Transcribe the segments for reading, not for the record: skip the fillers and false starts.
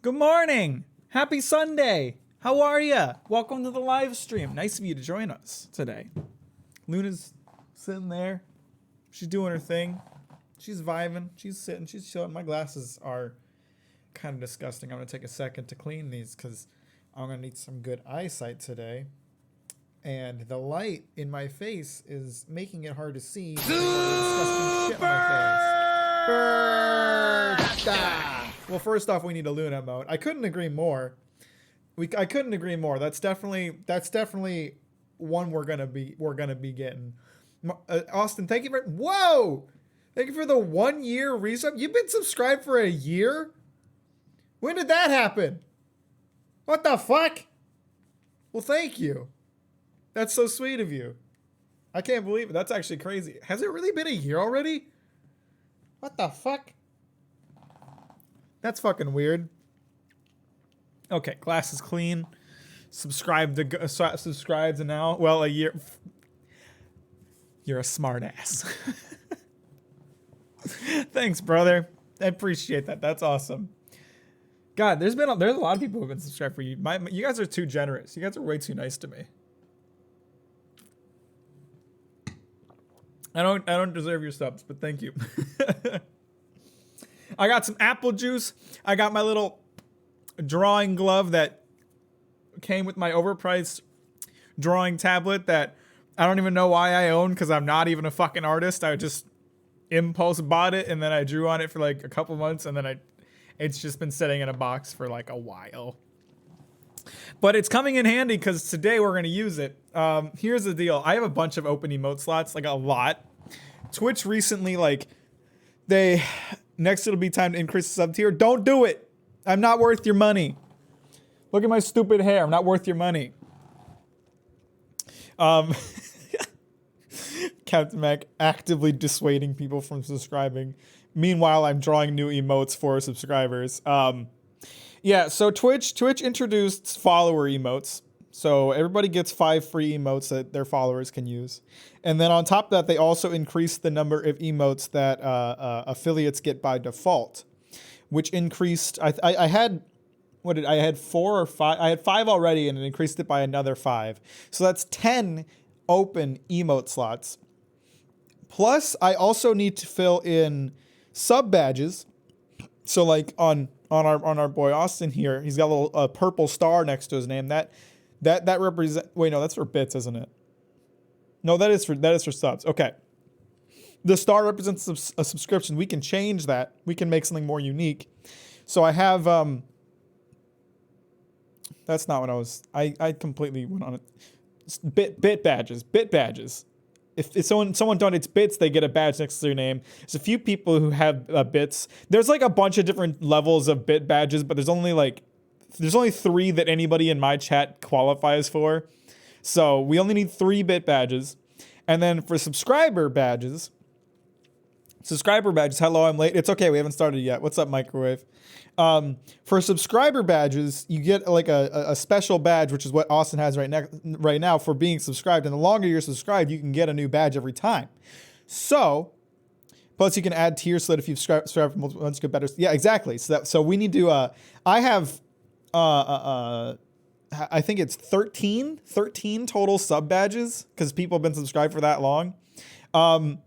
Good morning. Happy Sunday. How are ya? Welcome to the live stream. Nice of you to join us today. Luna's sitting there. She's doing her thing. She's vibing. She's sitting. She's chilling. My glasses are kind of disgusting. I'm going to take a second to clean these because I'm going to need some good eyesight today. And the light in my face is making it hard to see. Disgusting shit on my face. Well, first off, we need a Luna emote. I couldn't agree more. I couldn't agree more. That's definitely one we're gonna be getting. Austin, thank you for thank you for the 1 year resub. You've been subscribed for a year. When did that happen? What the fuck? Well, thank you. That's so sweet of you. I can't believe it. That's actually crazy. Has it really been a year already? What the fuck? That's fucking weird. Okay, glass is clean. Subscribe to now. Well, a year. You're a smart ass. Thanks, brother. I appreciate that. That's awesome. God, there's a lot of people who've been subscribed for you. You guys are too generous. You guys are way too nice to me. I don't deserve your subs, but thank you. I got some apple juice. I got my little drawing glove that came with my overpriced drawing tablet that I don't even know why I own because I'm not even a fucking artist. I just impulse bought it and then I drew on it for like a couple months and then it's just been sitting in a box for like a while. But it's coming in handy because today we're going to use it. Here's the deal. I have a bunch of open emote slots, like a lot. Twitch recently, next it'll be time to increase the sub tier. Don't do it. I'm not worth your money. Look at my stupid hair. I'm not worth your money. Captain Mac actively dissuading people from subscribing. Meanwhile, I'm drawing new emotes for subscribers. Yeah, so Twitch introduced follower emotes. So everybody gets 5 free emotes that their followers can use. And then on top of that, they also increased the number of emotes that affiliates get by default, which increased. I had 4 or 5. I had 5 already, and it increased it by another 5. So that's 10 open emote slots. Plus, I also need to fill in sub badges. So like on our boy Austin here, he's got a little purple star next to his name. That represent. Wait, no, that's for bits, isn't it? No, that is for subs. Okay. The star represents a subscription. We can change that. We can make something more unique. So I have that's not what I was. I completely went on it. Bit badges. If someone donates bits, they get a badge next to their name. There's a few people who have bits. There's like a bunch of different levels of bit badges, but there's only 3 that anybody in my chat qualifies for. So we only need 3 bit badges. And then for subscriber badges, hello, I'm late. It's okay, we haven't started yet. What's up, Microwave? For subscriber badges, you get like a special badge, which is what Austin has right now for being subscribed. And the longer you're subscribed, you can get a new badge every time. So, plus you can add tiers so that if you've subscribed for multiple months, you get better. Yeah, exactly. So we need to. I have. I think it's 13 total sub badges because people have been subscribed for that long. I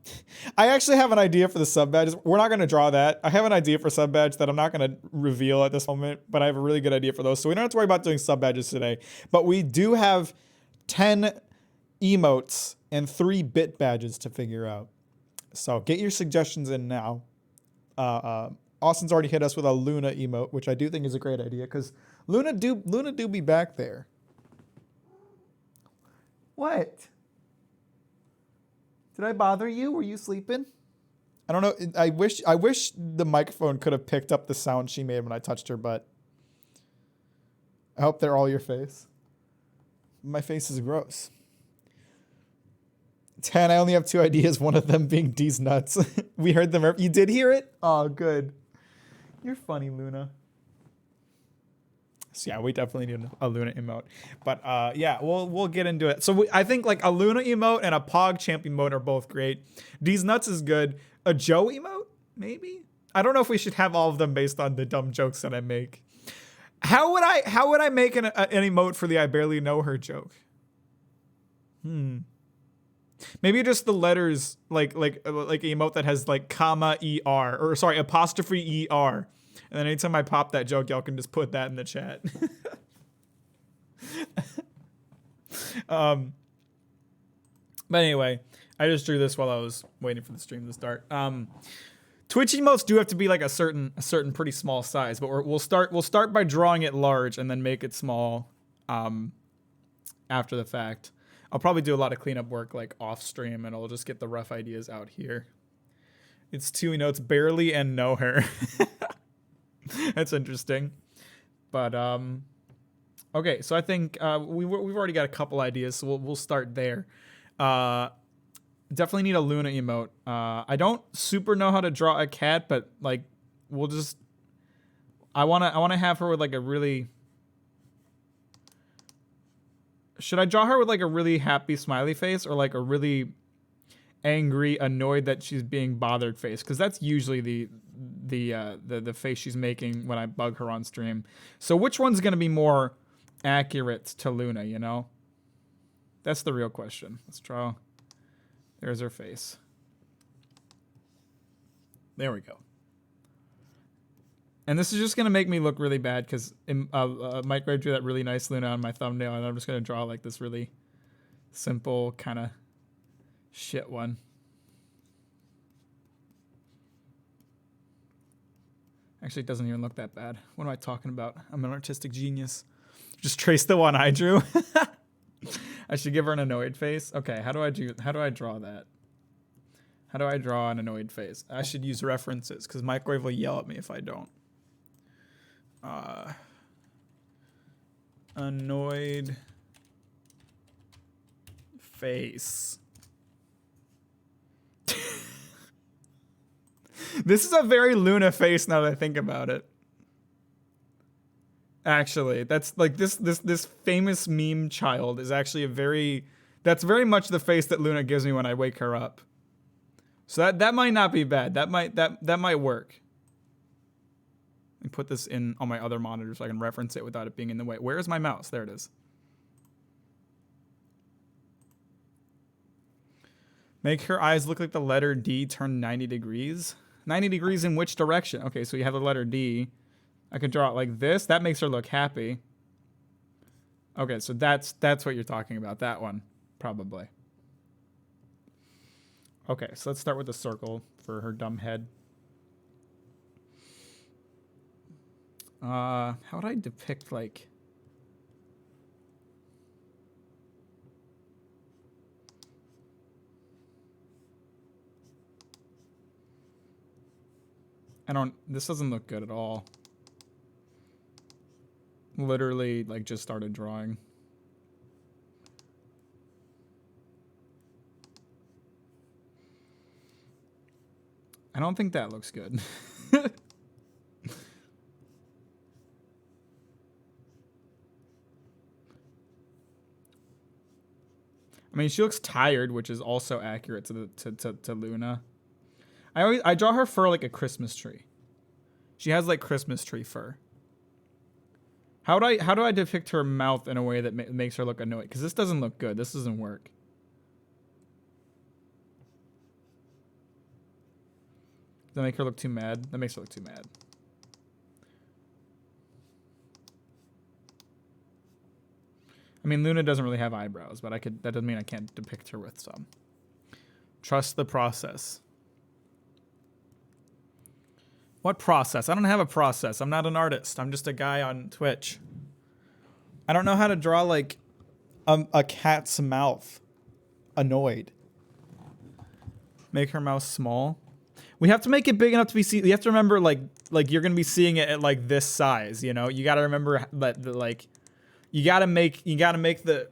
actually have an idea for the sub badges. We're not going to draw that. I have an idea for sub badge that I'm not going to reveal at this moment, but I have a really good idea for those. So we don't have to worry about doing sub badges today, but we do have 10 emotes and 3 bit badges to figure out. So get your suggestions in now. Austin's already hit us with a Luna emote, which I do think is a great idea because Luna do be back there. What? Did I bother you? Were you sleeping? I don't know. I wish the microphone could have picked up the sound she made when I touched her butt. I hope they're all your face. My face is gross. 10, I only have 2 ideas, one of them being D's nuts. We heard them. You did hear it? Oh, good. You're funny, Luna. So yeah, we definitely need a Luna emote. But yeah, we'll get into it. So I think like a Luna emote and a Pog Champ emote are both great. D's nuts is good. A Joe emote, maybe? I don't know if we should have all of them based on the dumb jokes that I make. How would I make an emote for the I barely know her joke? Maybe just the letters like an emote that has like comma er, or sorry, apostrophe er. And then anytime I pop that joke, y'all can just put that in the chat. But anyway, I just drew this while I was waiting for the stream to start. Twitch emotes do have to be like a certain pretty small size, but we'll start by drawing it large and then make it small after the fact. I'll probably do a lot of cleanup work like off stream, and I'll just get the rough ideas out here. It's two emotes, barely and know her. That's interesting. But okay, so I think we've already got a couple ideas, so we'll start there. Definitely need a Luna emote. I don't super know how to draw a cat, but like we'll just I wanna have her with like a really. Should I draw her with like a really happy smiley face or like a really angry, annoyed that she's being bothered face? Because that's usually the face she's making when I bug her on stream. So which one's gonna be more accurate to Luna? You know, that's the real question. Let's draw. There's her face. There we go. And this is just going to make me look really bad because Microwave drew that really nice Luna on my thumbnail, and I'm just going to draw like this really simple kind of shit one. Actually, it doesn't even look that bad. What am I talking about? I'm an artistic genius. Just trace the one I drew. I should give her an annoyed face. Okay, how do I draw that? How do I draw an annoyed face? I should use references because Microwave will yell at me if I don't. Annoyed face. This is a very Luna face now that I think about it. Actually, that's like this famous meme child is actually that's very much the face that Luna gives me when I wake her up. So that might not be bad. That might work. Let me put this in on my other monitor so I can reference it without it being in the way. Where is my mouse? There it is. Make her eyes look like the letter D turned 90 degrees. 90 degrees in which direction? Okay, so you have the letter D. I could draw it like this. That makes her look happy. Okay, so that's what you're talking about. That one, probably. Okay, so let's start with the circle for her dumb head. How would I depict like... This doesn't look good at all. Literally, like, just started drawing. I don't think that looks good. I mean, she looks tired, which is also accurate to Luna. I draw her fur like a Christmas tree. She has like Christmas tree fur. How do I depict her mouth in a way that makes her look annoyed? Because this doesn't look good. This doesn't work. Does that make her look too mad? That makes her look too mad. I mean, Luna doesn't really have eyebrows, but that doesn't mean I can't depict her with some. Trust the process. What process? I don't have a process. I'm not an artist. I'm just a guy on Twitch. I don't know how to draw like a cat's mouth. Annoyed. Make her mouth small. We have to make it big enough to be seen. You have to remember like you're gonna be seeing it at like this size. You know, you got to remember that like you got to make the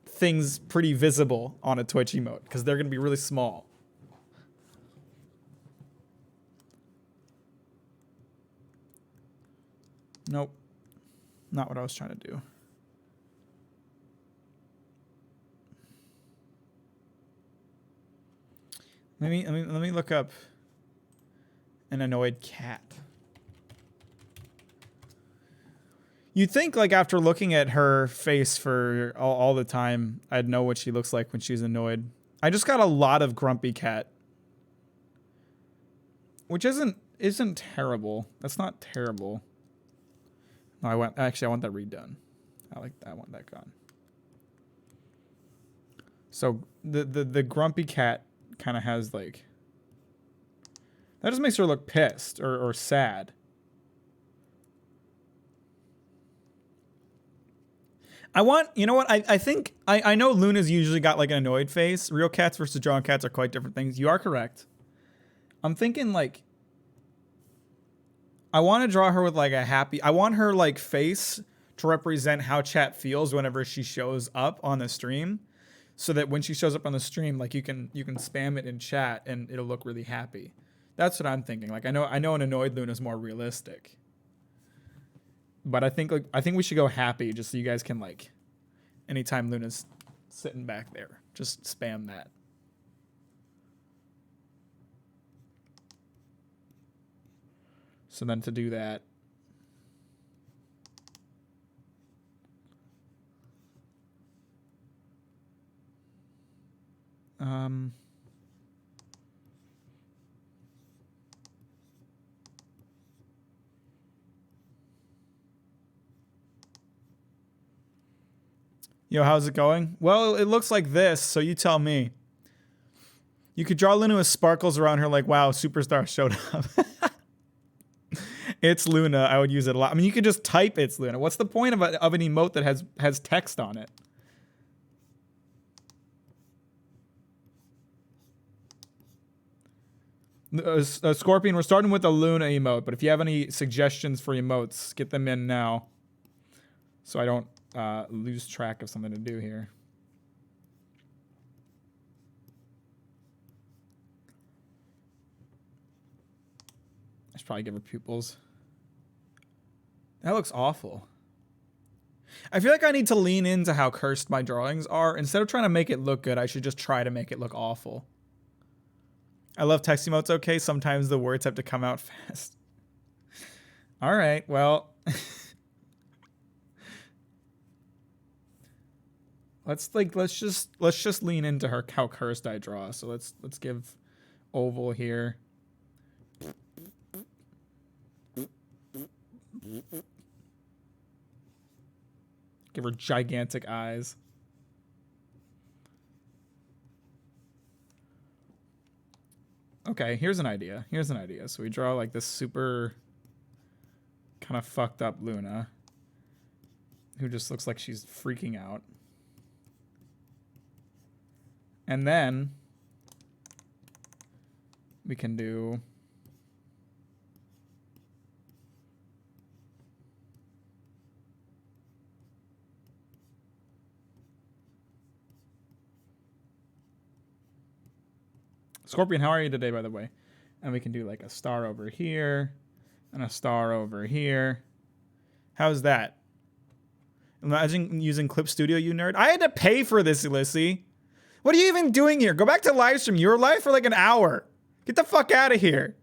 things pretty visible on a Twitch emote because they're gonna be really small. Nope. Not what I was trying to do. Let me look up an annoyed cat. You'd think, like, after looking at her face for all the time, I'd know what she looks like when she's annoyed. I just got a lot of grumpy cat, which isn't terrible. That's not terrible. No, I want that redone. I want that gone. So the grumpy cat kind of has like, that just makes her look pissed or sad. You know what? I think I know Luna's usually got like an annoyed face. Real cats versus drawn cats are quite different things. You are correct. I'm thinking like, I want to draw her with like a happy, I want her like face to represent how chat feels whenever she shows up on the stream, so that when she shows up on the stream, like you can spam it in chat and it'll look really happy. That's what I'm thinking. Like I know an annoyed Luna is more realistic. But I think we should go happy, just so you guys can, like, anytime Luna's sitting back there, just spam that. So then to do that, yo, how's it going? Well, it looks like this, so you tell me. You could draw Luna with sparkles around her, like, wow, Superstar showed up. It's Luna. I would use it a lot. I mean, you could just type "It's Luna." What's the point of an emote that has text on it? Scorpion, we're starting with a Luna emote, but if you have any suggestions for emotes, get them in now, so I don't lose track of something to do here. I should probably give her pupils. That looks awful. I feel like I need to lean into how cursed my drawings are. Instead of trying to make it look good, I should just try to make it look awful. I love text emotes, okay? Sometimes the words have to come out fast. All right, well. let's just lean into how cursed I draw. So let's give oval here. Give her gigantic eyes. Okay, here's an idea. So we draw like this super kind of fucked up Luna, who just looks like she's freaking out. And then we can do Scorpion, how are you today, by the way? And we can do like a star over here and a star over here. How's that? Imagine using Clip Studio, you nerd. I had to pay for this, Ulysses. What are you even doing here? Go back to live stream. You were live for like an hour. Get the fuck out of here.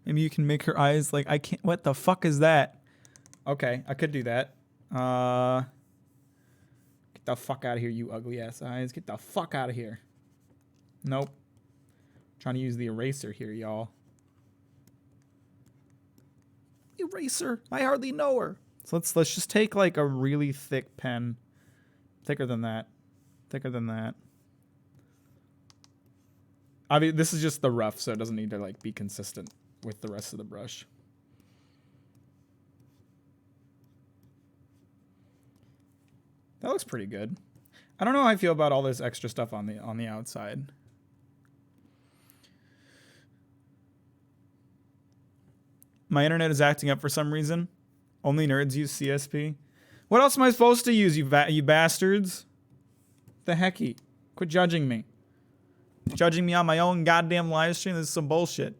Maybe you can make her eyes like, I can't, what the fuck is that? Okay, I could do that. Get the fuck out of here, you ugly ass eyes. Get the fuck out of here. Nope. Trying to use the eraser here, y'all. Eraser. I hardly know her. So let's just take like a really thick pen. Thicker than that. Thicker than that. I mean, this is just the rough, so it doesn't need to like be consistent with the rest of the brush. That looks pretty good. I don't know how I feel about all this extra stuff on the outside. My internet is acting up for some reason. Only nerds use CSP. What else am I supposed to use, you bastards? The hecky. Quit judging me. Judging me on my own goddamn live stream? This is some bullshit.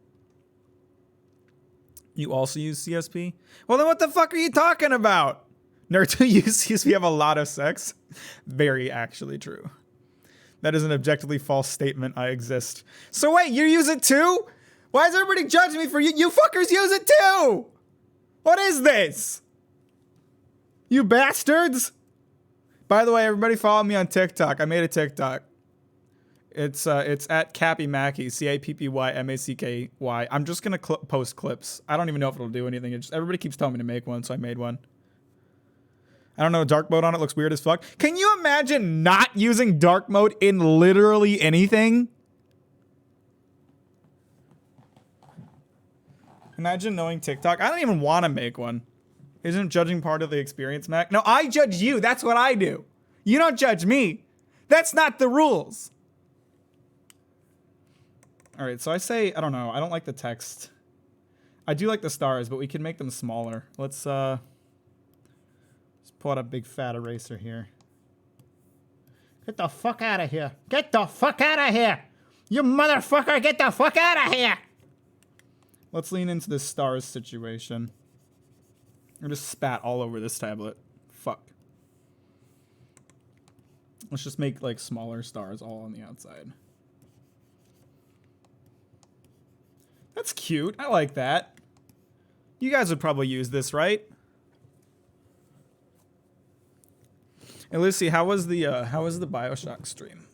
You also use CSP? Well, then what the fuck are you talking about? Nerds who use CSP have a lot of sex. Very actually true. That is an objectively false statement. I exist. So wait, you use it too? Why is everybody judging me for you? You fuckers use it too! What is this? You bastards! By the way, everybody follow me on TikTok. I made a TikTok. It's at Cappy Mackey, CAPPYMACKY. I'm just gonna post clips. I don't even know if it'll do anything. Everybody keeps telling me to make one, so I made one. I don't know, dark mode on it looks weird as fuck. Can you imagine not using dark mode in literally anything? Imagine knowing TikTok. I don't even want to make one. Isn't judging part of the experience, Mac? No, I judge you. That's what I do. You don't judge me. That's not the rules. All right, so I say, I don't know. I don't like the text. I do like the stars, but we can make them smaller. Let's pull out a big fat eraser here. Get the fuck out of here. Get the fuck out of here. You motherfucker, get the fuck out of here. Let's lean into this stars situation. I just spat all over this tablet. Fuck. Let's just make like smaller stars all on the outside. That's cute. I like that. You guys would probably use this, right? Hey, Lucy, how was the BioShock stream?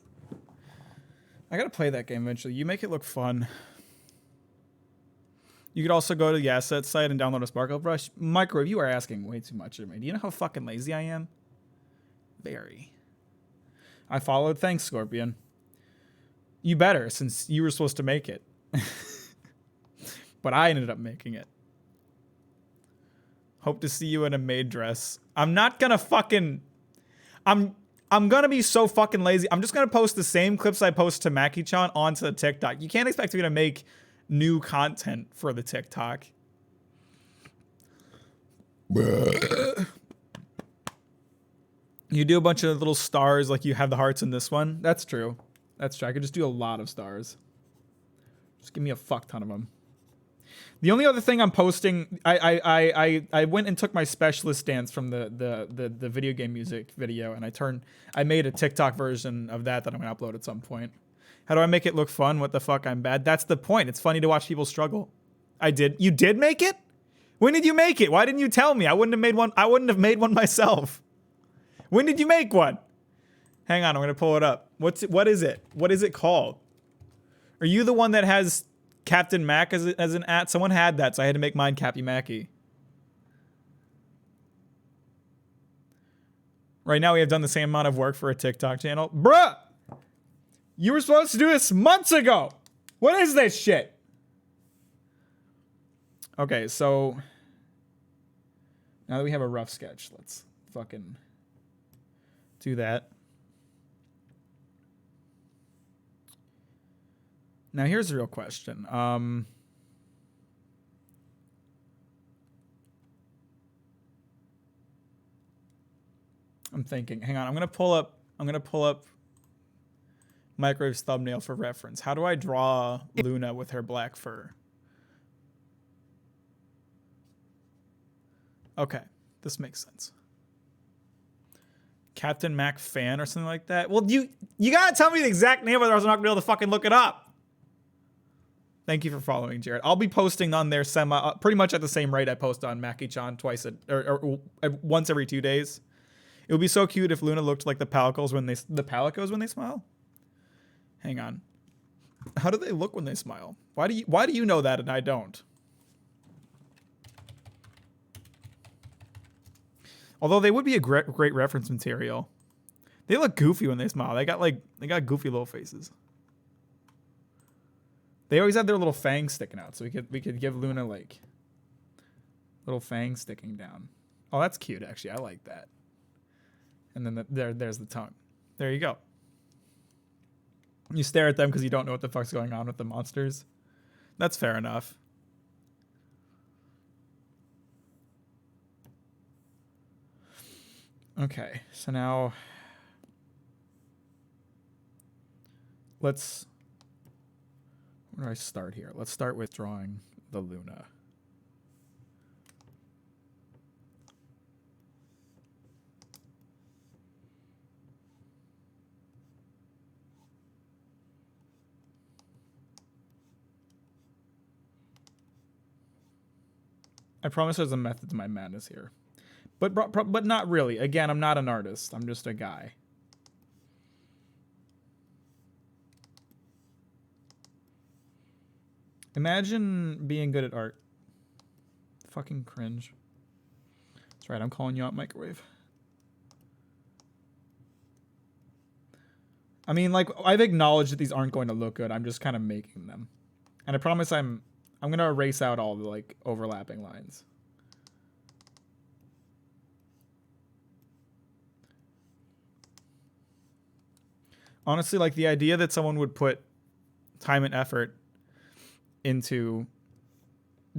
I gotta play that game eventually. You make it look fun. You could also go to the assets site and download a Sparkle Brush. Microwave, you are asking way too much of me. Do you know how fucking lazy I am? Very. I followed. Thanks, Scorpion. You better, since you were supposed to make it. But I ended up making it. Hope to see you in a maid dress. I'm not gonna fucking... I'm gonna be so fucking lazy. I'm just gonna post the same clips I post to Mackie-chan onto the TikTok. You can't expect me to make new content for the TikTok. You do a bunch of little stars like you have the hearts in this one. That's true. That's true. I could just do a lot of stars. Just give me a fuck ton of them. The only other thing I'm posting, I went and took my specialist dance from the video game music video, and I made a TikTok version of that I'm gonna upload at some point. How do I make it look fun? What the fuck? I'm bad. That's the point. It's funny to watch people struggle. I did. You did make it? When did you make it? Why didn't you tell me? I wouldn't have made one. I wouldn't have made one myself. When did you make one? Hang on, I'm gonna pull it up. What is it? What is it called? Are you the one that has Captain Mac as an at? Someone had that, so I had to make mine Cappy Mackey. Right now we have done the same amount of work for a TikTok channel. Bruh! You were supposed to do this months ago! What is this shit? Okay, so now that we have a rough sketch, let's fucking do that. Now here's the real question. I'm thinking. Hang on. I'm gonna pull up Microwave's thumbnail for reference. How do I draw Luna with her black fur? Okay, this makes sense. Captain Mac fan or something like that. Well, you gotta tell me the exact name, otherwise I'm not gonna be able to fucking look it up. Thank you for following, Jared. I'll be posting on there pretty much at the same rate I post on Mackie-chan or once every 2 days. It would be so cute if Luna looked like the Palicos when they smile. Hang on. How do they look when they smile? Why do you know that and I don't? Although they would be a great reference material. They look goofy when they smile. They got goofy little faces. They always have their little fangs sticking out, so we could give Luna like little fangs sticking down. Oh, that's cute actually. I like that. And then there's the tongue. There you go. You stare at them because you don't know what the fuck's going on with the monsters. That's fair enough. Okay, so now where do I start here? Let's start with drawing the Luna. I promise there's a method to my madness here. But not really. Again, I'm not an artist. I'm just a guy. Imagine being good at art. Fucking cringe. That's right, I'm calling you out, Microwave. I mean, like, I've acknowledged that these aren't going to look good. I'm just kind of making them. And I promise I'm going to erase out all the, like, overlapping lines. Honestly, like, the idea that someone would put time and effort into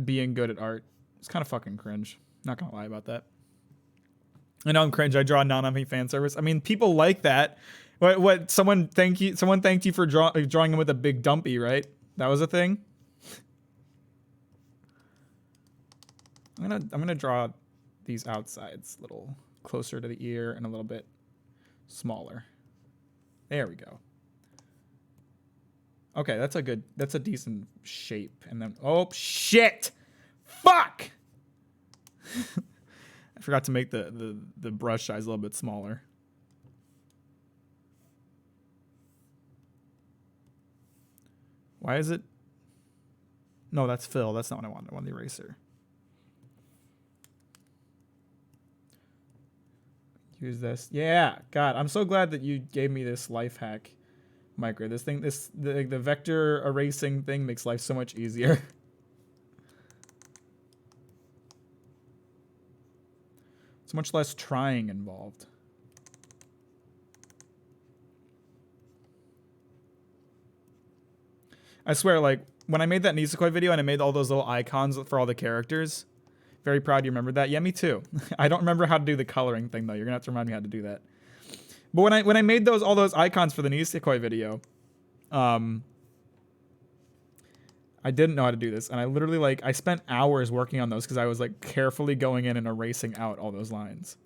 being good at art is kind of fucking cringe. Not gonna lie about that. I know I'm cringe. I draw non-humping fan service. I mean, people like that. What? Someone thanked you for drawing him with a big dumpy, right? That was a thing. I'm gonna draw these outsides a little closer to the ear and a little bit smaller. There we go. Okay, that's a decent shape. And then, oh shit, fuck! I forgot to make the brush size a little bit smaller. Why is it? No, that's fill. That's not what I want. I want the eraser. Use this. Yeah, God, I'm so glad that you gave me this life hack, Micro. This thing, the vector erasing thing makes life so much easier. It's much less trying involved. I swear, like, when I made that Nisekoi video and I made all those little icons for all the characters, very proud you remembered that. Yeah, me too. I don't remember how to do the coloring thing, though. You're going to have to remind me how to do that. But when I made all those icons for the Nisekoi video, I didn't know how to do this. And I literally, like, I spent hours working on those because I was, like, carefully going in and erasing out all those lines.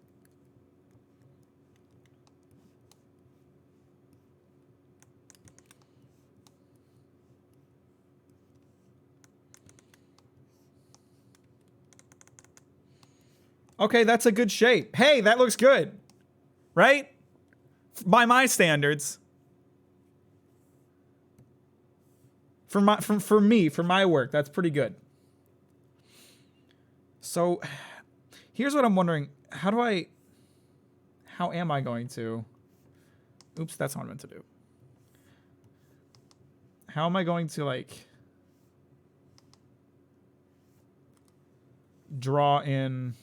Okay, that's a good shape. Hey, that looks good. Right? By my standards. For my work, that's pretty good. So, here's what I'm wondering. How am I going to... Oops, that's not what I meant to do. How am I going to, like... draw in...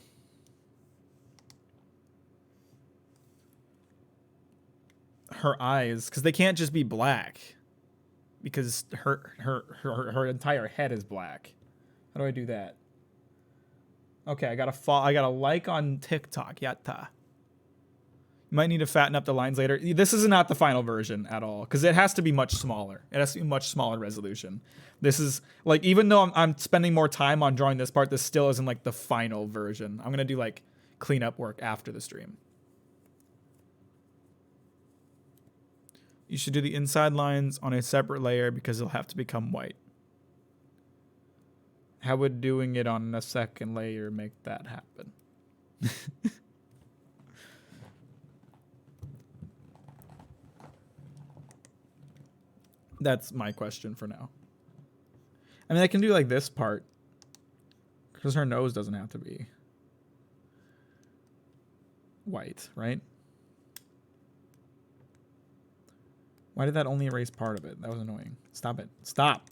her eyes, because they can't just be black, because her entire head is black. How do I do that? Okay, I got a like on TikTok. Yatta. You might need to fatten up the lines later. This is not the final version at all, because it has to be much smaller. It has to be much smaller resolution. This is like, even though I'm spending more time on drawing this part, this still isn't like the final version. I'm gonna do like cleanup work after the stream. You should do the inside lines on a separate layer because they'll have to become white. How would doing it on a second layer make that happen? That's my question for now. I mean, I can do like this part because her nose doesn't have to be white, right? Why did that only erase part of it? That was annoying. Stop it. Stop.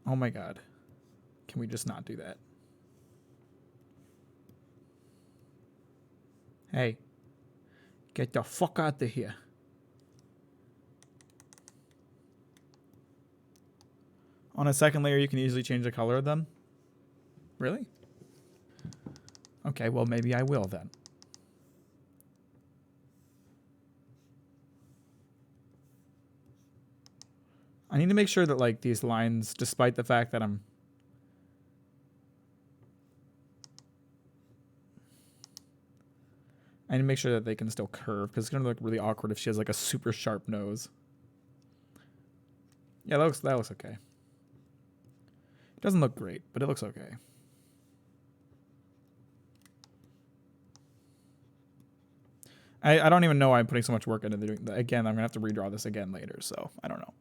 Oh my God. Can we just not do that? Hey. Get the fuck out of here. On a second layer, you can easily change the color of them. Really? Okay, well, maybe I will then. I need to make sure that, like, these lines, despite the fact that I need to make sure that they can still curve, because it's going to look really awkward if she has, like, a super sharp nose. Yeah, that looks okay. Doesn't look great, but it looks okay. I don't even know why I'm putting so much work into doing that. Again, I'm going to have to redraw this again later, so I don't know.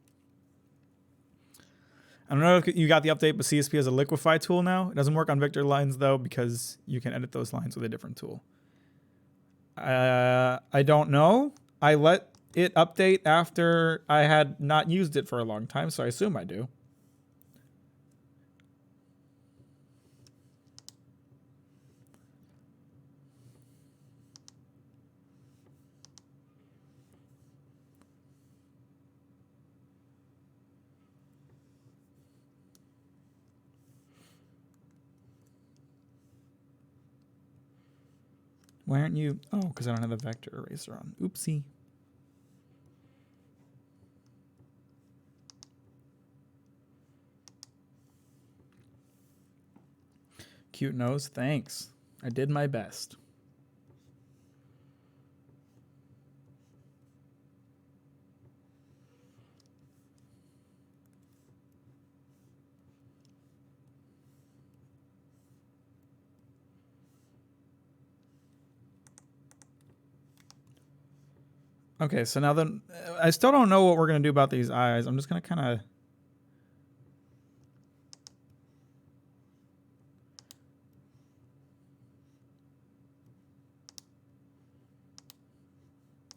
I don't know if you got the update, but CSP has a liquefy tool now. It doesn't work on vector lines, though, because you can edit those lines with a different tool. I don't know. I let it update after I had not used it for a long time, so I assume I do. Why aren't you? Oh, because I don't have the vector eraser on. Oopsie. Cute nose. Thanks. I did my best. Okay, so now then, I still don't know what we're going to do about these eyes. I'm just going to kind of...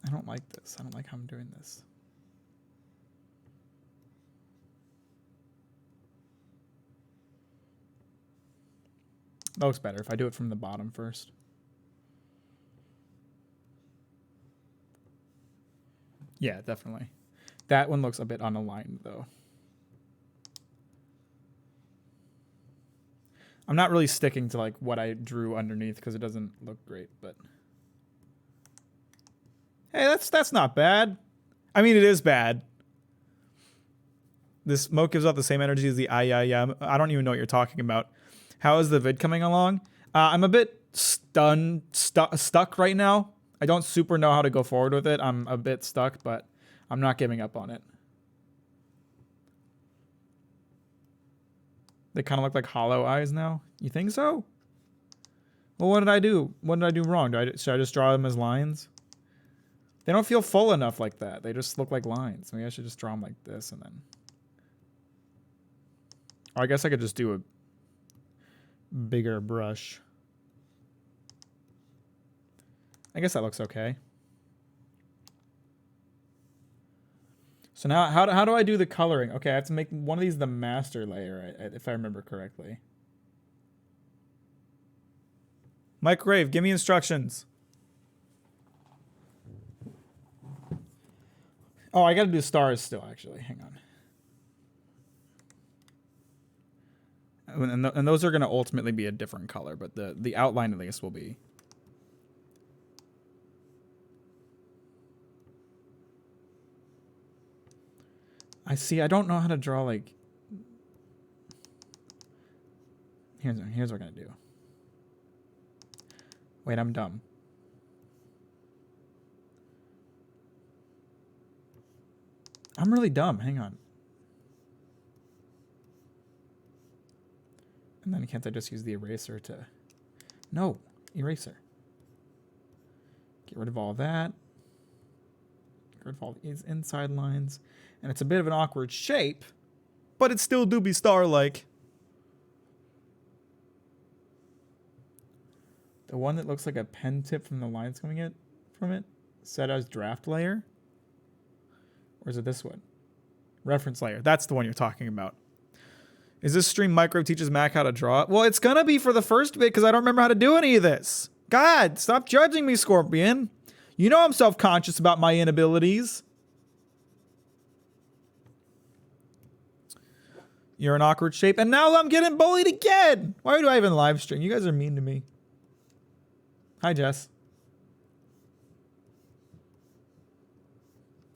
I don't like this. I don't like how I'm doing this. That looks better if I do it from the bottom first. Yeah, definitely. That one looks a bit unaligned, though. I'm not really sticking to like what I drew underneath because it doesn't look great, but hey, that's not bad. I mean, it is bad. This smoke gives off the same energy as the yeah. I don't even know what you're talking about. How is the vid coming along? I'm a bit stuck right now. I don't super know how to go forward with it. I'm a bit stuck, but I'm not giving up on it. They kind of look like hollow eyes now. You think so? Well, what did I do? What did I do wrong? Should I just draw them as lines? They don't feel full enough like that. They just look like lines. Maybe I should just draw them like this and then... Or I guess I could just do a bigger brush. I guess that looks okay. So now, how do I do the coloring? Okay, I have to make one of these the master layer, if I remember correctly. Microwave, give me instructions. Oh, I gotta do stars still, actually. Hang on. And those are gonna ultimately be a different color, but the outline of this will be... I see, I don't know how to draw, like... Here's what we're gonna do. Wait, I'm dumb. I'm really dumb. Hang on. And then can't I just use the eraser to... No, eraser. Get rid of all that. Get rid of all these inside lines. And it's a bit of an awkward shape, but it still do be star-like. The one that looks like a pen tip from the lines coming from it, set as draft layer? Or is it this one? Reference layer. That's the one you're talking about. Is this stream Micro teaches Mac how to draw? Well, it's gonna be for the first bit because I don't remember how to do any of this. God, stop judging me, Scorpion. You know I'm self-conscious about my inabilities. You're an awkward shape, and now I'm getting bullied again. Why do I even live stream? You guys are mean to me. Hi, Jess.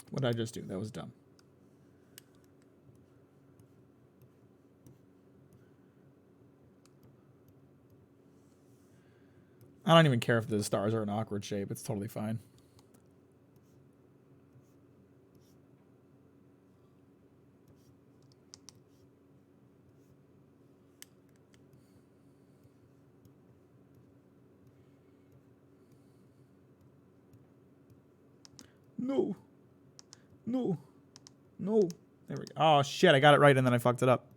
What did I just do? That was dumb. I don't even care if the stars are an awkward shape. It's totally fine. No. No. No. There we go. Oh, shit. I got it right, and then I fucked it up.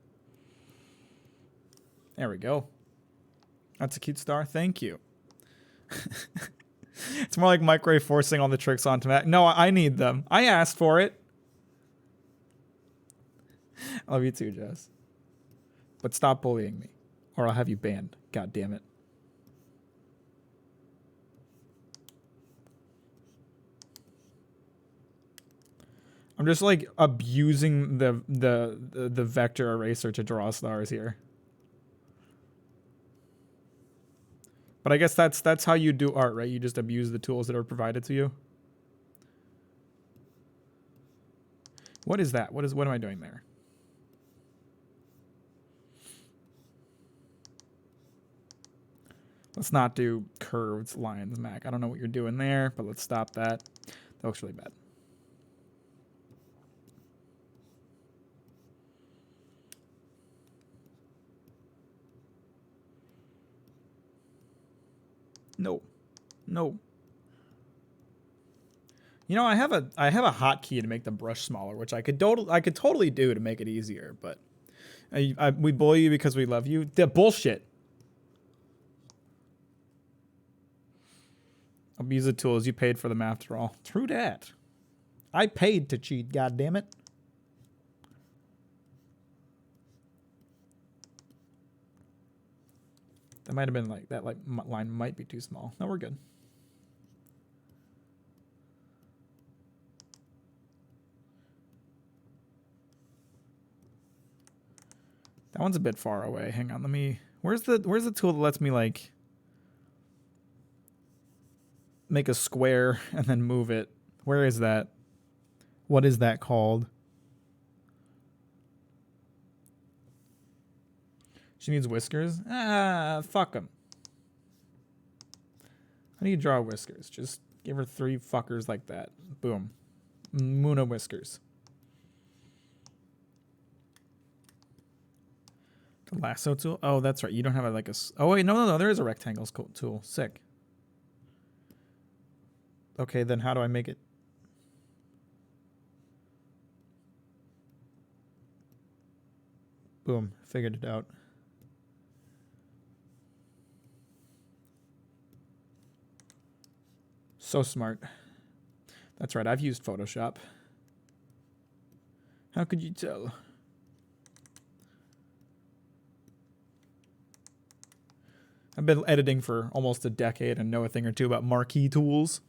There we go. That's a cute star. Thank you. It's more like Microwave forcing all the tricks onto Mac. No, I need them. I asked for it. I love you too, Jess. But stop bullying me, or I'll have you banned. God damn it. I'm just like abusing the vector eraser to draw stars here. But I guess that's how you do art, right? You just abuse the tools that are provided to you. What is that? What am I doing there? Let's not do curved lines, Mac. I don't know what you're doing there, but let's stop that. That looks really bad. No. No. You know, I have a hotkey to make the brush smaller, which I could totally do to make it easier, but we bully you because we love you. The bullshit. Abuse the tools. You paid for them after all. True that. I paid to cheat, goddammit. That might have been like, that line might be too small. No, we're good. That one's a bit far away. Hang on, let me, where's the tool that lets me like make a square and then move it? Where is that? What is that called? She needs whiskers? Ah, fuck them. How do you draw whiskers? Just give her 3 fuckers like that. Boom. Muna whiskers. The lasso tool? Oh, that's right. You don't have a, like a... Oh, wait. No. There is a rectangle tool. Sick. Okay, then how do I make it? Boom. Figured it out. So smart. That's right. I've used Photoshop. How could you tell? I've been editing for almost a decade and know a thing or two about marquee tools.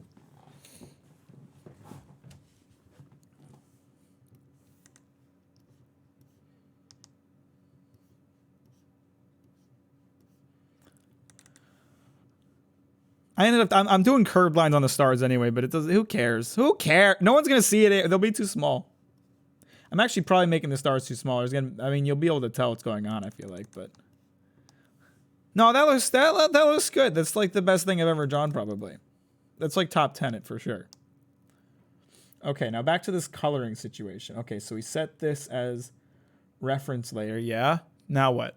I'm doing curved lines on the stars anyway, but it does. Who cares? Who cares? No one's gonna see it. They'll be too small. I'm actually probably making the stars too small. I mean, you'll be able to tell what's going on, I feel like, but no, that looks good. That's like the best thing I've ever drawn, probably. That's like top 10 it for sure. Okay, now back to this coloring situation. Okay, so we set this as reference layer. Yeah. Now what?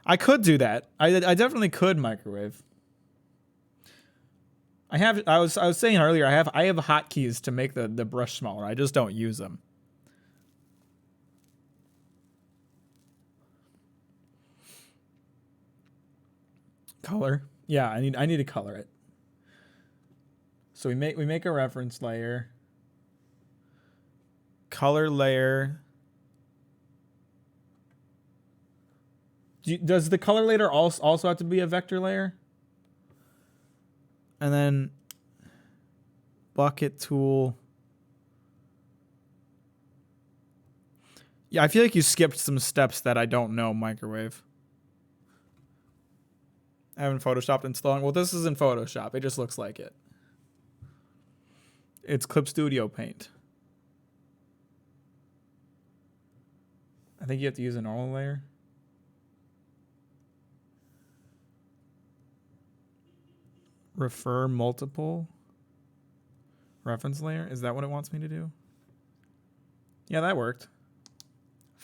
I could do that. I definitely could microwave. I was saying earlier, I have hotkeys to make the brush smaller. I just don't use them. Color. Yeah, I need to color it. So we make a reference layer. Color layer. Does the color layer also have to be a vector layer? And then bucket tool. Yeah, I feel like you skipped some steps that I don't know, microwave. I haven't Photoshopped in so long. Well, this isn't Photoshop. It just looks like it. It's Clip Studio Paint. I think you have to use a normal layer. Refer multiple reference layer. Is that what it wants me to do? Yeah, that worked.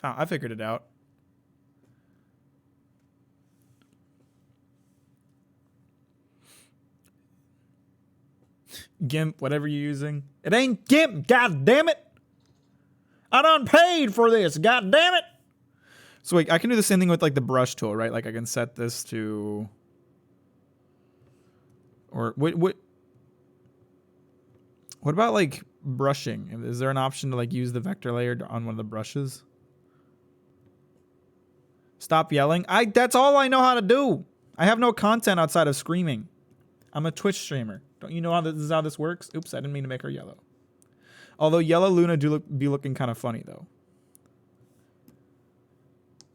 I figured it out. GIMP, whatever you're using. It ain't GIMP, god damn it. I done paid for this, god damn it. So wait, I can do the same thing with like the brush tool, right? Like I can set this to, or what about like brushing? Is there an option to like use the vector layer on one of the brushes? Stop yelling. That's all I know how to do. I have no content outside of screaming. I'm a Twitch streamer. Don't you know how this is how this works? Oops, I didn't mean to make her yellow. Although yellow Luna do be looking kind of funny though.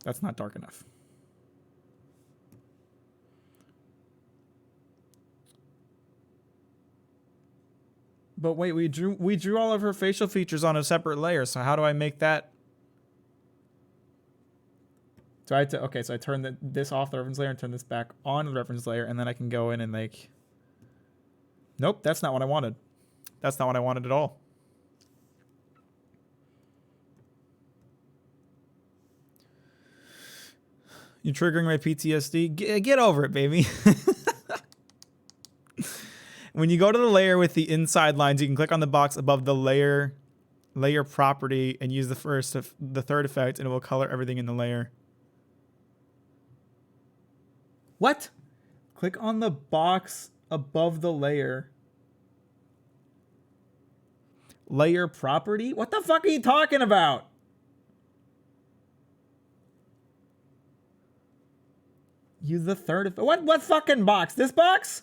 That's not dark enough. But wait, we drew all of her facial features on a separate layer. So how do I make that? So I had to, okay, so I turn this off the reference layer and turn this back on the reference layer, and then I can go in and like, nope, that's not what I wanted. That's not what I wanted at all. You're triggering my PTSD. Get over it, baby. When you go to the layer with the inside lines, you can click on the box above the layer property and use the third effect, and it will color everything in the layer. What? Click on the box above the layer. Layer property? What the fuck are you talking about? Use the third effect. What fucking box? This box?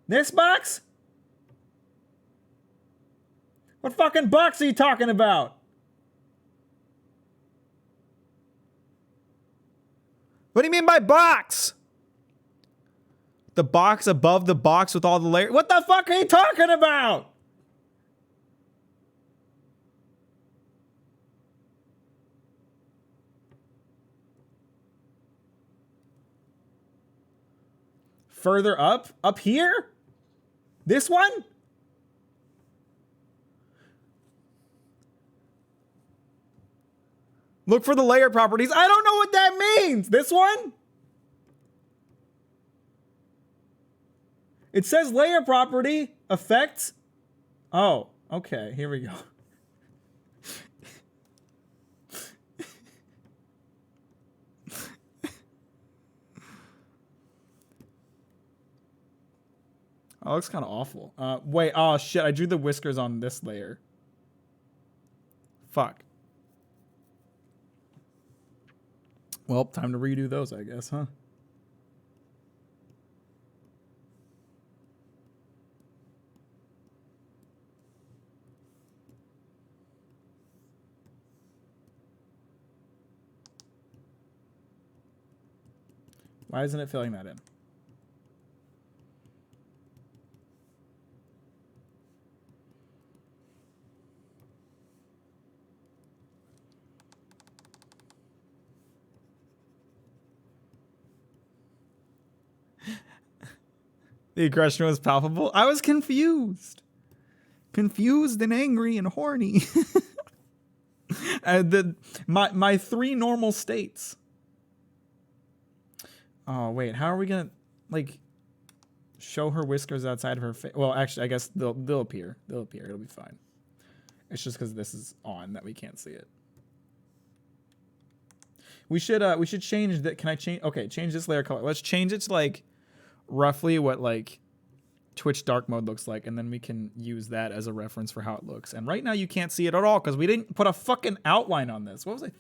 This box? What fucking box are you talking about? What do you mean by box? The box above the box with all the layers. What the fuck are you talking about? Further up? Up here? This one? Look for the layer properties. I don't know what that means. This one? It says layer property, effects. Oh, okay. Here we go. Oh, it looks kind of awful. Wait, oh shit, I drew the whiskers on this layer. Fuck. Well, time to redo those, I guess, huh? Why isn't it filling that in? The aggression was palpable. I was confused. Confused and angry and horny. My three normal states. Oh, wait. How are we going to, like, show her whiskers outside of her face? Well, actually, I guess they'll appear. They'll appear. It'll be fine. It's just because this is on that we can't see it. We should change that. Can I change? Okay, change this layer color. Let's change it to, like, roughly what, like, Twitch dark mode looks like, and then we can use that as a reference for how it looks. And right now you can't see it at all because we didn't put a fucking outline on this. What was I?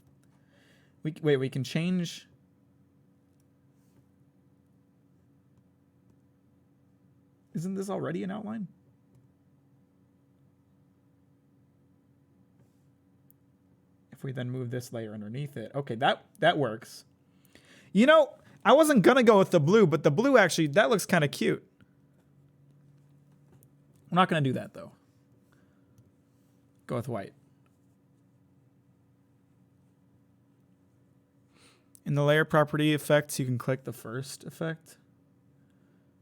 Wait, we can change. Isn't this already an outline? If we then move this layer underneath it. Okay, that works. You know, I wasn't gonna go with the blue, but the blue actually, that looks kind of cute. I'm not gonna do that though. Go with white. In the layer property effects, you can click the first effect.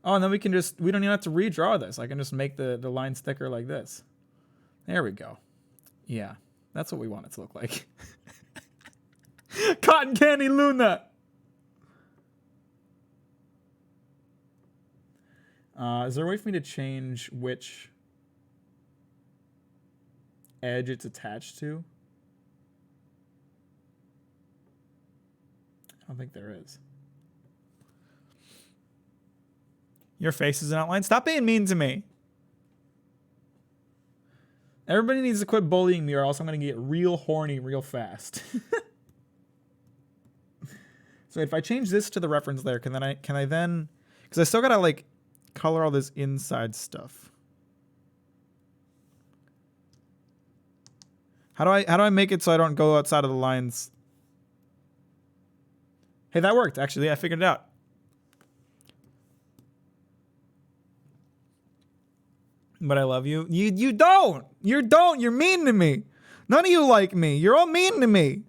Oh, and then we don't even have to redraw this. I can just make the lines thicker like this. There we go. Yeah, that's what we want it to look like. Cotton Candy Luna. Is there a way for me to change which edge it's attached to? I don't think there is. Your face is an outline. Stop being mean to me. Everybody needs to quit bullying me or else I'm going to get real horny real fast. So if I change this to the reference layer, can I then, because I still got to like color all this inside stuff. How do I make it so I don't go outside of the lines? Hey, that worked actually. I figured it out. But I love you. You don't. You don't. You're mean to me. None of you like me. You're all mean to me.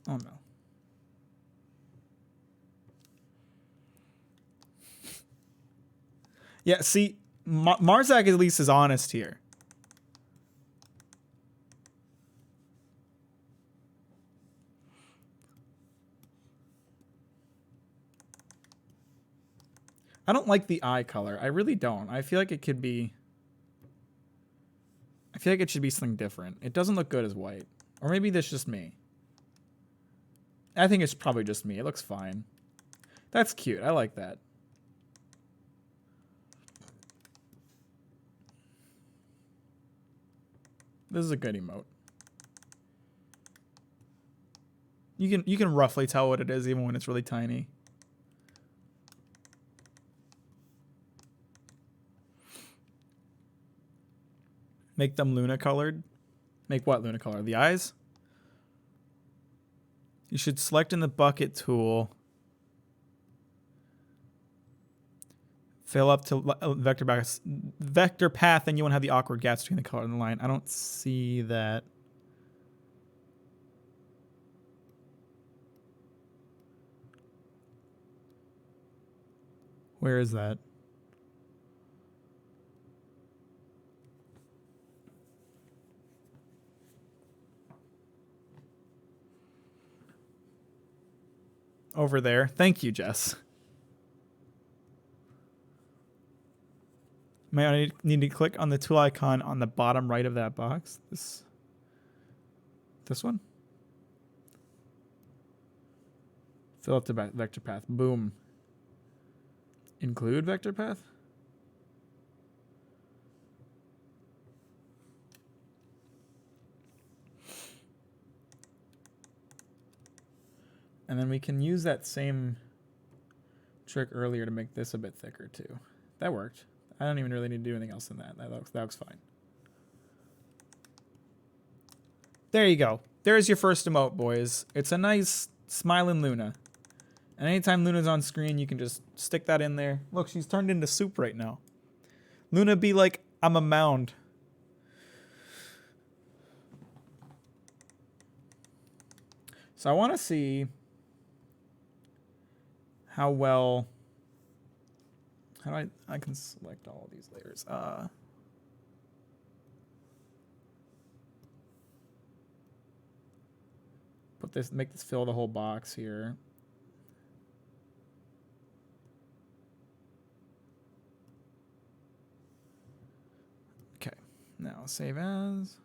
Oh no. Yeah, see, Marzak at least is honest here. I don't like the eye color. I really don't. I feel like it could be... I feel like it should be something different. It doesn't look good as white. Or maybe that's just me. I think it's probably just me. It looks fine. That's cute. I like that. This is a good emote. You can roughly tell what it is even when it's really tiny. Make them Luna colored. Make what Luna color? The eyes? You should select in the bucket tool. Fill up to vector path, and you won't have the awkward gaps between the color and the line. I don't see that. Where is that? Over there. Thank you, Jess. May I need to click on the tool icon on the bottom right of that box? This one? Fill up the vector path. Boom. Include vector path? And then we can use that same trick earlier to make this a bit thicker too. That worked. I don't even really need to do anything else than that. That looks fine. There you go. There's your first emote, boys. It's a nice smiling Luna. And anytime Luna's on screen, you can just stick that in there. Look, she's turned into soup right now. Luna be like, I'm a mound. So I want to see how well... How do I can select all of these layers. Make this fill the whole box here. Okay, now save as.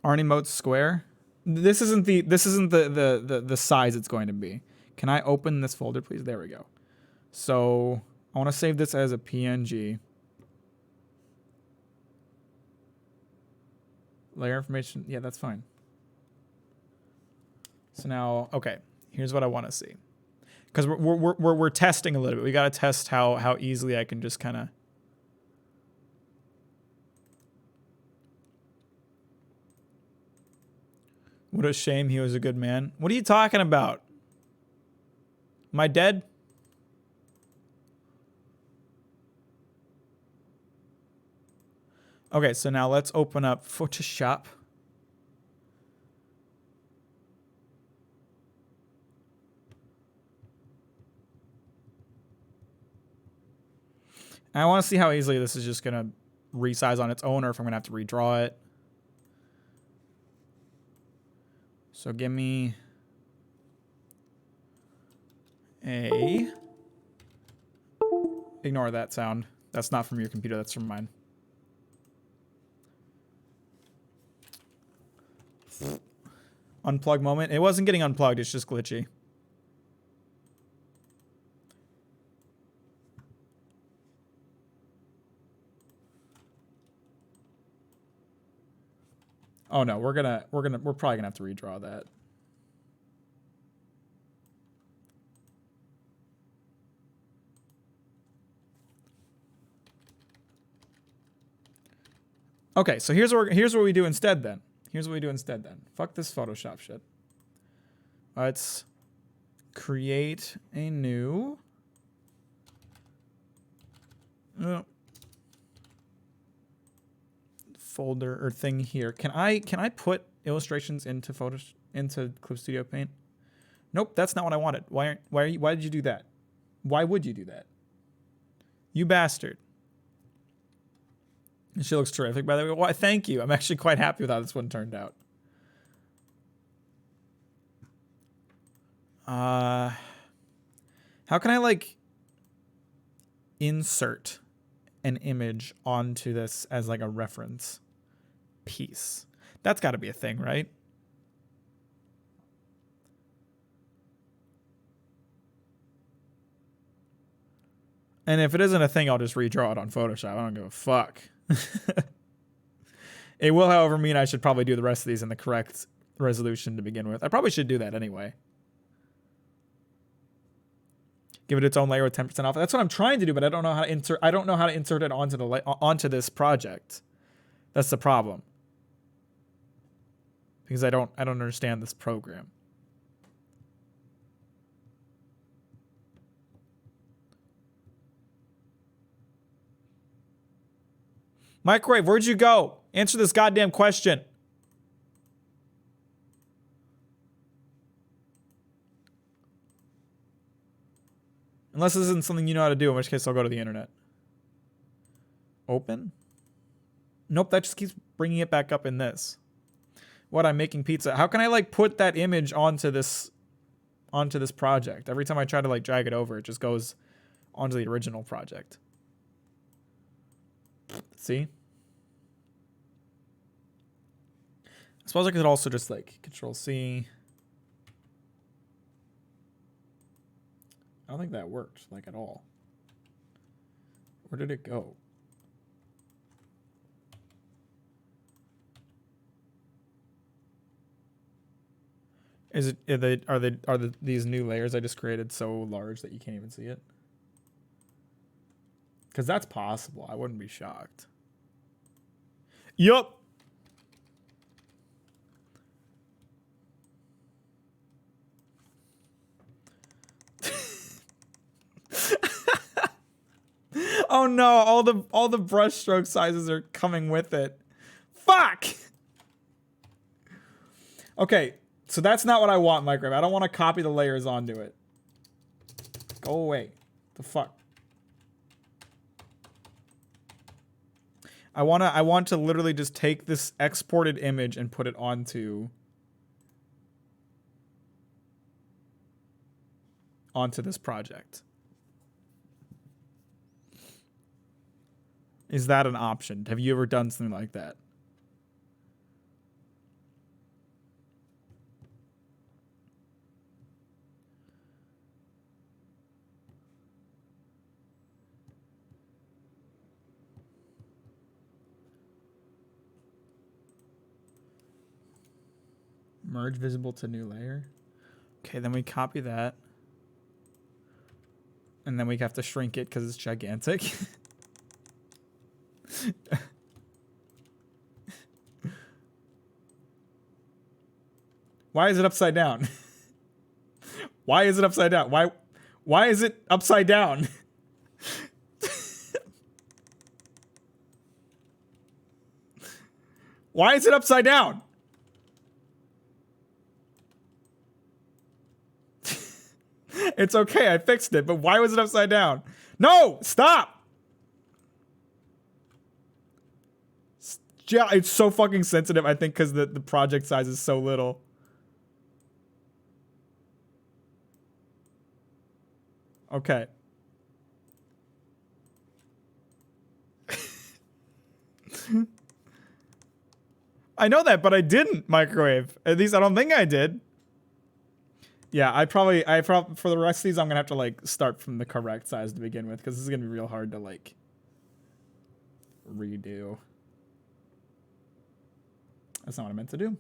Aren't emotes square? This isn't the size it's going to be. Can I open this folder, please? There we go. So I want to save this as a PNG. Layer information. Yeah, that's fine. So now, okay, here's what I want to see. Because we're testing a little bit. We got to test how easily I can just kind of. What a shame he was a good man. What are you talking about? Am I dead? Okay, so now let's open up Photoshop. I want to see how easily this is just going to resize on its own or if I'm going to have to redraw it. So give me a... Ignore that sound. That's not from your computer, that's from mine. Unplug moment. It wasn't getting unplugged, it's just glitchy. Oh no, we're probably gonna have to redraw that. Okay, so here's what we do instead then. Fuck this Photoshop shit. Let's create a new folder or thing here. Can I put illustrations into Clip Studio Paint? Nope, that's not what I wanted. Why did you do that? Why would you do that? You bastard. She looks terrific, by the way. Why, thank you. I'm actually quite happy with how this one turned out. How can I like insert an image onto this as like a reference piece? That's got to be a thing, right? And if it isn't a thing, I'll just redraw it on Photoshop. I don't give a fuck. It will, however, mean I should probably do the rest of these in the correct resolution to begin with. I probably should do that anyway. Give it its own layer with 10% off. That's what I'm trying to do, but I don't know how to insert. I don't know how to insert it onto this project. That's the problem. Because I don't understand this program. Microwave, where'd you go? Answer this goddamn question. Unless this isn't something you know how to do, in which case I'll go to the internet. Open? Nope, that just keeps bringing it back up in this. What, I'm making pizza. How can I like put that image onto this project? Every time I try to like drag it over, it just goes onto the original project. See? I suppose I could also just like Control C. I don't think that worked like at all. Where did it go? Is it are these new layers I just created so large that you can't even see it? Because that's possible. I wouldn't be shocked. Yup. Oh no, all the brush stroke sizes are coming with it. Fuck! Okay, so that's not what I want, Microwave. I don't want to copy the layers onto it. Go away. The fuck? I want to literally just take this exported image and put it onto this project. Is that an option? Have you ever done something like that? Merge visible to new layer. Okay, then we copy that. And then we have to shrink it because it's gigantic. Why is it upside down? Why is it upside down? Why is it upside down? Why is it upside down? It's okay, I fixed it, but why was it upside down? No, stop! Yeah, it's so fucking sensitive, I think, because the project size is so little. Okay. I know that, but I didn't microwave. At least I don't think I did. Yeah, I probably for the rest of these, I'm gonna have to like start from the correct size to begin with, because this is gonna be real hard to like redo. That's not what I meant to do.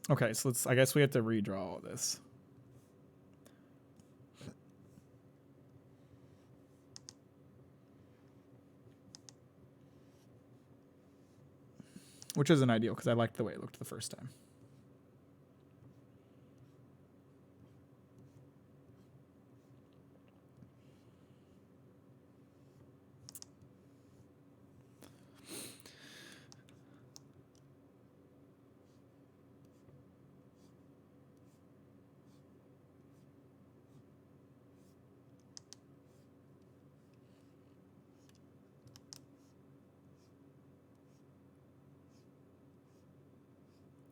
Okay, so I guess we have to redraw all this. Which isn't ideal, because I liked the way it looked the first time.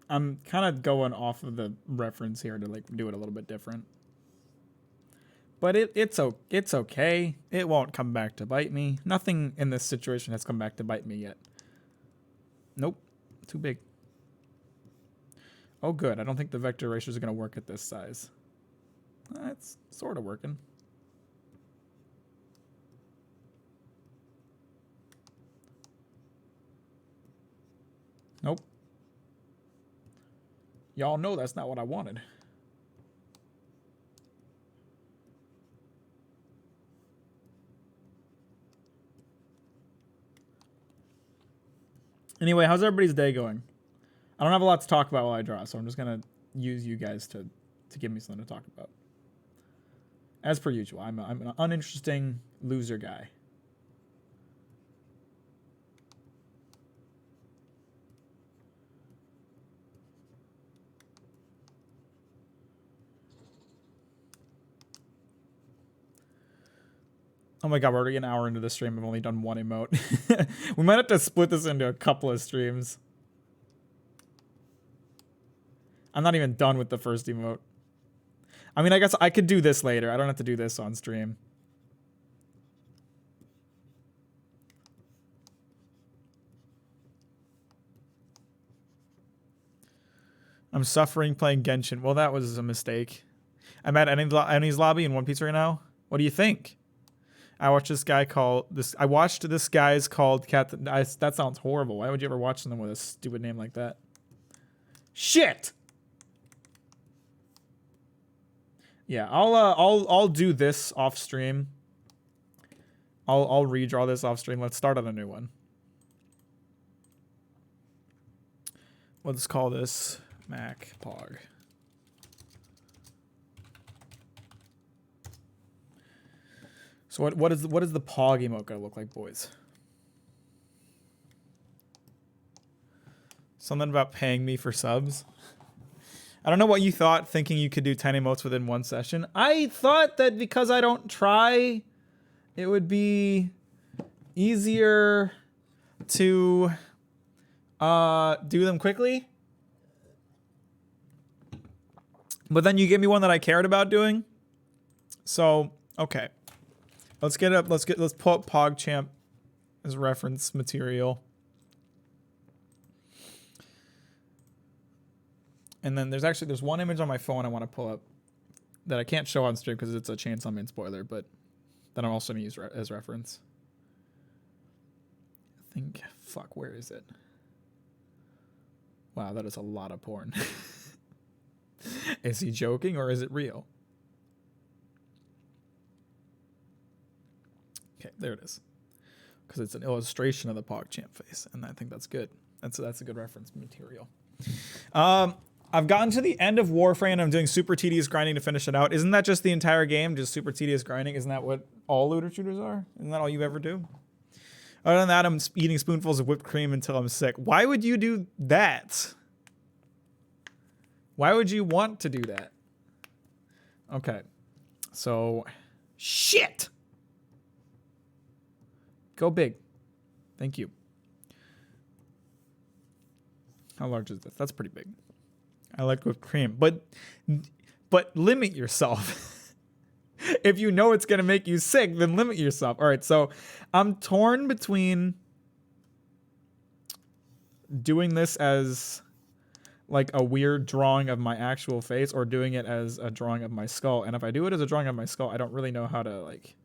I'm kind of going off of the reference here to like do it a little bit different. But it's okay. It won't come back to bite me. Nothing in this situation has come back to bite me yet. Nope. Too big. Oh, good. I don't think the vector erasers are going to work at this size. It's sort of working. Nope. Y'all know that's not what I wanted. Anyway, how's everybody's day going? I don't have a lot to talk about while I draw, so I'm just going to use you guys to give me something to talk about. As per usual, I'm an uninteresting loser guy. Oh my god, we're already an hour into the stream. I've only done one emote. We might have to split this into a couple of streams. I'm not even done with the first emote. I mean, I guess I could do this later. I don't have to do this on stream. I'm suffering playing Genshin. Well, that was a mistake. I'm at Annie's lobby in One Piece right now. What do you think? I watched this guy called this. I watched this guy's called Cat. That sounds horrible. Why would you ever watch something with a stupid name like that? Shit. Yeah, I'll do this off stream. I'll redraw this off stream. Let's start on a new one. Let's call this Mac Pog. So what is the Pog emote gonna look like, boys? Something about paying me for subs. I don't know what you thought, thinking you could do 10 emotes within one session. I thought that because I don't try, it would be easier to do them quickly. But then you gave me one that I cared about doing. So, okay. Let's pull up PogChamp as reference material. And then there's one image on my phone I want to pull up that I can't show on stream because it's a Chainsaw Man spoiler, but that I'm also going to use as reference. I think, fuck, where is it? Wow, that is a lot of porn. Is he joking or is it real? Okay, there it is. Because it's an illustration of the PogChamp face, and I think that's good. That's a good reference material. I've gotten to the end of Warframe and I'm doing super tedious grinding to finish it out. Isn't that just the entire game? Just super tedious grinding? Isn't that what all looter shooters are? Isn't that all you ever do? Other than that, I'm eating spoonfuls of whipped cream until I'm sick. Why would you do that? Why would you want to do that? Okay. So, shit! Go big. Thank you. How large is this? That's pretty big. I like whipped cream, but limit yourself. If you know it's gonna make you sick, then limit yourself. All right, so I'm torn between doing this as like a weird drawing of my actual face or doing it as a drawing of my skull. And if I do it as a drawing of my skull, I don't really know how to like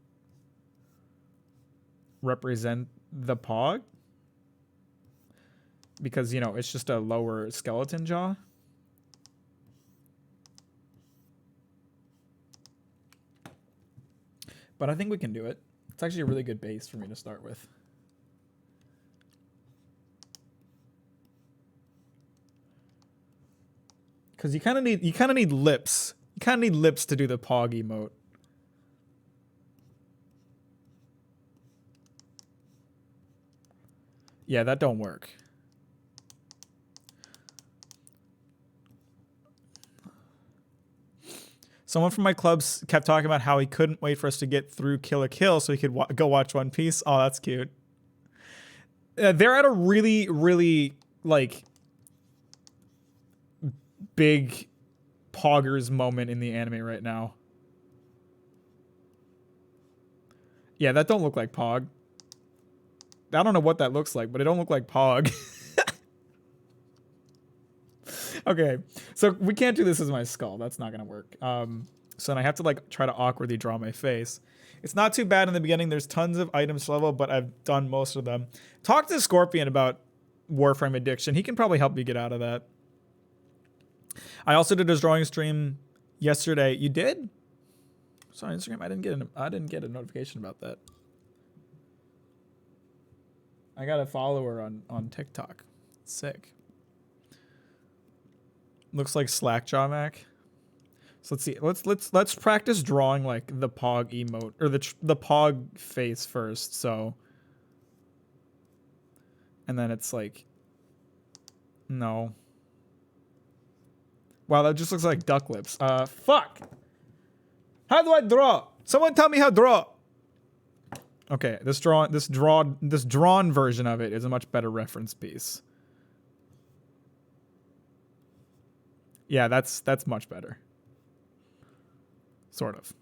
represent the pog because, you know, it's just a lower skeleton jaw. But I think we can do it. It's actually a really good base for me to start with. Because you kind of need lips. You kind of need lips to do the pog emote. Yeah, that don't work. Someone from my clubs kept talking about how he couldn't wait for us to get through Kill la Kill so he could go watch One Piece. Oh, that's cute. They're at a really, really, like, big poggers moment in the anime right now. Yeah, that don't look like Pog. I don't know what that looks like, but it don't look like Pog. Okay, so we can't do this as my skull. That's not gonna work. So then I have to like try to awkwardly draw my face. It's not too bad in the beginning. There's tons of items to level, but I've done most of them. Talk to Scorpion about Warframe addiction. He can probably help you get out of that. I also did his drawing stream yesterday. You did? Sorry, Instagram. I didn't get a notification about that. I got a follower on TikTok. Sick. Looks like Slackjaw Mac. So let's see. Let's practice drawing like the Pog emote or the Pog face first. So, and then it's like, no. Wow, that just looks like duck lips. Fuck. How do I draw? Someone tell me how to draw. Okay, this drawn version of it is a much better reference piece. Yeah, that's much better. Sort of.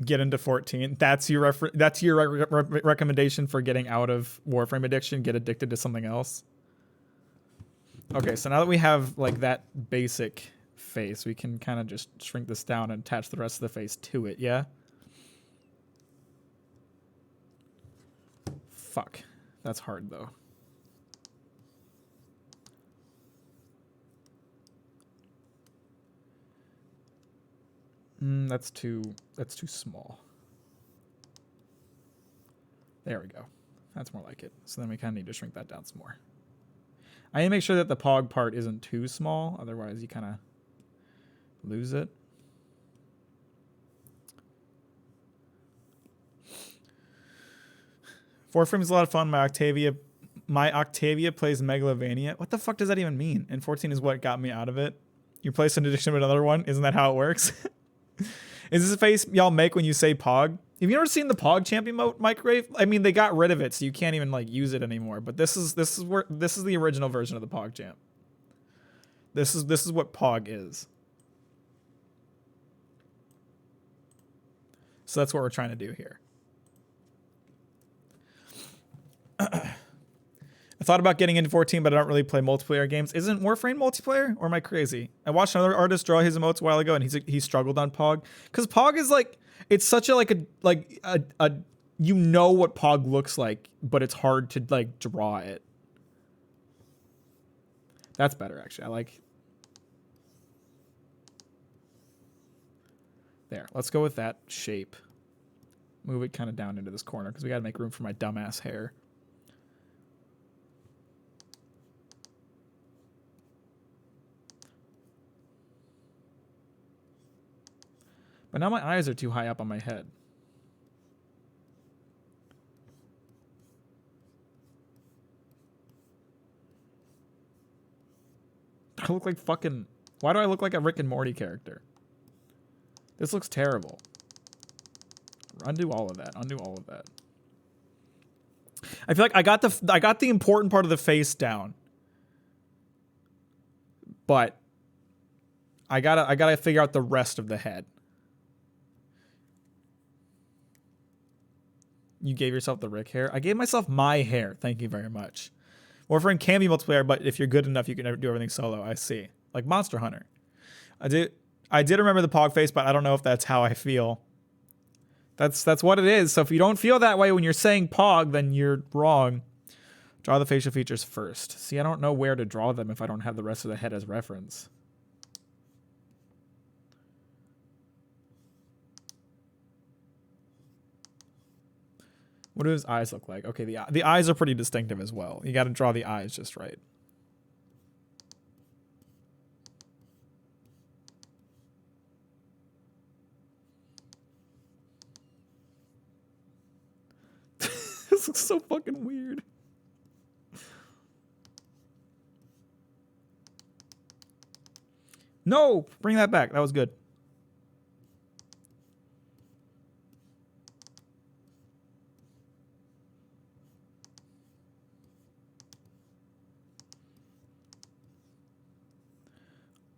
Get into 14. That's your recommendation for getting out of Warframe addiction. Get addicted to something else. Okay, so now that we have like that basic face, we can kind of just shrink this down and attach the rest of the face to it. Yeah. Fuck, that's hard though. That's too small. There we go. That's more like it. So then we kind of need to shrink that down some more. I need to make sure that the pog part isn't too small. Otherwise, you kind of lose it. Warframe is a lot of fun. My Octavia plays Megalovania. What the fuck does that even mean? And 14 is what got me out of it. You place an addition with another one. Isn't that how it works? Is this a face y'all make when you say Pog? Have you ever seen the Pog champion microwave? I mean, they got rid of it, so you can't even like use it anymore. But this is the original version of the Pog champ. This is what Pog is. So that's what we're trying to do here. I thought about getting into 14, but I don't really play multiplayer games. Isn't Warframe multiplayer, or am I crazy? I watched another artist draw his emotes a while ago, and he struggled on Pog because Pog is like, it's such a you know what Pog looks like, but it's hard to like draw it. That's better actually. I like. There. Let's go with that shape. Move it kind of down into this corner because we got to make room for my dumbass hair. But now my eyes are too high up on my head. I look like fucking... Why do I look like a Rick and Morty character? This looks terrible. Undo all of that. Undo all of that. I feel like I got the important part of the face down. But I gotta figure out the rest of the head. You gave yourself the Rick hair. I gave myself my hair. Thank you very much. Warframe can be multiplayer, but if you're good enough, you can do everything solo. I see. Like Monster Hunter. I did remember the pog face, but I don't know if that's how I feel. That's what it is. So if you don't feel that way when you're saying pog, then you're wrong. Draw the facial features first. See, I don't know where to draw them if I don't have the rest of the head as reference. What do his eyes look like? Okay, the eyes are pretty distinctive as well. You got to draw the eyes just right. This looks so fucking weird. No! Bring that back. That was good.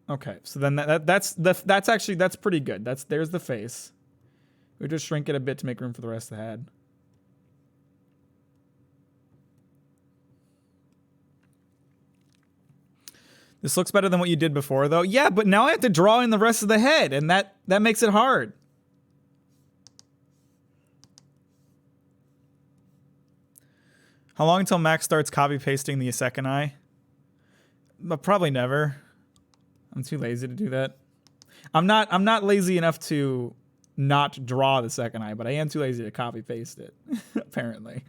Okay, so then that's pretty good. There's the face. We just shrink it a bit to make room for the rest of the head. This looks better than what you did before, though. Yeah, but now I have to draw in the rest of the head, and that makes it hard. How long until Max starts copy pasting the second eye? But probably never. I'm too lazy to do that. I'm not lazy enough to not draw the second eye, but I am too lazy to copy paste it, apparently.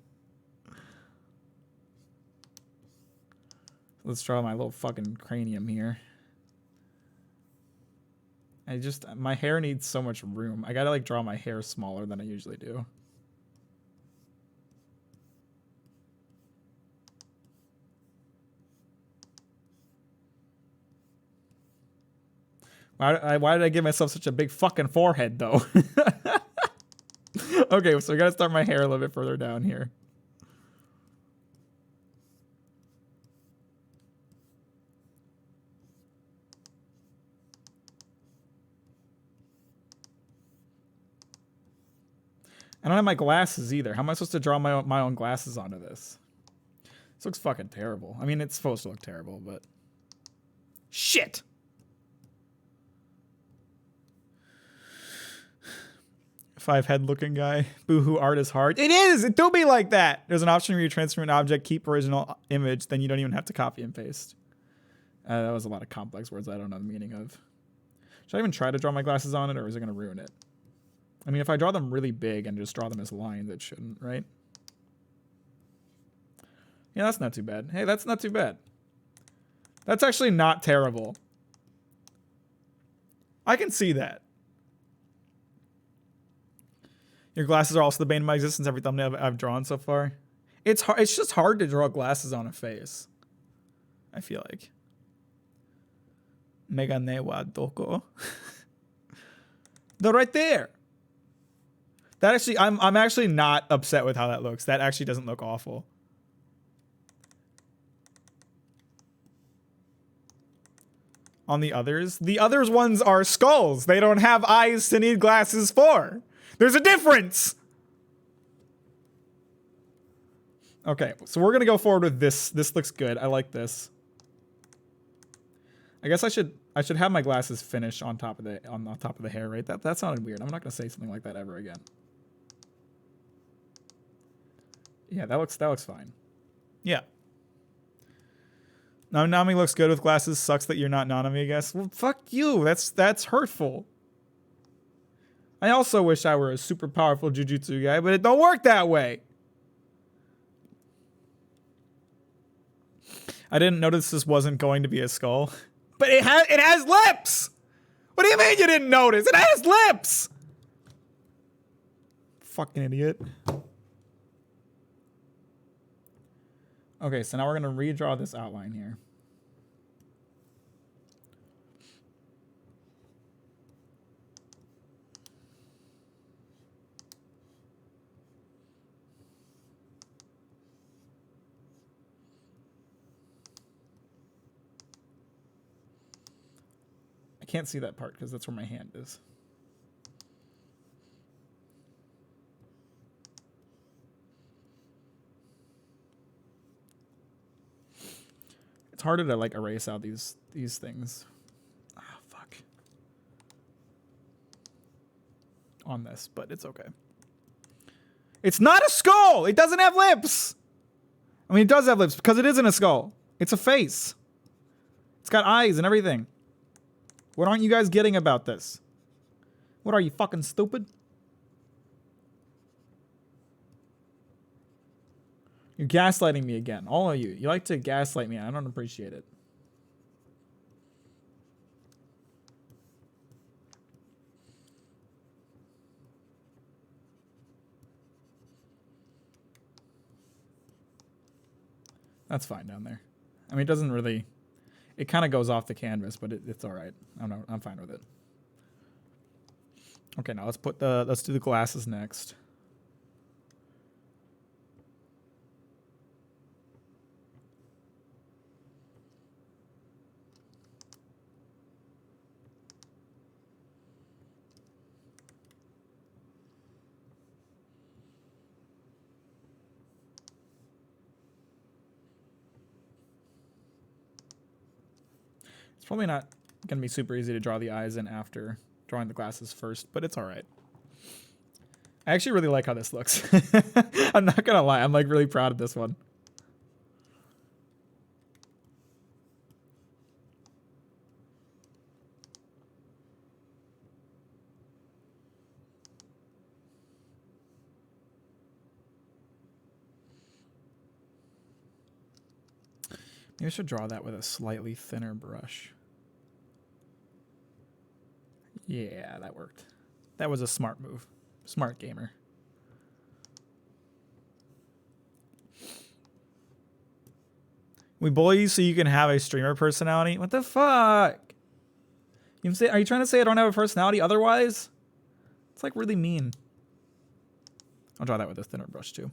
Let's draw my little fucking cranium here. My hair needs so much room. I gotta like draw my hair smaller than I usually do. Why did I give myself such a big fucking forehead, though? Okay, so I gotta start my hair a little bit further down here. I don't have my glasses either. How am I supposed to draw my own glasses onto this? This looks fucking terrible. I mean, it's supposed to look terrible, but... Shit! Five-head looking guy. Boohoo, art is hard. It is! It do be like that! There's an option where you transfer an object, keep original image, then you don't even have to copy and paste. That was a lot of complex words I don't know the meaning of. Should I even try to draw my glasses on it, or is it going to ruin it? I mean, if I draw them really big and just draw them as lines, it shouldn't, right? Yeah, that's not too bad. Hey, that's not too bad. That's actually not terrible. I can see that. Your glasses are also the bane of my existence. Every thumbnail I've drawn so far. It's hard. It's just hard to draw glasses on a face. I feel like. Megane wa doko? They're right there. That actually, I'm actually not upset with how that looks. That actually doesn't look awful. On the others ones are skulls. They don't have eyes to need glasses for. There's a difference. Okay, so we're gonna go forward with this. This looks good. I like this. I guess I should have my glasses finish on top of the hair, right? That sounded weird. I'm not gonna say something like that ever again. Yeah, that looks fine. Yeah. Now Nami looks good with glasses. Sucks that you're not Nanami, I guess. Well, fuck you. That's hurtful. I also wish I were a super powerful jujutsu guy, but it don't work that way. I didn't notice this wasn't going to be a skull. But it has lips! What do you mean you didn't notice? It has lips! Fucking idiot. Okay, so now we're going to redraw this outline here. I can't see that part because that's where my hand is. It's harder to like erase out these things. Ah, fuck. On this, but it's okay. It's not a skull! It doesn't have lips! I mean, it does have lips because it isn't a skull. It's a face. It's got eyes and everything. What aren't you guys getting about this? What are you, fucking stupid? You're gaslighting me again. All of you. You like to gaslight me. I don't appreciate it. That's fine down there. I mean, it doesn't really... It kind of goes off the canvas, but it's all right. I'm fine with it. Okay, now let's do the glasses next. It's probably not going to be super easy to draw the eyes in after drawing the glasses first, but it's all right. I actually really like how this looks. I'm not going to lie. I'm like really proud of this one. Maybe I should draw that with a slightly thinner brush. Yeah, that worked. That was a smart move. Smart gamer. We bully you so you can have a streamer personality? What the fuck? You say, are you trying to say I don't have a personality otherwise? It's like really mean. I'll draw that with a thinner brush too.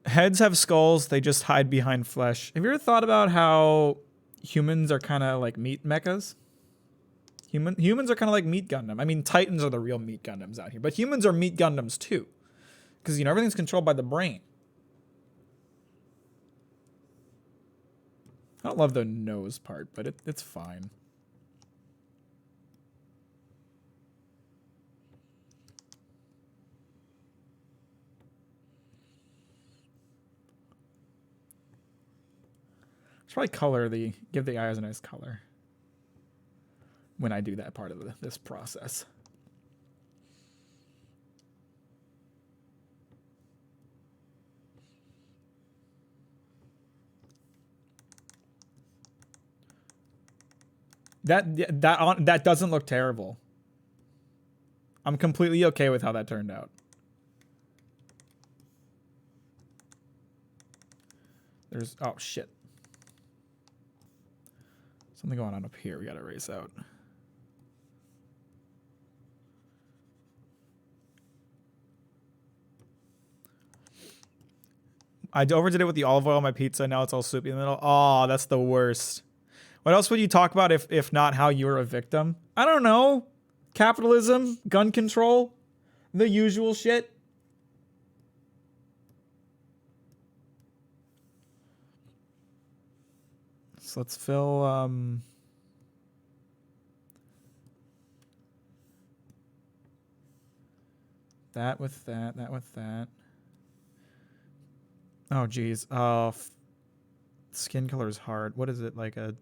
Heads have skulls, they just hide behind flesh. Have you ever thought about how humans are kind of like meat mechas? Humans are kind of like meat Gundam. I mean, Titans are the real meat Gundams out here, but humans are meat Gundams too. Because, you know, everything's controlled by the brain. I don't love the nose part, but it's fine. Should probably give the eyes a nice color when I do that part of this process. That doesn't look terrible. I'm completely okay with how that turned out. Oh shit. Something going on up here we gotta erase out. I overdid it with the olive oil on my pizza. Now it's all soupy in the middle. Oh, that's the worst. What else would you talk about if not how you were a victim? I don't know. Capitalism, gun control, the usual shit. So let's fill that with that, that with that. Oh geez. Skin color is hard. What is it, like a...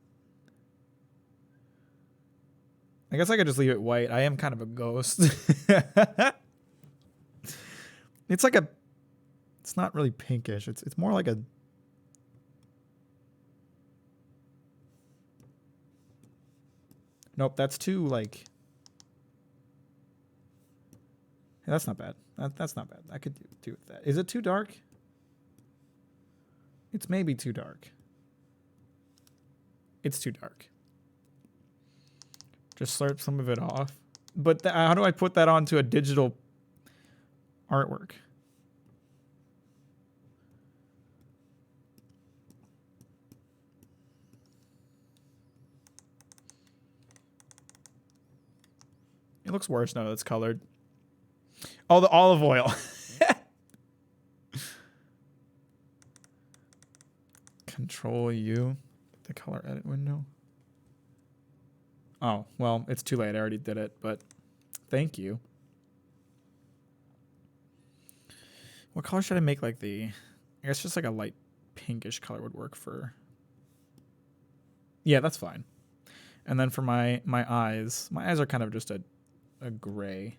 I guess I could just leave it white. I am kind of a ghost. It's like a... It's not really pinkish. It's more like a... Nope, that's too, like... That's not bad. That's not bad. I could do with that. Is it too dark? It's maybe too dark. It's too dark. Just slurp some of it off. But how do I put that onto a digital artwork? It looks worse now that it's colored. Oh, the olive oil. Control U, the color edit window. Oh, well, it's too late. I already did it, but thank you. What color should I make like I guess just like a light pinkish color would work for. Yeah, that's fine. And then for my eyes are kind of just a gray.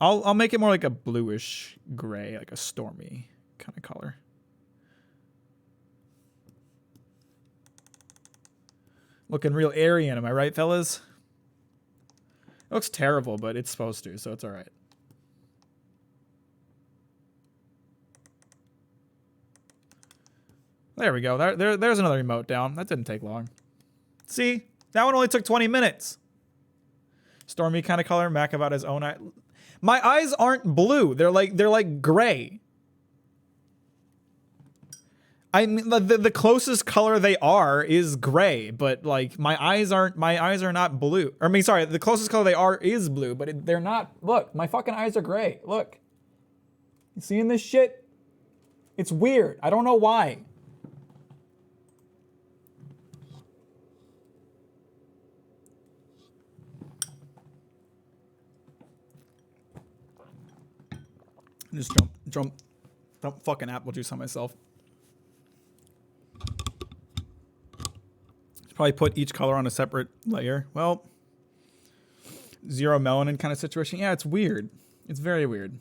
I'll make it more like a bluish gray, like a stormy kind of color. Looking real Aryan, am I right, fellas? It looks terrible, but it's supposed to, so it's all right. There we go. There's another emote down. That didn't take long. See? That one only took 20 minutes. Stormy kind of color. Mac about his own eye. My eyes aren't blue. They're like gray. I mean, the closest color they are is gray, but like my eyes are not blue. Or I mean, sorry, the closest color they are is blue, but they're not. Look, my fucking eyes are gray. Look, you seeing this shit? It's weird. I don't know why. Just dump fucking apple juice on myself. Probably put each color on a separate layer. Well, zero melanin kind of situation. Yeah, it's weird. It's very weird.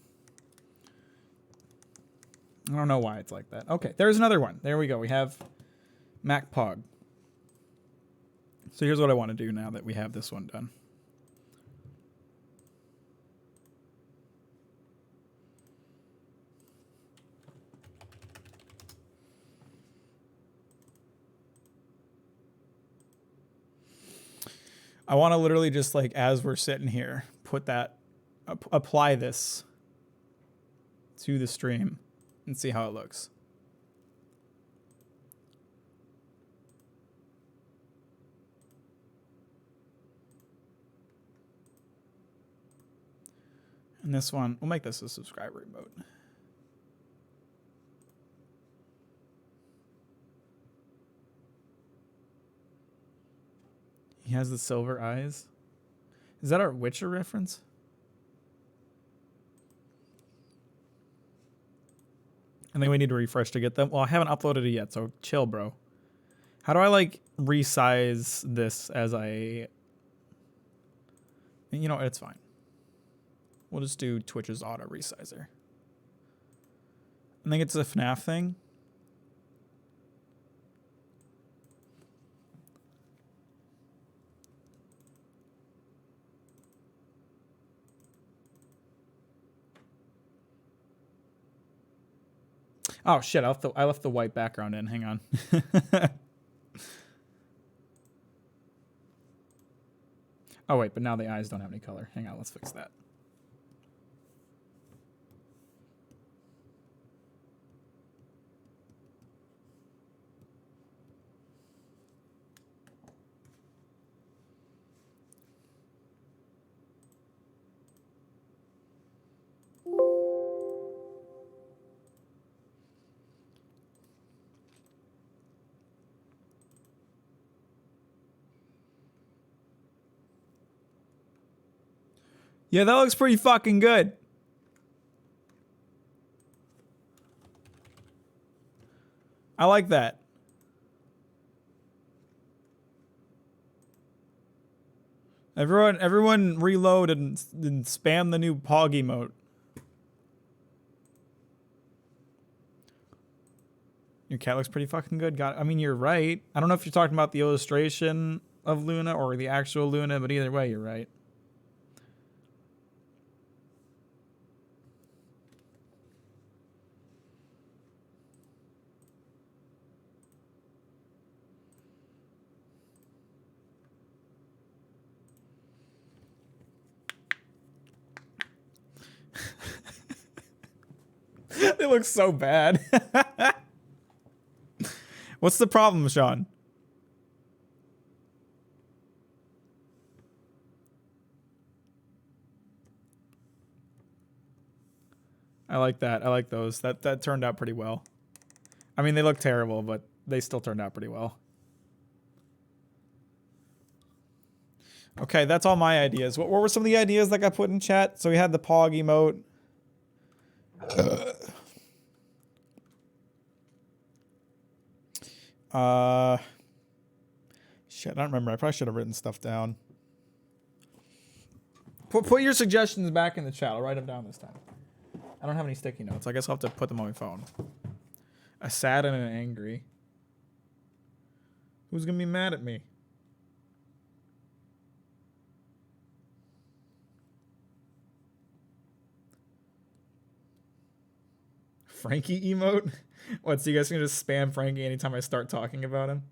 I don't know why it's like that. Okay, there's another one. There we go. We have Mac Pog. So here's what I want to do now that we have this one done. I want to literally just like, as we're sitting here, apply this to the stream and see how it looks. And this one, we'll make this a subscriber emote. He has the silver eyes. Is that our Witcher reference? I think we need to refresh to get them. Well, I haven't uploaded it yet, so chill, bro. How do I like resize this as I... You know, it's fine. We'll just do Twitch's auto resizer. I think it's a FNAF thing. Oh shit, I left the white background in. Hang on. Oh wait, but now the eyes don't have any color. Hang on, let's fix that. Yeah, that looks pretty fucking good. I like that. Everyone reload and spam the new Pog emote. Your cat looks pretty fucking good. I mean, you're right. I don't know if you're talking about the illustration of Luna or the actual Luna, but either way, you're right. they look so bad. What's the problem, Sean? I like that. I like those. That turned out pretty well. I mean, they look terrible, but they still turned out pretty well. Okay, that's all my ideas. What were some of the ideas that got put in chat? So we had the Pog emote. Shit, I don't remember. I probably should have written stuff down. Put your suggestions back in the chat. I'll write them down this time. I don't have any sticky notes. I guess I'll have to put them on my phone. A sad and an angry. Who's gonna be mad at me? Frankie emote? What, so you guys can just spam Frankie anytime I start talking about him?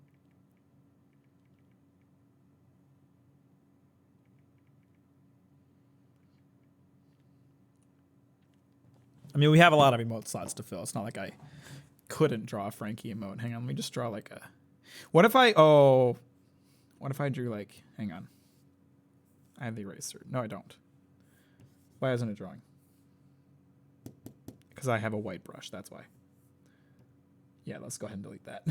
I mean, we have a lot of emote slots to fill. It's not like I couldn't draw a Frankie emote. Hang on, let me just draw like a... What if I drew like... Hang on. I have the eraser. No, I don't. Why isn't it drawing? Because I have a white brush, that's why. Yeah, let's go ahead and delete that.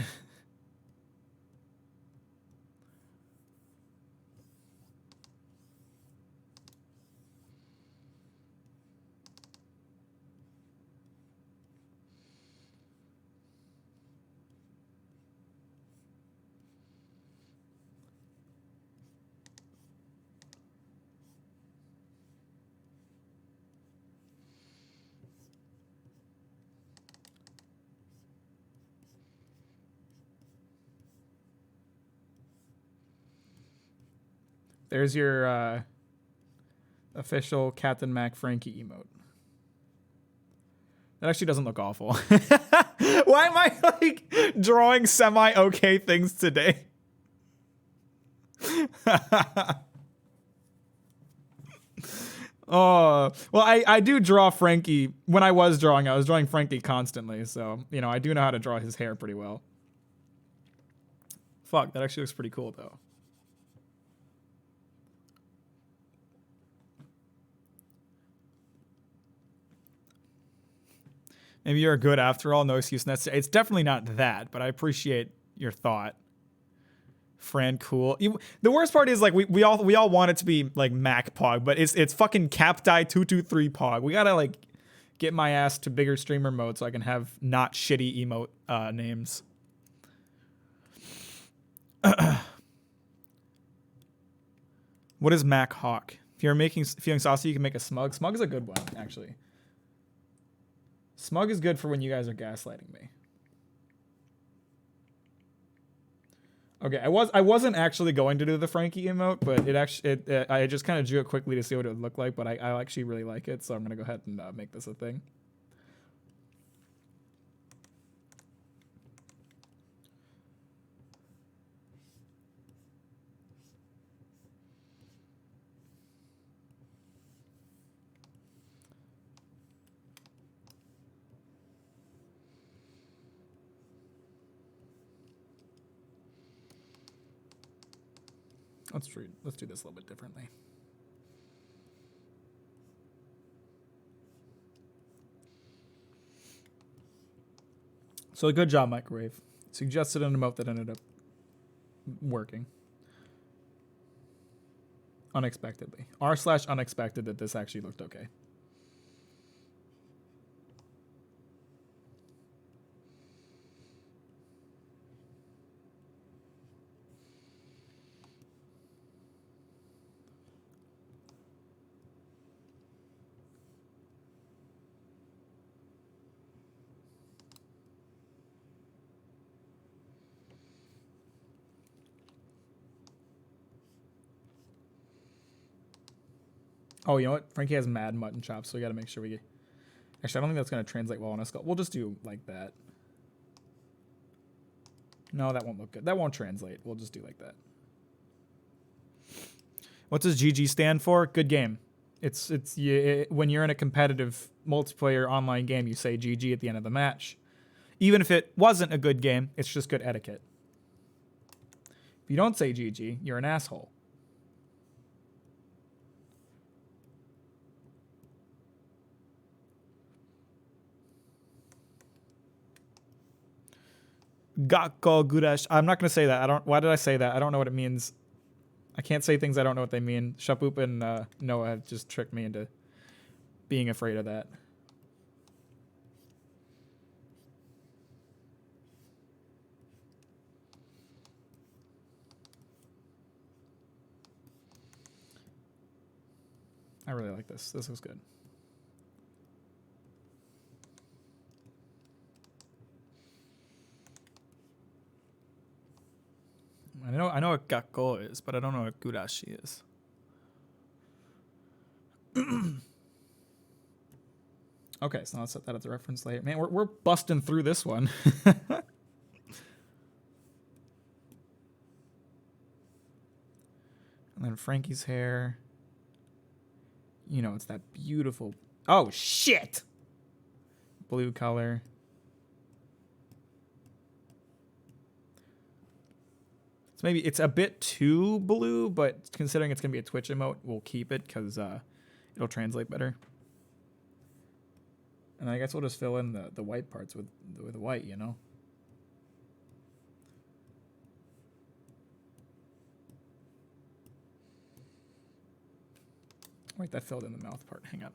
There's your official Captain Mac Frankie emote. That actually doesn't look awful. Why am I like drawing semi-okay things today? Oh, well, I do draw Frankie. When I was drawing Frankie constantly. So, you know, I do know how to draw his hair pretty well. Fuck, that actually looks pretty cool, though. Maybe you're good after all. No excuse necessary. It's definitely not that, but I appreciate your thought. Fran, cool. The worst part is like we all want it to be like Mac Pog, but it's fucking Capdie223 Pog. We gotta like get my ass to bigger streamer mode so I can have not shitty emote names. What is Mac Hawk? If you're feeling saucy, you can make a Smug. Smug is a good one, actually. Smug is good for when you guys are gaslighting me. Okay, I wasn't actually going to do the Frankie emote, but I just kind of drew it quickly to see what it would look like, but I actually really like it, so I'm gonna go ahead and make this a thing. Let's do this a little bit differently. So good job, Microwave. Suggested an emote that ended up working. Unexpectedly. r/unexpected that this actually looked okay. Oh, you know what? Frankie has mad mutton chops, so we got to make sure we get... Actually, I don't think that's going to translate well on a skull. We'll just do like that. No, that won't look good. That won't translate. We'll just do like that. What does GG stand for? Good game. When you're in a competitive multiplayer online game, you say GG at the end of the match. Even if it wasn't a good game, it's just good etiquette. If you don't say GG, you're an asshole. Gakko Gurash. I'm not going to say that. Why did I say that? I don't know what it means. I can't say things I don't know what they mean. Shapoop and Noah have just tricked me into being afraid of that. I really like this. This looks good. I know what Gakko is, but I don't know what Gurashi is. Okay, so I'll set that as a reference later. Man, we're busting through this one. And then Frankie's hair. You know, it's that beautiful... Oh, shit! Blue color. So maybe it's a bit too blue, but considering it's going to be a Twitch emote, we'll keep it because it'll translate better. And I guess we'll just fill in the white parts with white, you know? Wait, that filled in the mouth part. Hang on.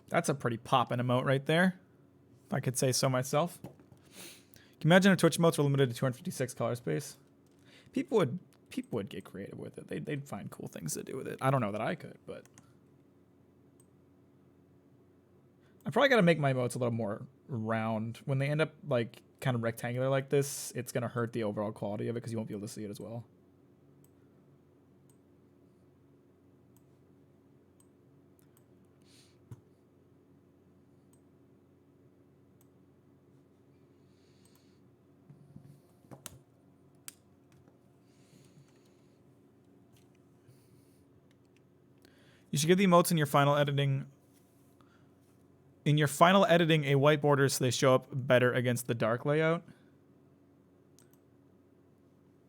That's a pretty poppin' emote right there, if I could say so myself. Can you imagine if Twitch emotes were limited to 256 color space? People would get creative with it. They'd find cool things to do with it. I don't know that I could, but I probably got to make my emotes a little more round. When they end up like kind of rectangular like this, it's gonna hurt the overall quality of it because you won't be able to see it as well. You should give the emotes in your final editing. In your final editing, a white border so they show up better against the dark layout.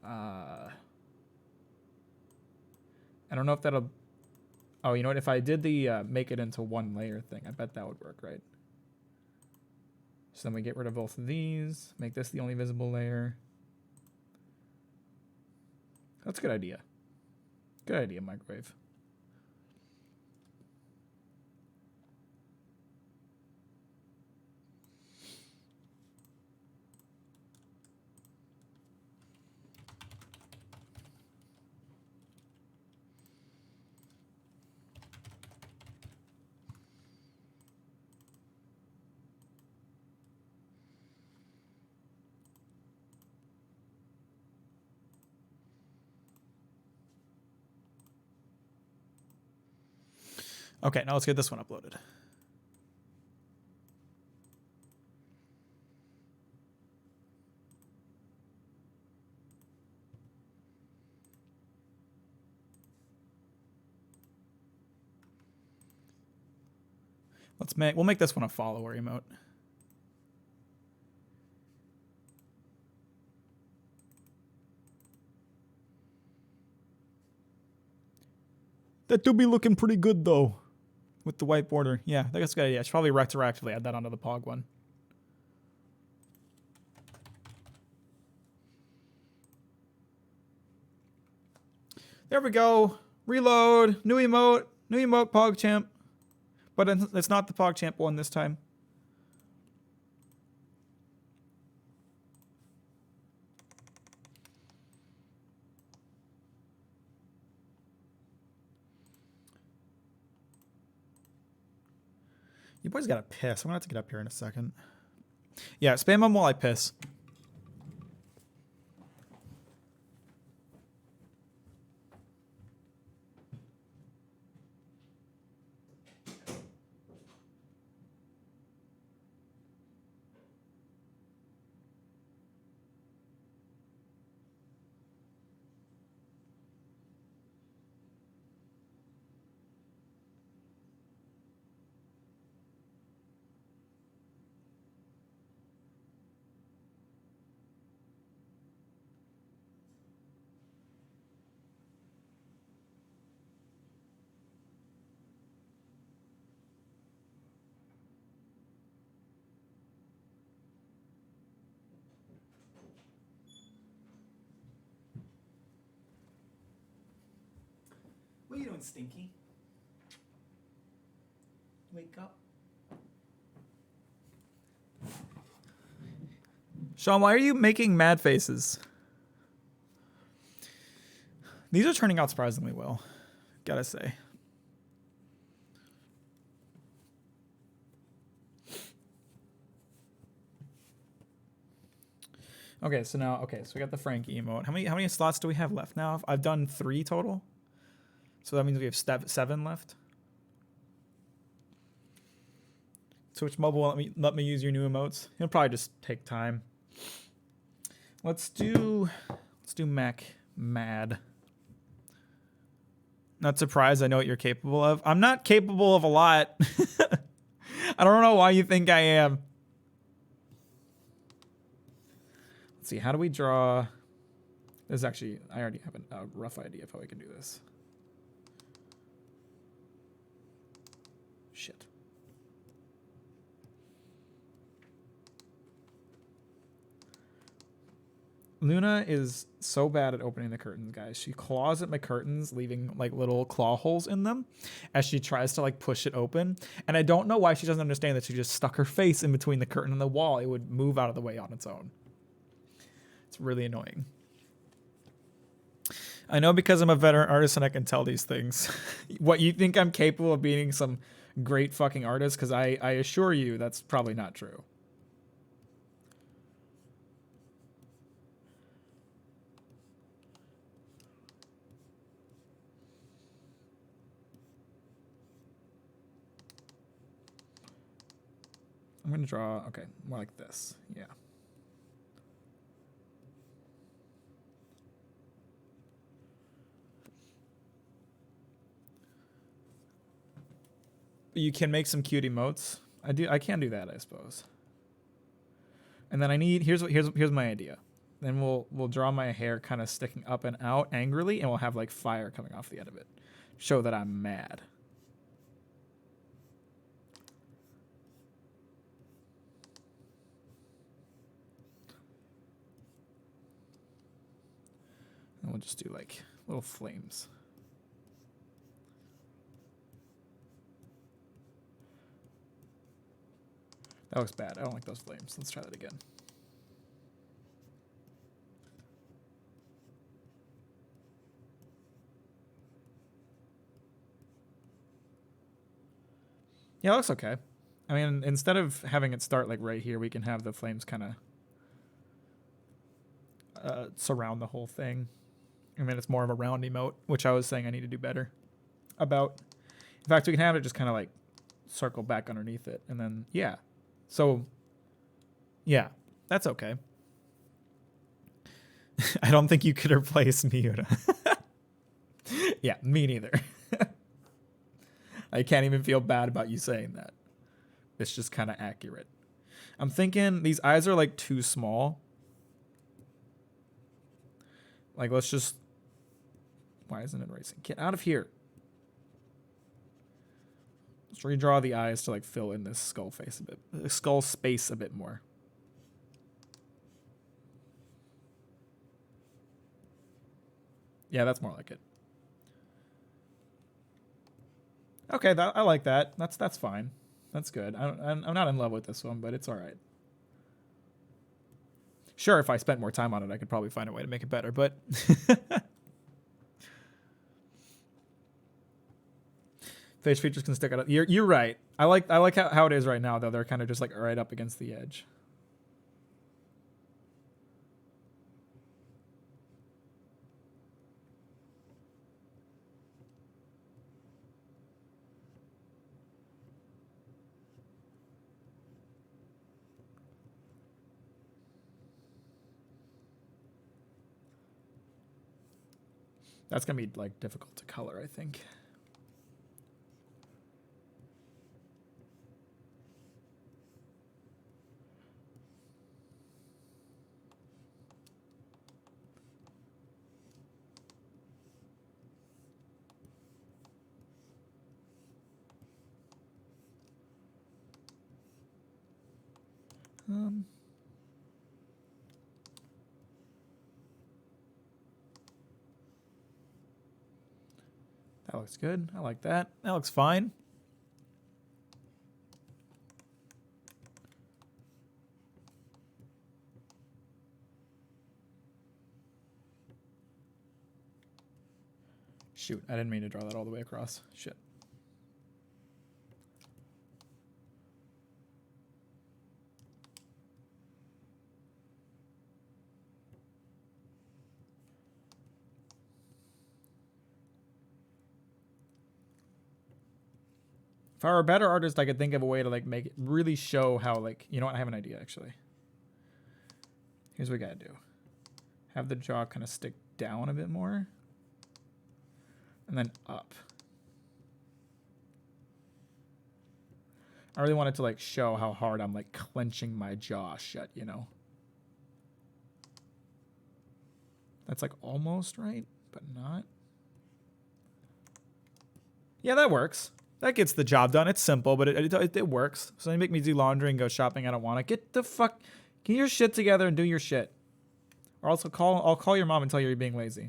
I don't know if that'll... Oh, you know what? If I did the make it into one layer thing, I bet that would work, right? So then we get rid of both of these. Make this the only visible layer. That's a good idea. Good idea, Microwave. Okay, now let's get this one uploaded. We'll make this one a follower emote. That do be looking pretty good though. With the white border. Yeah, that's a good idea. I should probably retroactively add that onto the Pog one. There we go. Reload. New emote. New emote, PogChamp. But it's not the PogChamp one this time. You boys gotta piss. I'm gonna have to get up here in a second. Yeah, spam them while I piss. doing, Stinky? Wake up. Sean, why are you making mad faces? These are turning out surprisingly well, gotta say. Okay, so we got the Frankie emote. How many slots do we have left now? I've done 3 total. So that means we have 7 left. Twitch Mobile let me use your new emotes. It'll probably just take time. Let's do Mac Mad. Not surprised, I know what you're capable of. I'm not capable of a lot. I don't know why you think I am. Let's see, how do we draw? There's actually, I already have a rough idea of how we can do this. Shit. Luna is so bad at opening the curtains, guys. She claws at my curtains, leaving like little claw holes in them as she tries to like push it open. And I don't know why she doesn't understand that she just stuck her face in between the curtain and the wall. It would move out of the way on its own. It's really annoying. I know because I'm a veteran artist and I can tell these things. What, you think I'm capable of being some great fucking artist? Because I assure you that's probably not true. I'm going to draw, okay, more like this. Yeah. You can make some cute emotes. I can do that, I suppose. And then I need, here's my idea. Then we'll draw my hair kind of sticking up and out angrily, and we'll have like fire coming off the end of it. Show that I'm mad. And we'll just do like little flames. That looks bad. I don't like those flames. Let's try that again. Yeah, it looks okay. I mean, instead of having it start like right here, we can have the flames kind of surround the whole thing. I mean, it's more of a round emote, which I was saying I need to do better about. In fact, we can have it just kind of like circle back underneath it. And then, yeah. So, yeah, that's okay. I don't think you could replace Miura. Yeah, me neither. I can't even feel bad about you saying that. It's just kind of accurate. I'm thinking these eyes are like too small. Like, let's just... Why isn't it racing? Get out of here. Let's redraw the eyes to like fill in this skull face a bit, skull space a bit more. Yeah, that's more like it. Okay, I like that. That's fine. That's good. I'm not in love with this one, but it's all right. Sure, if I spent more time on it, I could probably find a way to make it better, but... Face features can stick out. You're right. I like how it is right now, though. They're kind of just like right up against the edge. That's gonna be like difficult to color, I think. That looks good. I like that. That looks fine. Shoot, I didn't mean to draw that all the way across. Shit. If I were a better artist, I could think of a way to like make it really show how like, you know what, I have an idea actually. Here's what we gotta do. Have the jaw kind of stick down a bit more. And then up. I really wanted to like show how hard I'm like clenching my jaw shut, you know? That's like almost right, but not. Yeah, that works. That gets the job done. It's simple, but it works. So you make me do laundry and go shopping. I don't want to. Get the fuck. Get your shit together and do your shit. Or else I'll call your mom and tell you you're being lazy.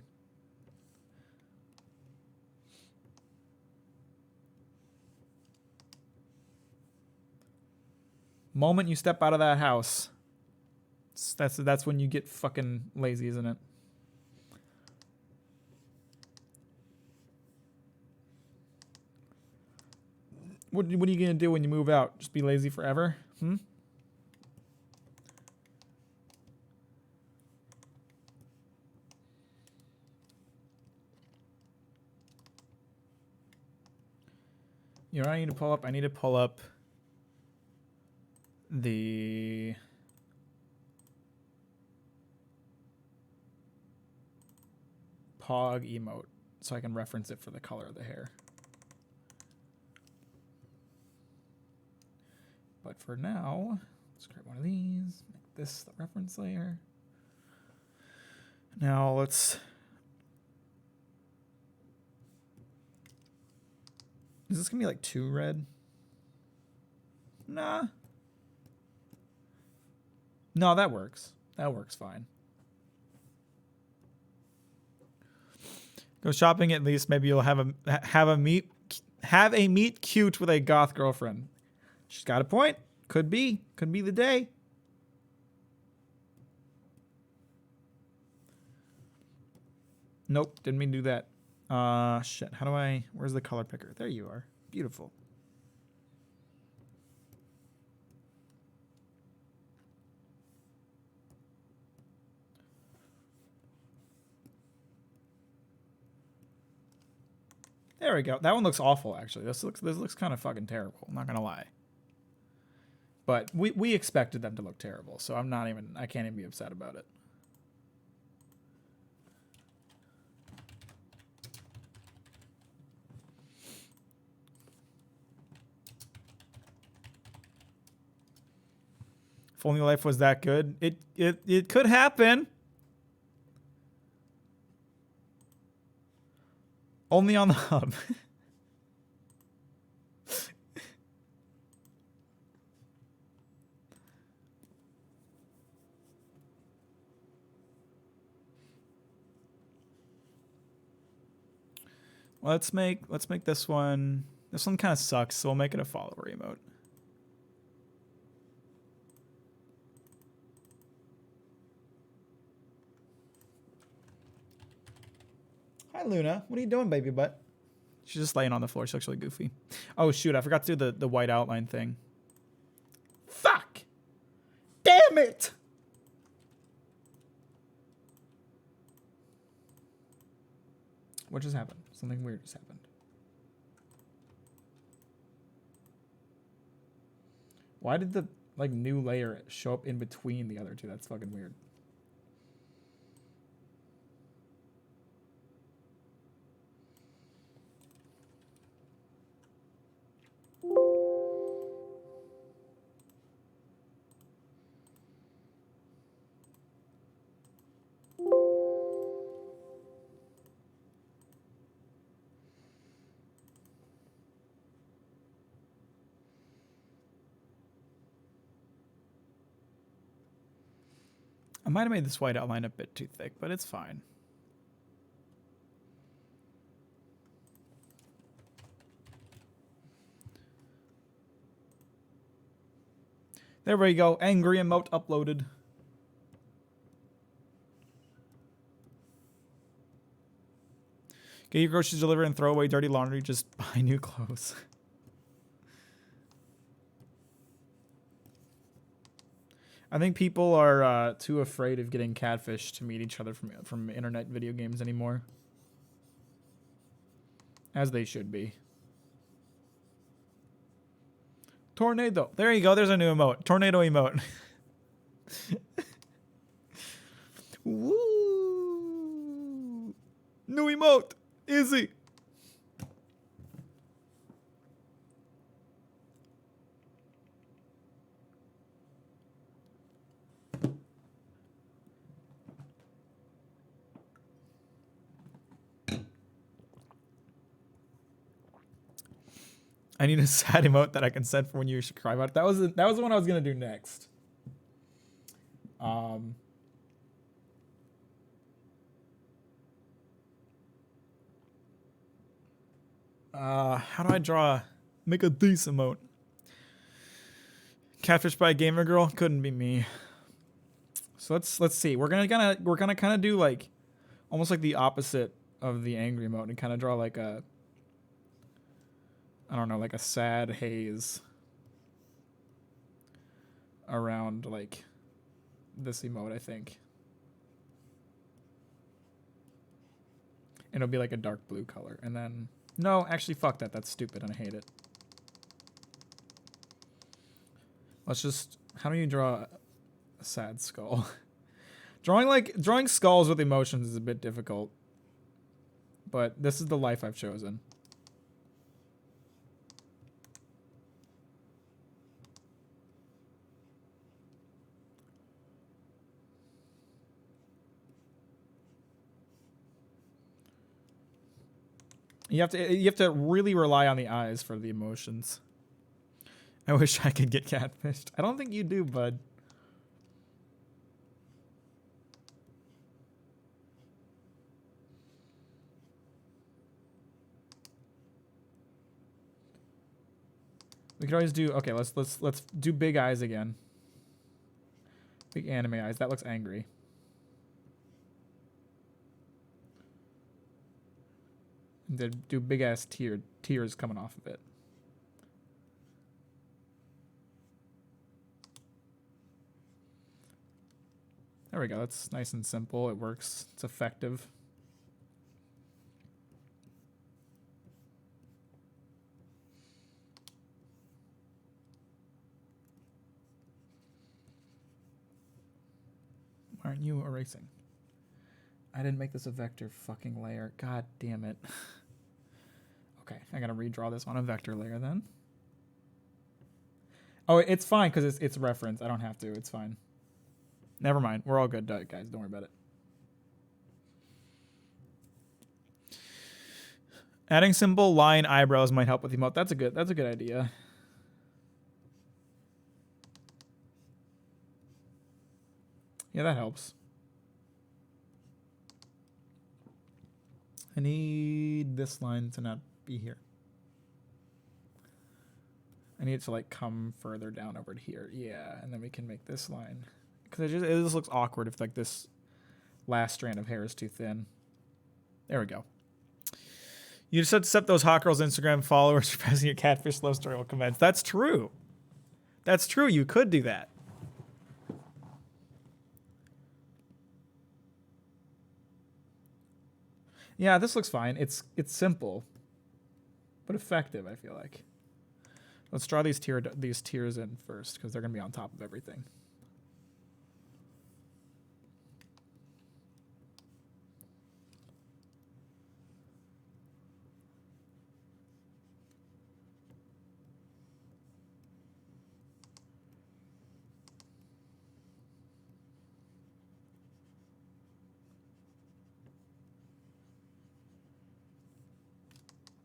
Moment you step out of that house, that's when you get fucking lazy, isn't it? What are you gonna do when you move out? Just be lazy forever? Hmm? You know what I need to pull up? I need to pull up the Pog emote so I can reference it for the color of the hair. But for now, let's grab one of these, make this the reference layer. Now let's... Is this gonna be like too red? Nah. No, that works. That works fine. Go shopping at least. Maybe you'll have a meet cute with a goth girlfriend. She's got a point. Could be the day. Nope, didn't mean to do that. Shit. How do I? Where's the color picker? There you are. Beautiful. There we go. That one looks awful, actually. This looks kind of fucking terrible. I'm not gonna lie. But we expected them to look terrible, so I can't even be upset about it. If only life was that good. It could happen. Only on the hub. Let's make this one. This one kind of sucks, so we'll make it a follower emote. Hi, Luna. What are you doing, baby butt? She's just laying on the floor. She looks really goofy. Oh, shoot. I forgot to do the white outline thing. Fuck! Damn it! What just happened? Something weird just happened. Why did the new layer show up in between the other two? That's fucking weird. I might have made this white outline a bit too thick, but it's fine. There we go. Angry emote uploaded. Get your groceries delivered and throw away dirty laundry. Just buy new clothes. I think people are too afraid of getting catfished to meet each other from internet video games anymore. As they should be. Tornado. There you go. There's a new emote. Tornado emote. Woo! New emote. Easy. I need a sad emote that I can send for when you cry about it. That was the one I was gonna do next. How do I make a decent emote? Catfish by a gamer girl? Couldn't be me. So let's see. We're gonna kind of do like almost like the opposite of the angry emote and kind of draw like a, I don't know, like a sad haze around like this emote, I think. And it'll be like a dark blue color. And then, no, actually, fuck that. That's stupid and I hate it. Let's just, how do you draw a sad skull? Drawing skulls with emotions is a bit difficult. But this is the life I've chosen. You have to really rely on the eyes for the emotions. I wish I could get catfished. I don't think you do, bud. We could always do, okay, let's do big eyes again. Big anime eyes. That looks angry. And then do big ass tears coming off of it. There we go. That's nice and simple. It works. It's effective. Why aren't you erasing? I didn't make this a vector fucking layer. God damn it. Okay, I gotta redraw this on a vector layer then. Oh, it's fine because it's reference. I don't have to. It's fine. Never mind. We're all good, guys. Don't worry about it. Adding simple line eyebrows might help with emote. That's a good idea. Yeah, that helps. I need this line to not be here. I need it to like come further down over to here. Yeah, and then we can make this line. Because it just looks awkward if like this last strand of hair is too thin. There we go. You just accept those hot girls' Instagram followers for passing your catfish love story will commence. That's true. That's true. You could do that. Yeah, this looks fine. It's simple, but effective, I feel like. Let's draw these tiers in first because they're going to be on top of everything.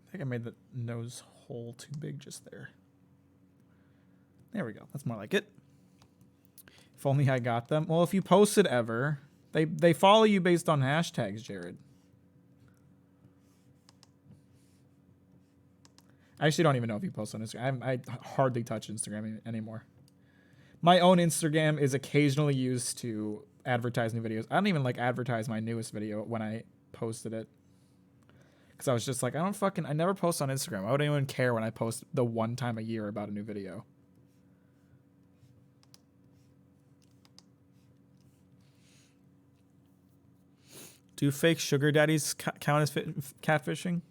I think I made the nose hole too big just there. There we go. That's more like it. If only I got them. Well, if you posted ever, they follow you based on hashtags, Jared. I actually don't even know if you post on Instagram. I hardly touch Instagram anymore. My own Instagram is occasionally used to advertise new videos. I don't even like advertise my newest video when I posted it. Because I was just like, I never post on Instagram. Why would anyone care when I post the one time a year about a new video? Do fake sugar daddies count as catfishing?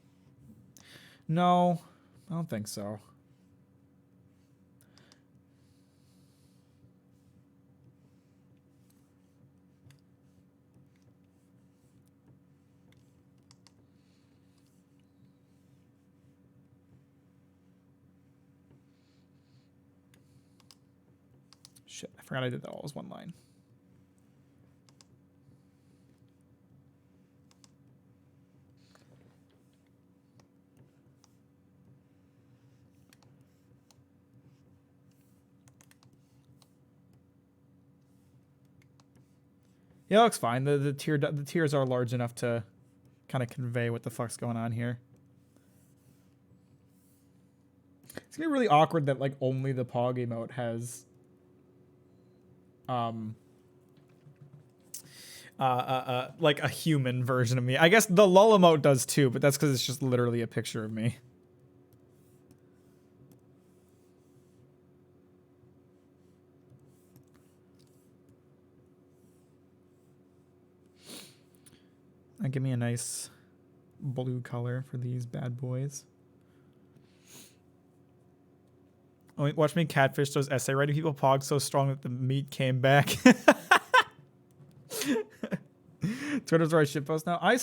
No, I don't think so. Shit, I forgot I did that all as one line. Yeah, it looks fine. The tiers are large enough to kind of convey what the fuck's going on here. It's gonna be really awkward that like only the Pog emote has like a human version of me. I guess the lull emote does too, but that's because it's just literally a picture of me. And give me a nice blue color for these bad boys. Oh, watch me catfish those essay writing people. Pog so strong that the meat came back. Twitter's where I should post now. I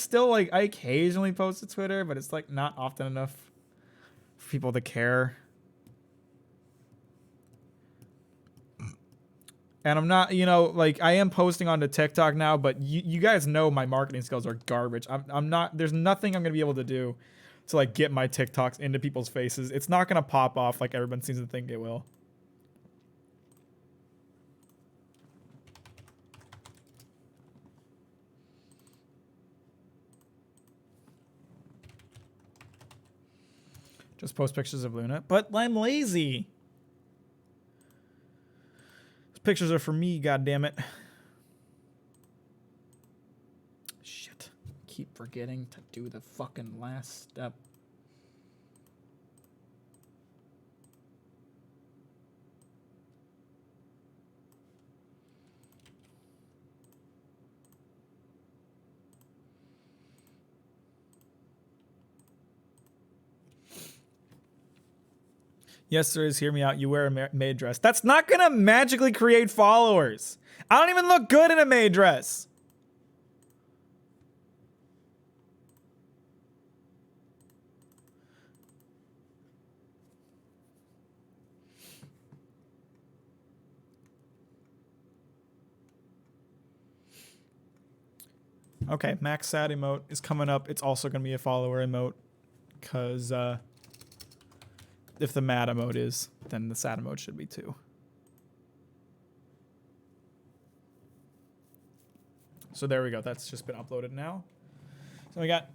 occasionally post to Twitter, but it's like not often enough for people to care. And I'm not, like I am posting onto TikTok now, but you guys know my marketing skills are garbage. I'm not, there's nothing I'm gonna be able to do to like get my TikToks into people's faces. It's not gonna pop off like everyone seems to think it will. Just post pictures of Luna, but I'm lazy. Those pictures are for me, goddammit. Shit. Keep forgetting to do the fucking last step. Yes, there is. Hear me out. You wear a maid dress. That's not gonna magically create followers. I don't even look good in a maid dress. Okay, max sad emote is coming up. It's also gonna be a follower emote, because if the mad emote is, then the sad emote should be too. So there we go. That's just been uploaded now. So we got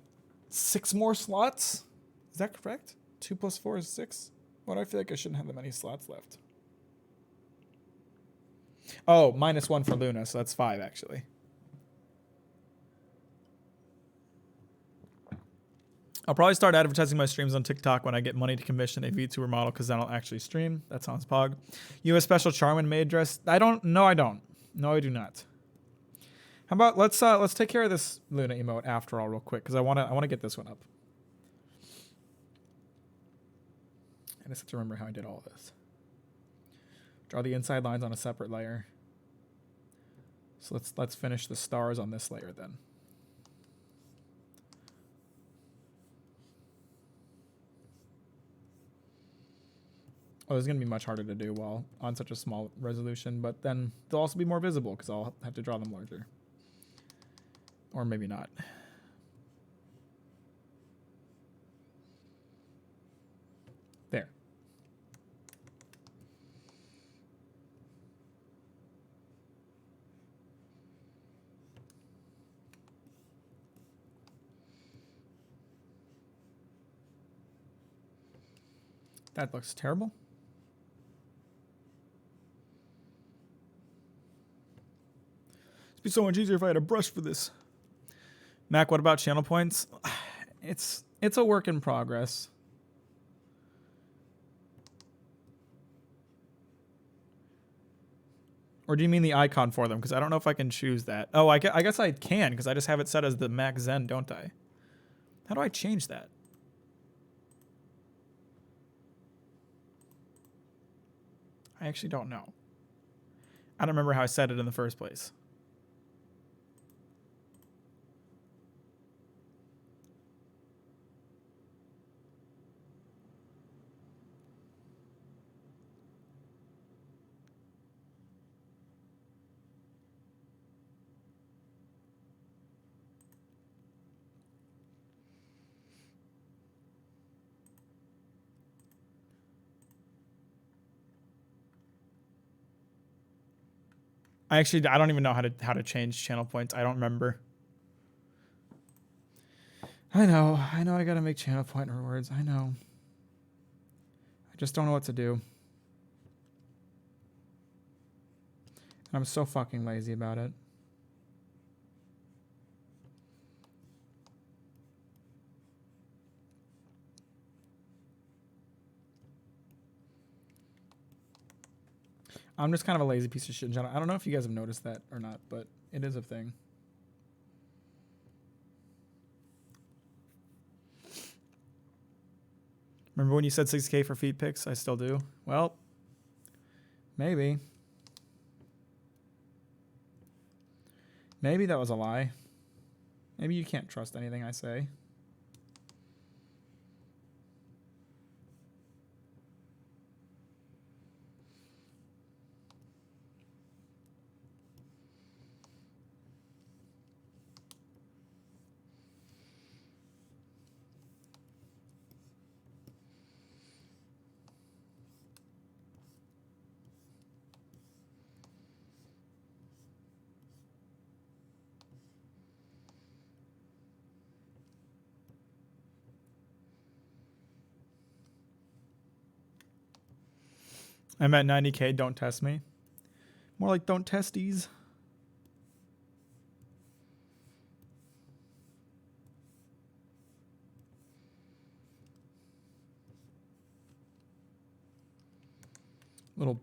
6 more slots. Is that correct? 2 plus 4 is 6. Why do I feel like I shouldn't have that many slots left? Oh, -1 for Luna, so that's 5 actually. I'll probably start advertising my streams on TikTok when I get money to commission a VTuber model, because then I'll actually stream. That sounds pog. You have a special charm and maid dress? I don't. No, I don't. No, I do not. How about let's take care of this Luna emote after all real quick, because I wanna get this one up. I just have to remember how I did all of this. Draw the inside lines on a separate layer. So let's finish the stars on this layer then. Oh, this is going to be much harder to do while on such a small resolution, but then they'll also be more visible because I'll have to draw them larger. Or maybe not. There. That looks terrible. be so much easier if I had a brush for this. Mac, what about channel points? It's a work in progress. Or do you mean the icon for them? Because I don't know if I can choose that. Oh, I guess I can, because I just have it set as the Mac Zen, don't I? How do I change that? I actually don't know. I don't remember how I set it in the first place. I don't even know how to change channel points. I don't remember. I know I gotta make channel point rewards. I know. I just don't know what to do. And I'm so fucking lazy about it. I'm just kind of a lazy piece of shit in general. I don't know if you guys have noticed that or not, but it is a thing. Remember when you said 6K for feet pics? I still do. Well, maybe. Maybe that was a lie. Maybe you can't trust anything I say. I'm at 90K. Don't test me. More like don't testies. Little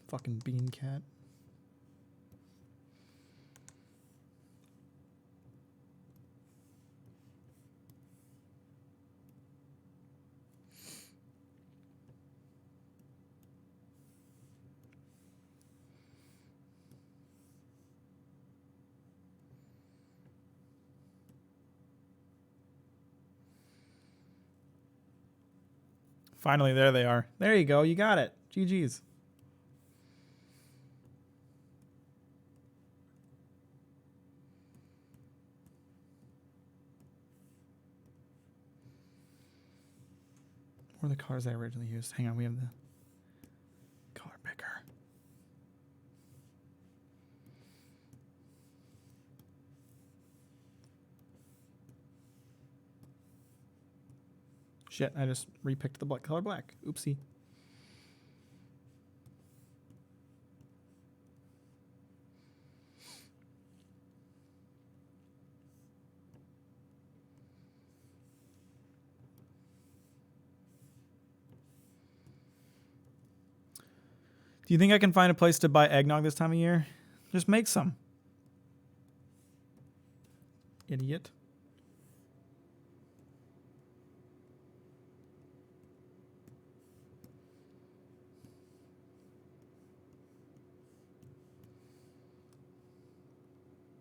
fucking bean cat. Finally, there they are. There you go. You got it. GG's. What are the colors I originally used? Hang on, we have the color picker. Shit, I just repicked the color black. Oopsie. Do you think I can find a place to buy eggnog this time of year? Just make some. Idiot.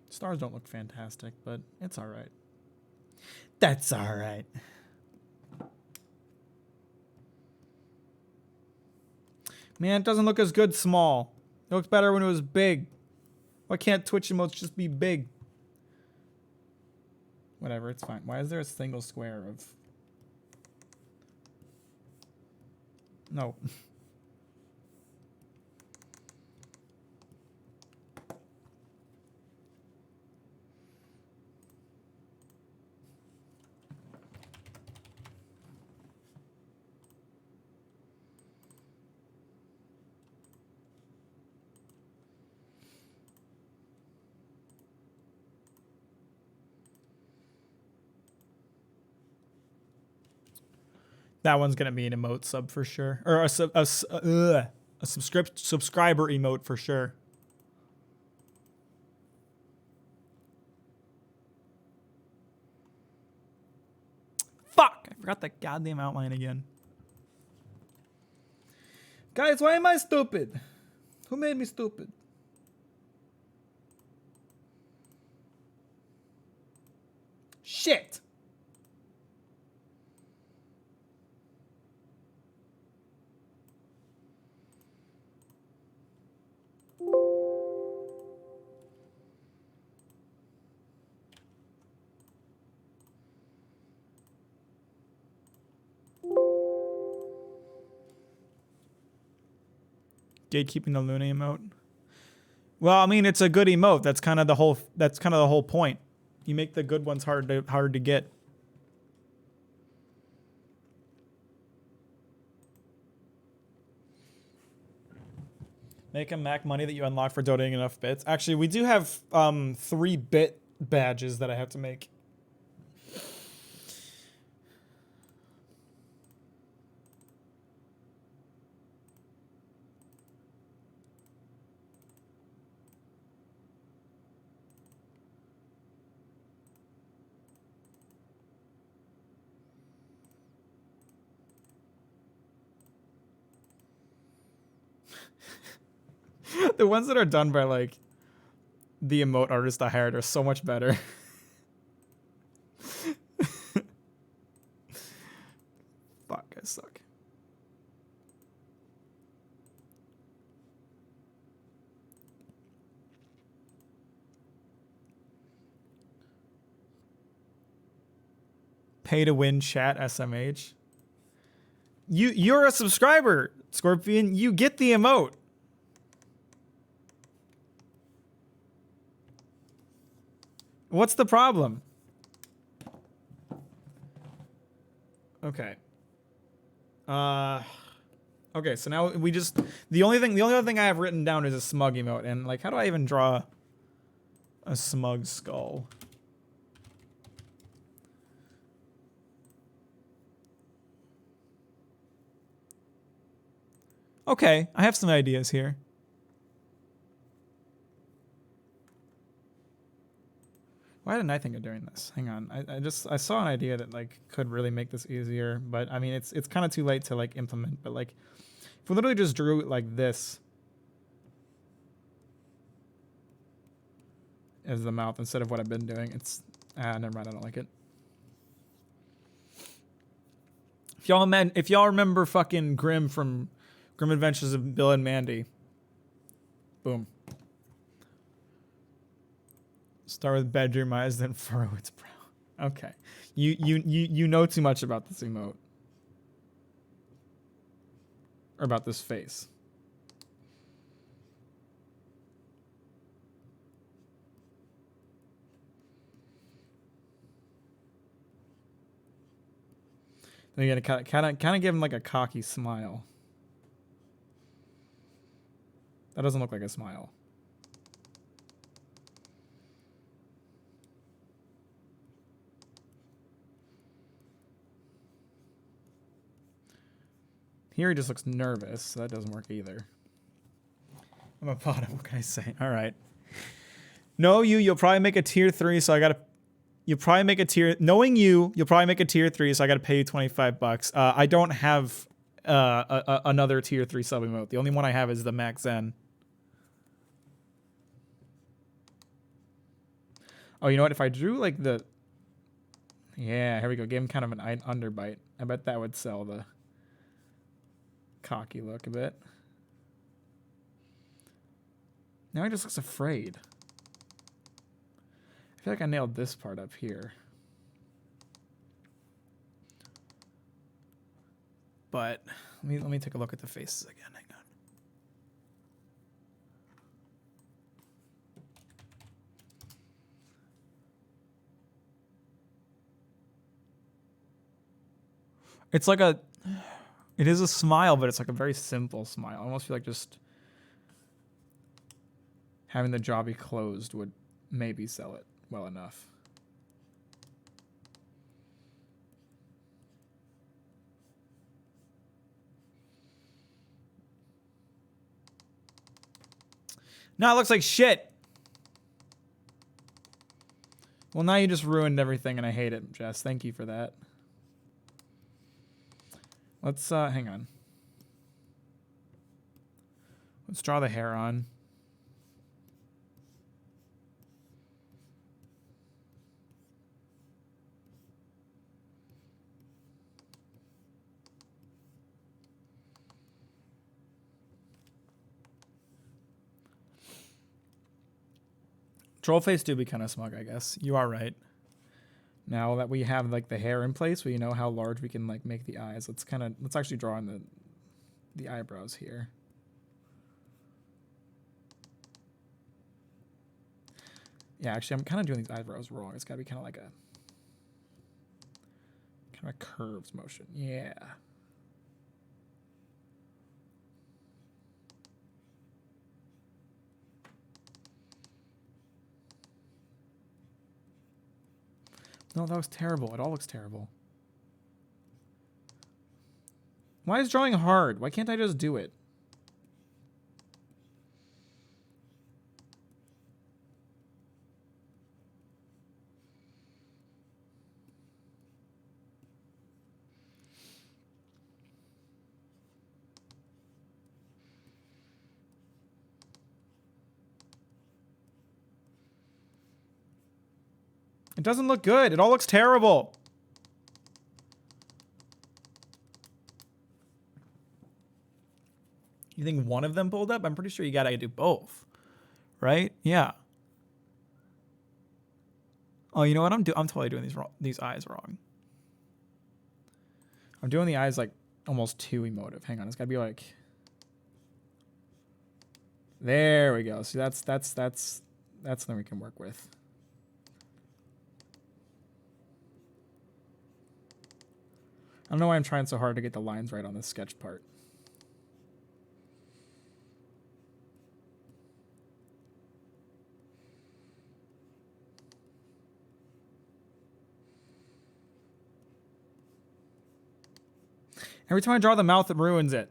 Stars don't look fantastic, but it's all right. That's all right. Man, it doesn't look as good small. It looks better when it was big. Why can't Twitch emotes just be big? Whatever, it's fine. Why is there a single square of... No. That one's gonna be an emote sub for sure, or a subscriber emote for sure. Fuck! I forgot that goddamn outline again. Guys, why am I stupid? Who made me stupid? Shit! Gatekeeping the Luna emote. Well, I mean, it's a good emote. That's kind of the whole. That's kind of the whole point. You make the good ones hard to get. Make a Mac money that you unlock for donating enough bits. Actually, we do have 3 bit badges that I have to make. The ones that are done by like the emote artist I hired are so much better. Fuck, I suck. Pay to win chat SMH. You're a subscriber, Scorpion. You get the emote. What's the problem? Okay. Okay, so now we just the only other thing I have written down is a smug emote, and like, how do I even draw a smug skull? Okay, I have some ideas here. Why didn't I think of doing this? Hang on, I saw an idea that like could really make this easier, but I mean it's kind of too late to like implement. But like, if we literally just drew it like this as the mouth instead of what I've been doing, it's never mind, I don't like it. If y'all remember fucking Grim from Grim Adventures of Bill and Mandy, boom. Start with bedroom eyes, then furrow its brow. Okay, you know too much about this emote, or about this face. Then you gotta kind of give him like a cocky smile. That doesn't look like a smile. Here he just looks nervous, so that doesn't work either. I'm a bottom, what can I say? All right. No, you'll probably make a tier 3, so I gotta... You'll probably make a tier... Knowing you'll probably make a tier 3, so I gotta pay you $25. I don't have another tier 3 sub emote. The only one I have is the Max Zen. Oh, you know what? If I drew like the... Yeah, here we go. Give him kind of an underbite. I bet that would sell the cocky look a bit. Now he just looks afraid. I feel like I nailed this part up here. But let me take a look at the faces again. Hang on. It's like a... It is a smile, but it's like a very simple smile. I almost feel like just having the jaw be closed would maybe sell it well enough. No, it looks like shit. Well, now you just ruined everything, and I hate it, Jess. Thank you for that. Let's, hang on. Let's draw the hair on. Trollface do be kind of smug, I guess. You are right. Now that we have like the hair in place, we know how large we can like make the eyes. Let's actually draw in the eyebrows here. Yeah, actually, I'm kind of doing these eyebrows wrong. It's got to be kind of like a curved motion. Yeah. No, that was terrible. It all looks terrible. Why is drawing hard? Why can't I just do it? It doesn't look good. It all looks terrible. You think one of them pulled up? I'm pretty sure you gotta do both. Right? Yeah. Oh, you know what? I'm totally doing these eyes wrong. I'm doing the eyes like almost too emotive. Hang on, it's gotta be like. There we go. See, that's something we can work with. I don't know why I'm trying so hard to get the lines right on this sketch part. Every time I draw the mouth, it ruins it.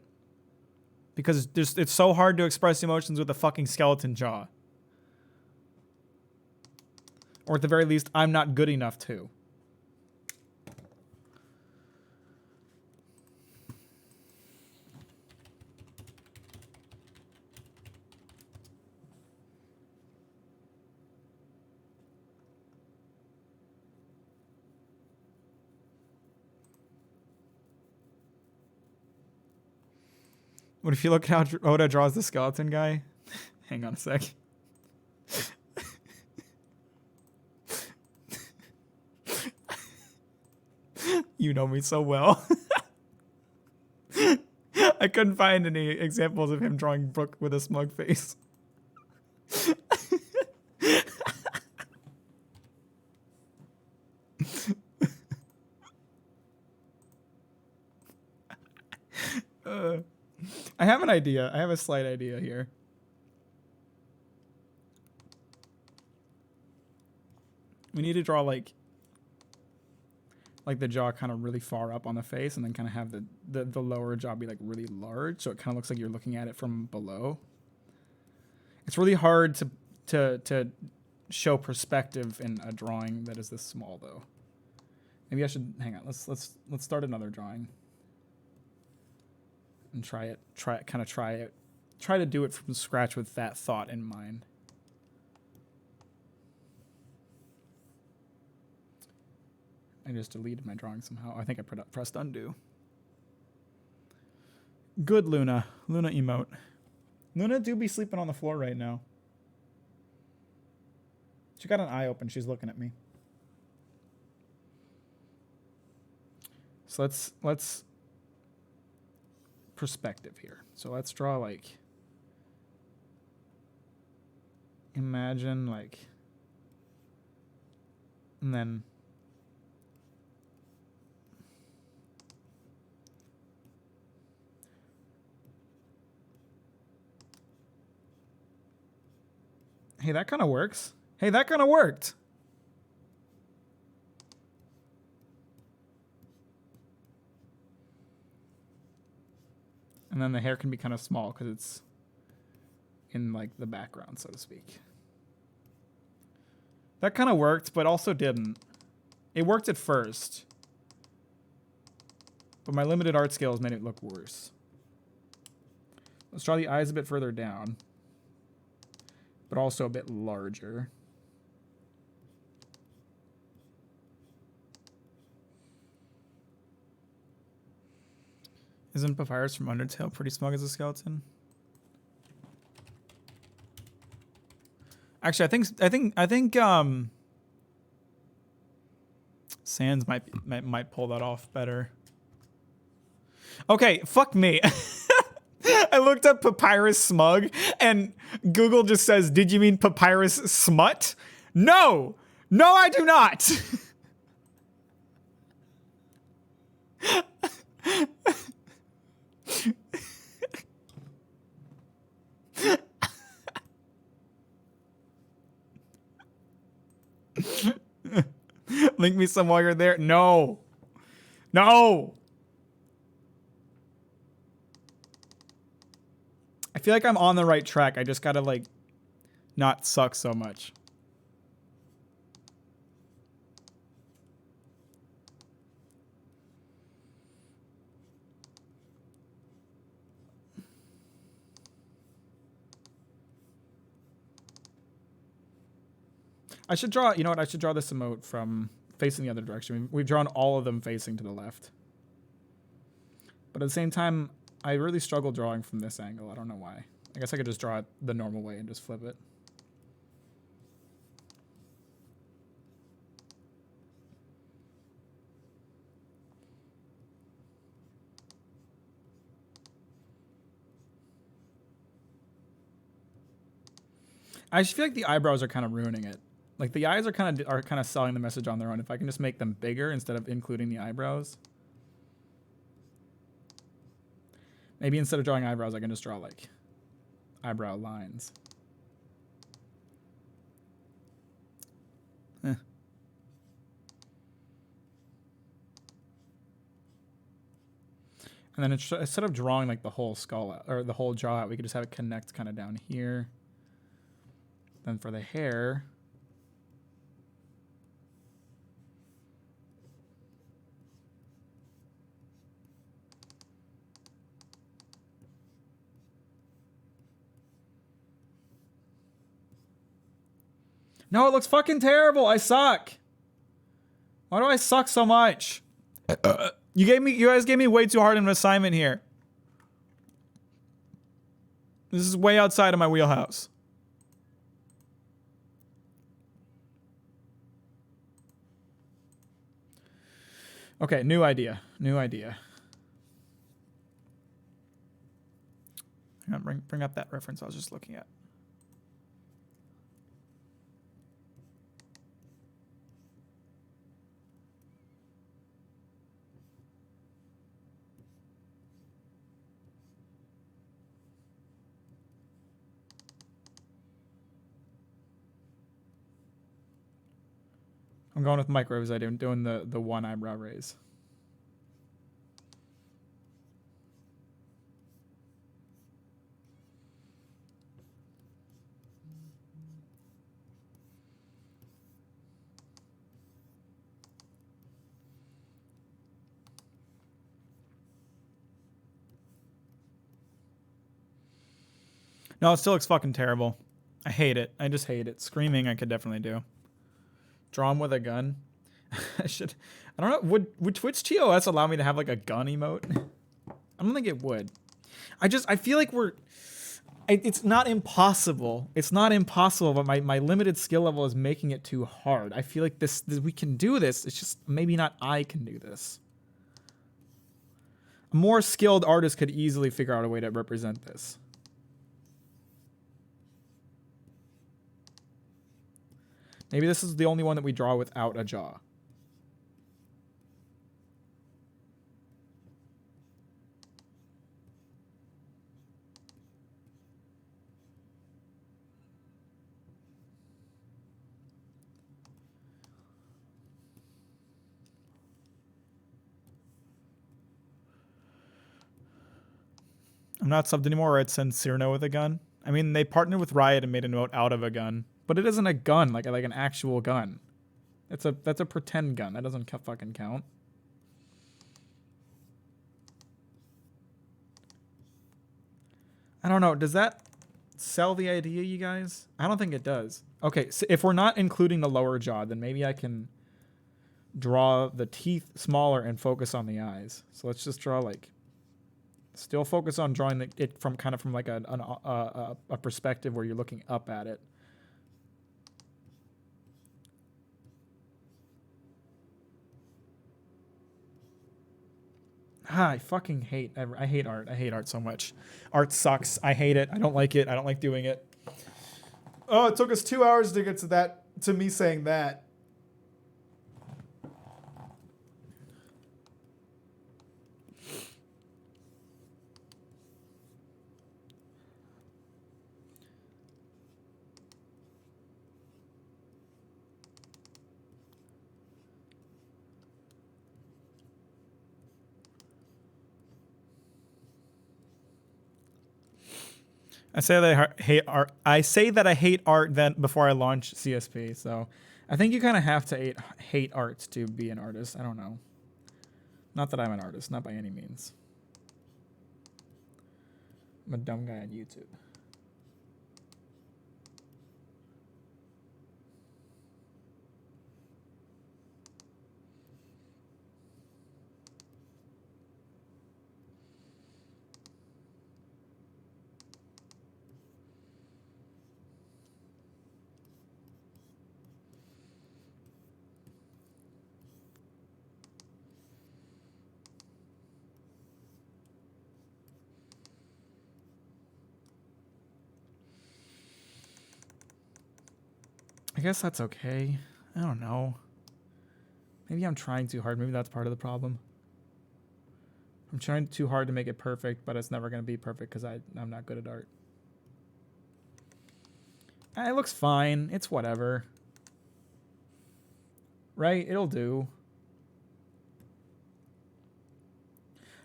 Because it's so hard to express emotions with a fucking skeleton jaw. Or at the very least, I'm not good enough to. What if you look at how Oda draws the skeleton guy? Hang on a sec. You know me so well. I couldn't find any examples of him drawing Brooke with a smug face. I have an idea. I have a slight idea here. We need to draw like the jaw kind of really far up on the face, and then kind of have the lower jaw be like really large, so it kind of looks like you're looking at it from below. It's really hard to show perspective in a drawing that is this small, though. Maybe I should hang on. Let's start another drawing and try it. Try to do it from scratch with that thought in mind. I just deleted my drawing somehow. I think I pressed undo. Good, Luna. Luna emote. Luna do be sleeping on the floor right now. She got an eye open. She's looking at me. So let's perspective here. So let's draw like, imagine like, and then hey, that kind of works. Hey, that kind of worked. And then the hair can be kind of small because in like the background, so to speak. That kind of worked, but also didn't. It worked at first, but my limited art skills made it look worse. Let's draw the eyes a bit further down, but also a bit larger. Isn't Papyrus from Undertale pretty smug as a skeleton? Actually, I think Sans might pull that off better. Okay, fuck me. I looked up Papyrus smug and Google just says, "Did you mean Papyrus smut?" No. No, I do not. Link me some while you're there. No. No. I feel like I'm on the right track. I just gotta like not suck so much. I should draw, you know what? I should draw this emote from facing the other direction. We've drawn all of them facing to the left. But at the same time, I really struggle drawing from this angle. I don't know why. I guess I could just draw it the normal way and just flip it. I just feel like the eyebrows are kind of ruining it. Like the eyes are kind of selling the message on their own. If I can just make them bigger instead of including the eyebrows. Maybe instead of drawing eyebrows, I can just draw like eyebrow lines. Eh. And then instead of drawing like the whole skull out, or the whole jaw out, we could just have it connect kind of down here. Then for the hair, no, it looks fucking terrible. I suck. Why do I suck so much? You guys gave me way too hard of an assignment here. This is way outside of my wheelhouse. Okay, new idea. New idea. Hang on, bring up that reference I was just looking at. I'm going with Mike Rose. I'm doing the one eyebrow raise. No, it still looks fucking terrible. I hate it. I just hate it. Screaming, I could definitely do. Draw him with a gun. I don't know. Would Twitch TOS allow me to have like a gun emote? I don't think it would. I feel like it's not impossible. It's not impossible, but my limited skill level is making it too hard. I feel like this we can do this. It's just maybe not I can do this. A more skilled artist could easily figure out a way to represent this. Maybe this is the only one that we draw without a jaw. I'm not subbed anymore, or I'd send Cyrano with a gun. I mean, they partnered with Riot and made an emote out of a gun, but it isn't a gun, like an actual gun. That's a pretend gun. That doesn't fucking count. I don't know. Does that sell the idea, you guys? I don't think it does. Okay, so if we're not including the lower jaw, then maybe I can draw the teeth smaller and focus on the eyes. So let's just draw like, still focus on drawing it from kind of from like a perspective where you're looking up at it. I fucking hate. I hate art. I hate art so much. Art sucks. I hate it. I don't like it. I don't like doing it. Oh, it took us 2 hours to get to that. To me saying that. I say that I hate art. I say that I hate art then before I launch CSP. So I think you kind of have to hate art to be an artist. I don't know. Not that I'm an artist, not by any means. I'm a dumb guy on YouTube. I guess that's okay. I don't know. Maybe I'm trying too hard. Maybe that's part of the problem. I'm trying too hard to make it perfect, but it's never going to be perfect because I'm not good at art. It looks fine. It's whatever. Right? It'll do.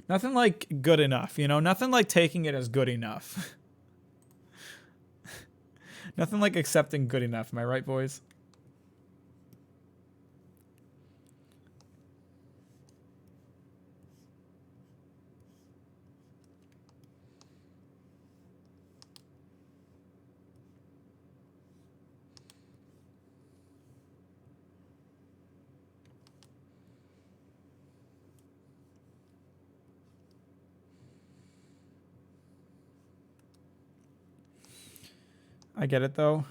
Nothing like good enough, you know? Nothing like taking it as good enough. Nothing like accepting good enough. Am I right, boys? I get it though.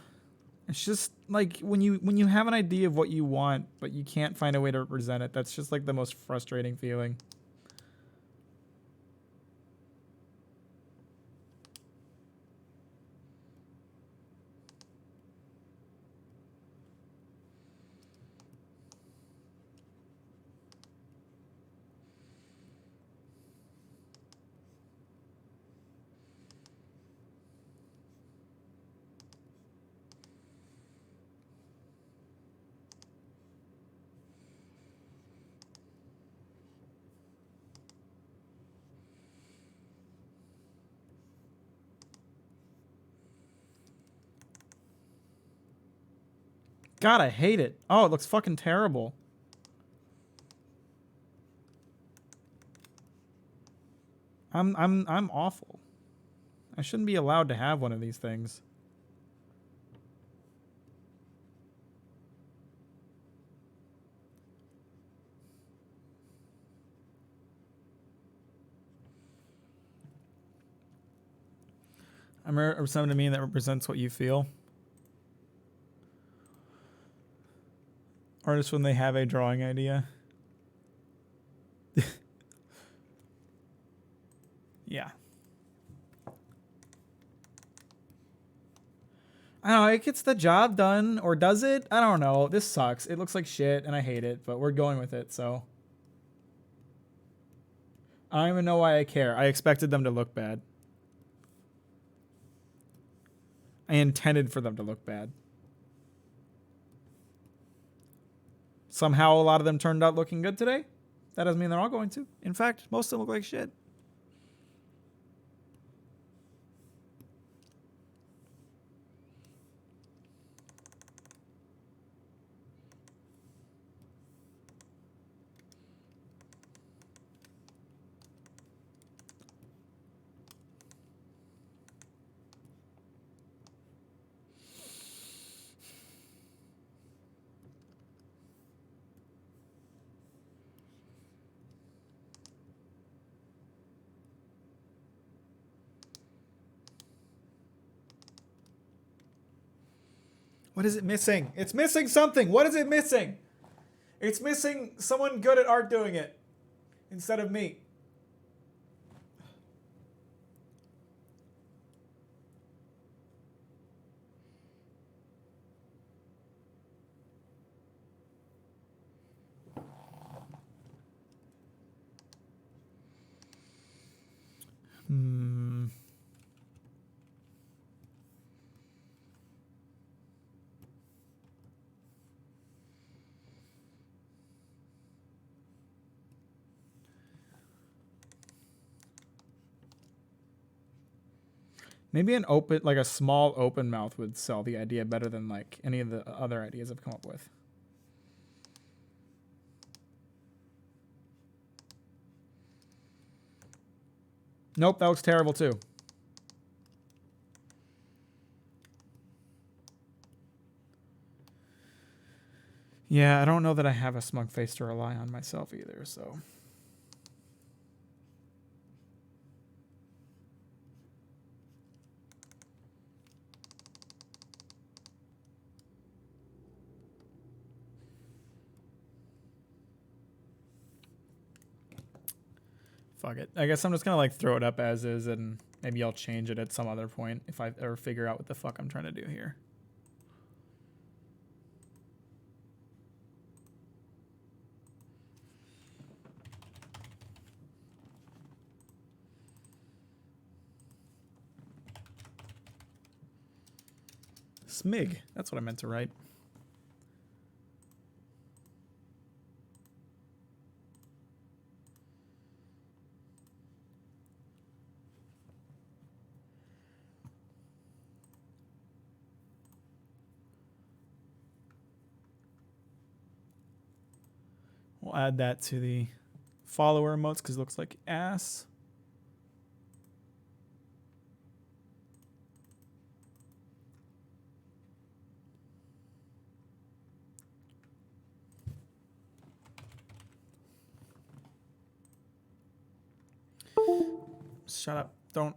It's just like when you have an idea of what you want, but you can't find a way to represent it. That's just like the most frustrating feeling. God, I hate it. Oh, it looks fucking terrible. I'm awful. I shouldn't be allowed to have one of these things. I'm something to me that represents what you feel. Artists when they have a drawing idea. Yeah. I don't know, it gets the job done, or does it? I don't know. This sucks. It looks like shit, and I hate it, but we're going with it, so. I don't even know why I care. I expected them to look bad. I intended for them to look bad. Somehow a lot of them turned out looking good today. That doesn't mean they're all going to. In fact, most of them look like shit. What is it missing? It's missing something. What is it missing? It's missing someone good at art doing it instead of me. Maybe an open, like a small open mouth would sell the idea better than like any of the other ideas I've come up with. Nope, that looks terrible too. Yeah, I don't know that I have a smug face to rely on myself either, so. Fuck it. I guess I'm just gonna like throw it up as is, and maybe I'll change it at some other point if I ever figure out what the fuck I'm trying to do here. Smig. That's what I meant to write. We'll add that to the follower emotes because it looks like ass. Shut up. Don't.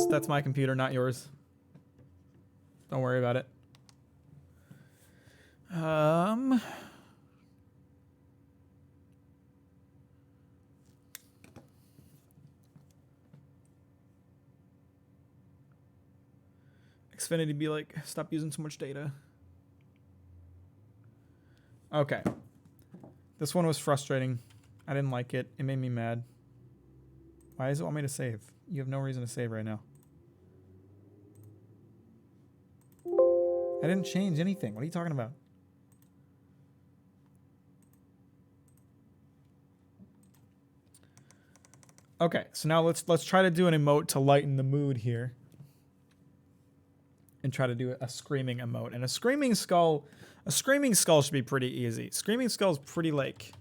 That's my computer, not yours. Don't worry about it. Xfinity be like, stop using so much data. Okay. This one was frustrating. I didn't like it. It made me mad. Why does it want me to save? You have no reason to save right now. I didn't change anything. What are you talking about? Okay, so now let's try to do an emote to lighten the mood here. And try to do a screaming emote. And a screaming skull should be pretty easy. Screaming skull's pretty like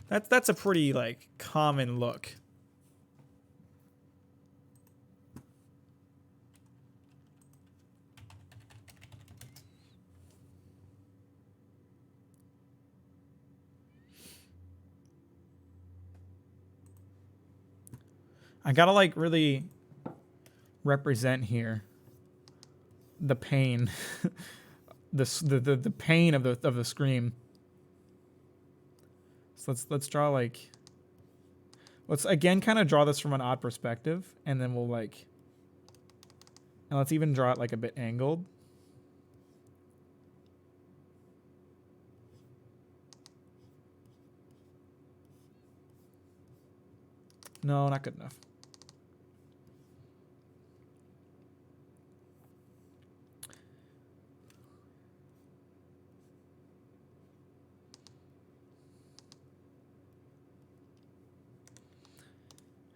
that's a pretty like common look. I gotta like really represent here the pain, the pain of the scream. So let's draw like, let's again kind of draw this from an odd perspective, and then we'll like, and let's even draw it like a bit angled. No, not good enough.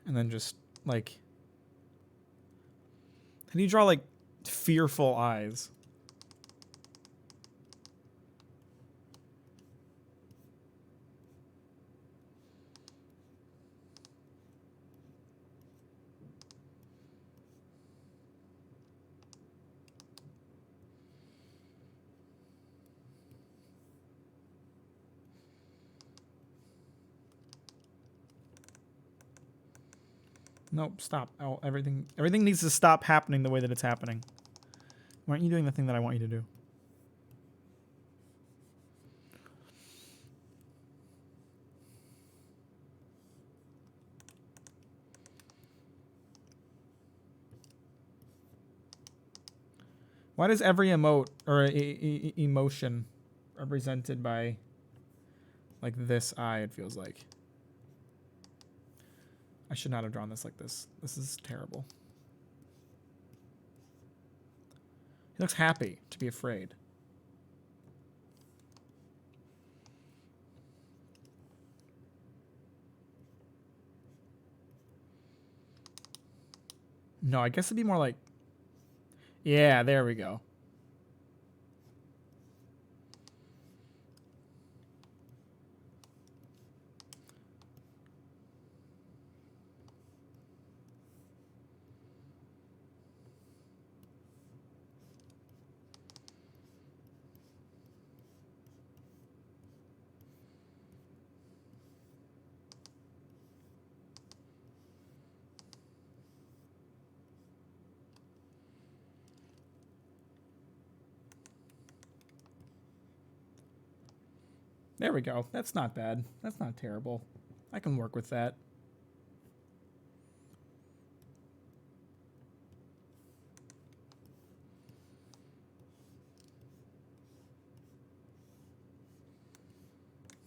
And then just like, how do you draw like fearful eyes? Nope, stop. Oh, everything needs to stop happening the way that it's happening. Why aren't you doing the thing that I want you to do? Why does every emote or emotion represented by like this eye, it feels like? I should not have drawn this like this. This is terrible. He looks happy to be afraid. No, I guess it'd be more like... Yeah, there we go. There we go. That's not bad. That's not terrible. I can work with that.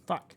Fuck.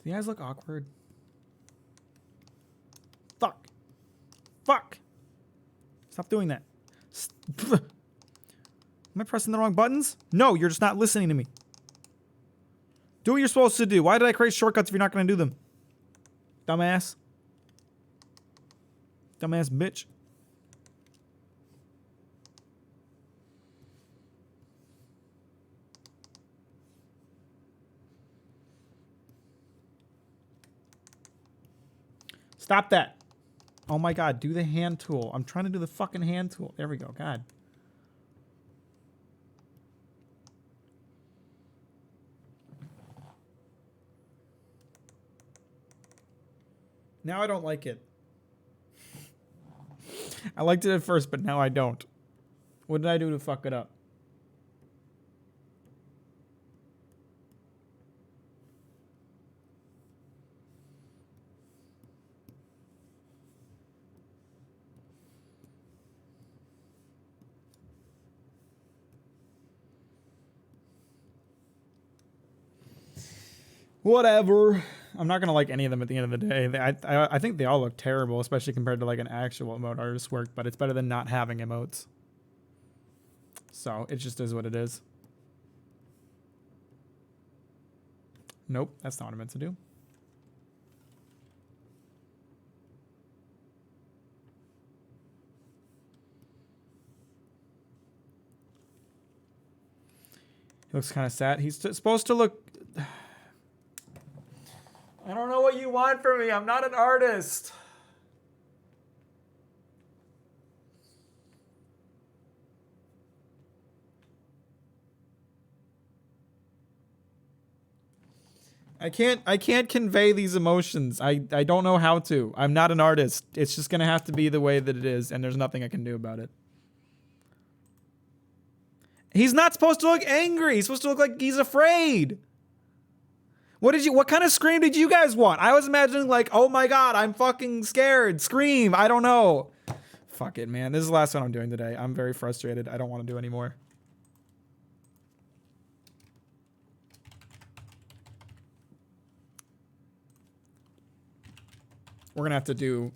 Do the eyes look awkward? Fuck. Fuck. Stop doing that. Am I pressing the wrong buttons? No, you're just not listening to me. Do what you're supposed to do. Why did I create shortcuts if you're not going to do them? Dumbass. Dumbass bitch. Stop that. Oh my god, do the hand tool. I'm trying to do the fucking hand tool. There we go. God. Now I don't like it. I liked it at first, but now I don't. What did I do to fuck it up? Whatever. I'm not gonna like any of them at the end of the day. I think they all look terrible, especially compared to like an actual emote artist work. But it's better than not having emotes. So it just is what it is. Nope, that's not what I meant to do. He looks kind of sad. He's supposed to look... I don't know what you want from me. I'm not an artist. I can't convey these emotions. I don't know how to. I'm not an artist. It's just gonna have to be the way that it is, and there's nothing I can do about it. He's not supposed to look angry. He's supposed to look like he's afraid. What kind of scream did you guys want? I was imagining like, oh my god, I'm fucking scared. Scream. I don't know. Fuck it, man. This is the last one I'm doing today. I'm very frustrated. I don't want to do anymore. We're gonna have to do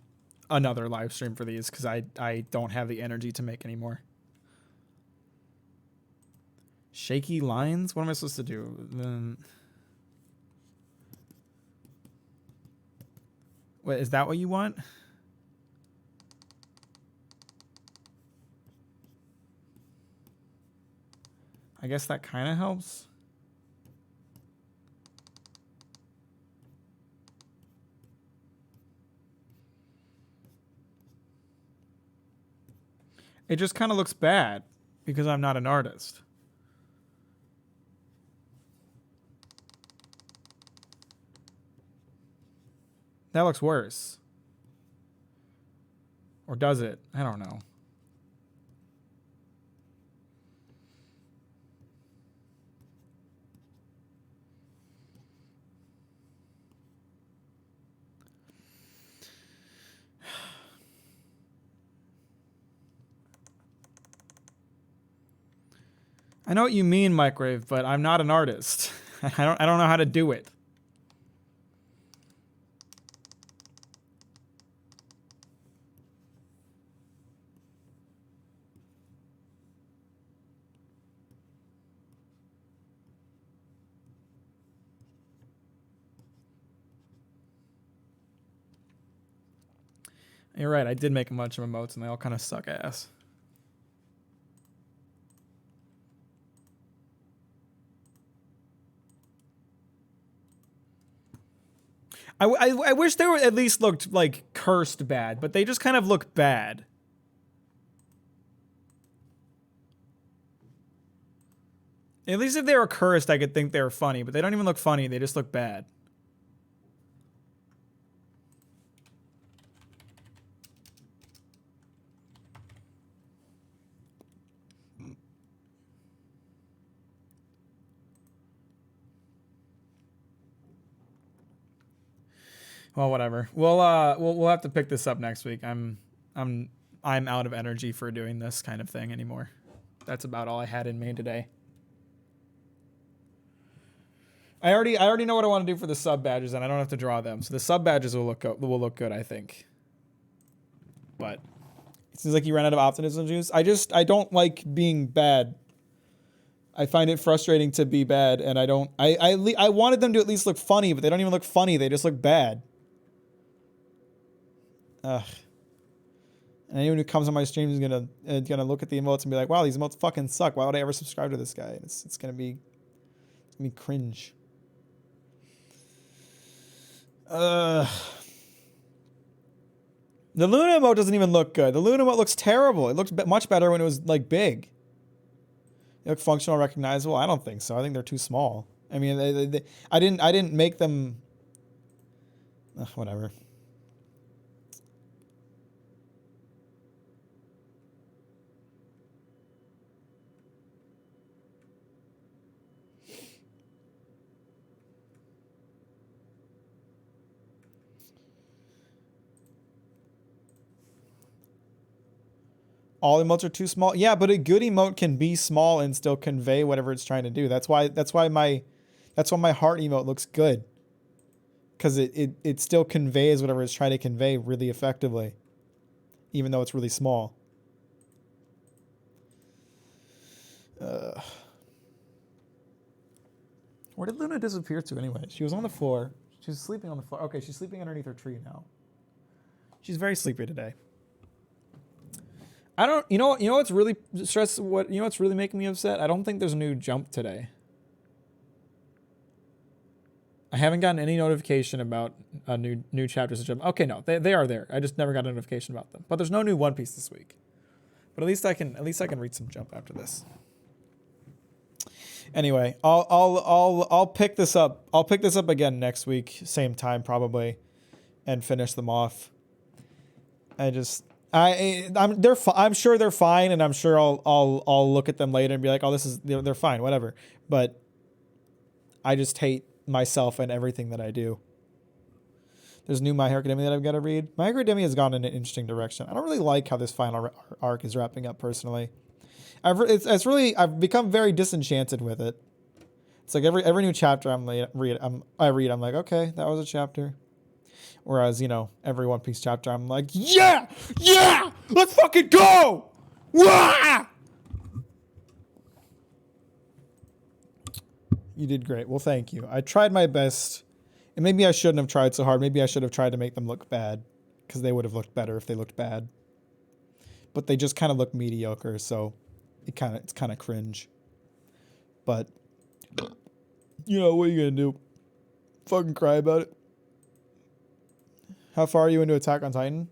another live stream for these because I don't have the energy to make any more. Shaky lines? What am I supposed to do? Wait, is that what you want? I guess that kind of helps. It just kind of looks bad because I'm not an artist. That looks worse. Or does it? I don't know. I know what you mean, Microwave, but I'm not an artist. I don't know how to do it. You're right, I did make a bunch of emotes and they all kind of suck ass. I wish they were at least looked like cursed bad, but they just kind of look bad. At least if they were cursed, I could think they were funny, but they don't even look funny, they just look bad. Well, whatever. We'll have to pick this up next week. I'm out of energy for doing this kind of thing anymore. That's about all I had in me today. I already know what I want to do for the sub badges, and I don't have to draw them. So the sub badges will look good, I think. But it seems like you ran out of optimism juice. I don't like being bad. I find it frustrating to be bad, and I wanted them to at least look funny, but they don't even look funny. They just look bad. Ugh. And anyone who comes on my stream is gonna look at the emotes and be like, "Wow, these emotes fucking suck. Why would I ever subscribe to this guy?" It's gonna be cringe. The Luna emote doesn't even look good. The Luna emote looks terrible. It looks much better when it was like big. They look functional, recognizable. I don't think so. I think they're too small. I mean, I didn't make them. Whatever. All emotes are too small. Yeah, but a good emote can be small and still convey whatever it's trying to do. That's why my heart emote looks good. Because it still conveys whatever it's trying to convey really effectively. Even though it's really small. Where did Luna disappear to anyway? She was on the floor. She was sleeping on the floor. Okay, she's sleeping underneath her tree now. She's very sleepy today. I don't, you know what's really what's really making me upset? I don't think there's a new jump today. I haven't gotten any notification about a new chapters of jump. Okay, no, they are there. I just never got a notification about them. But there's no new One Piece this week. But at least I can read some jump after this. Anyway, I'll pick this up. I'll pick this up again next week, same time probably, and finish them off. I'm sure they're fine, and I'm sure I'll look at them later and be like, oh, they're fine, whatever. But I just hate myself and everything that I do. There's new My Hero Academia that I've got to read. My Hero Academia has gone in an interesting direction. I don't really like how this final arc is wrapping up personally. I've become very disenchanted with it. It's like every new chapter I read, I'm like, okay, that was a chapter. Whereas, you know, every One Piece chapter, I'm like, yeah, let's fucking go. Wah! You did great. Well, thank you. I tried my best, and maybe I shouldn't have tried so hard. Maybe I should have tried to make them look bad, because they would have looked better if they looked bad. But they just kind of look mediocre, so it's kind of cringe. But you know, what are you gonna do? Fucking cry about it. How far are you into Attack on Titan?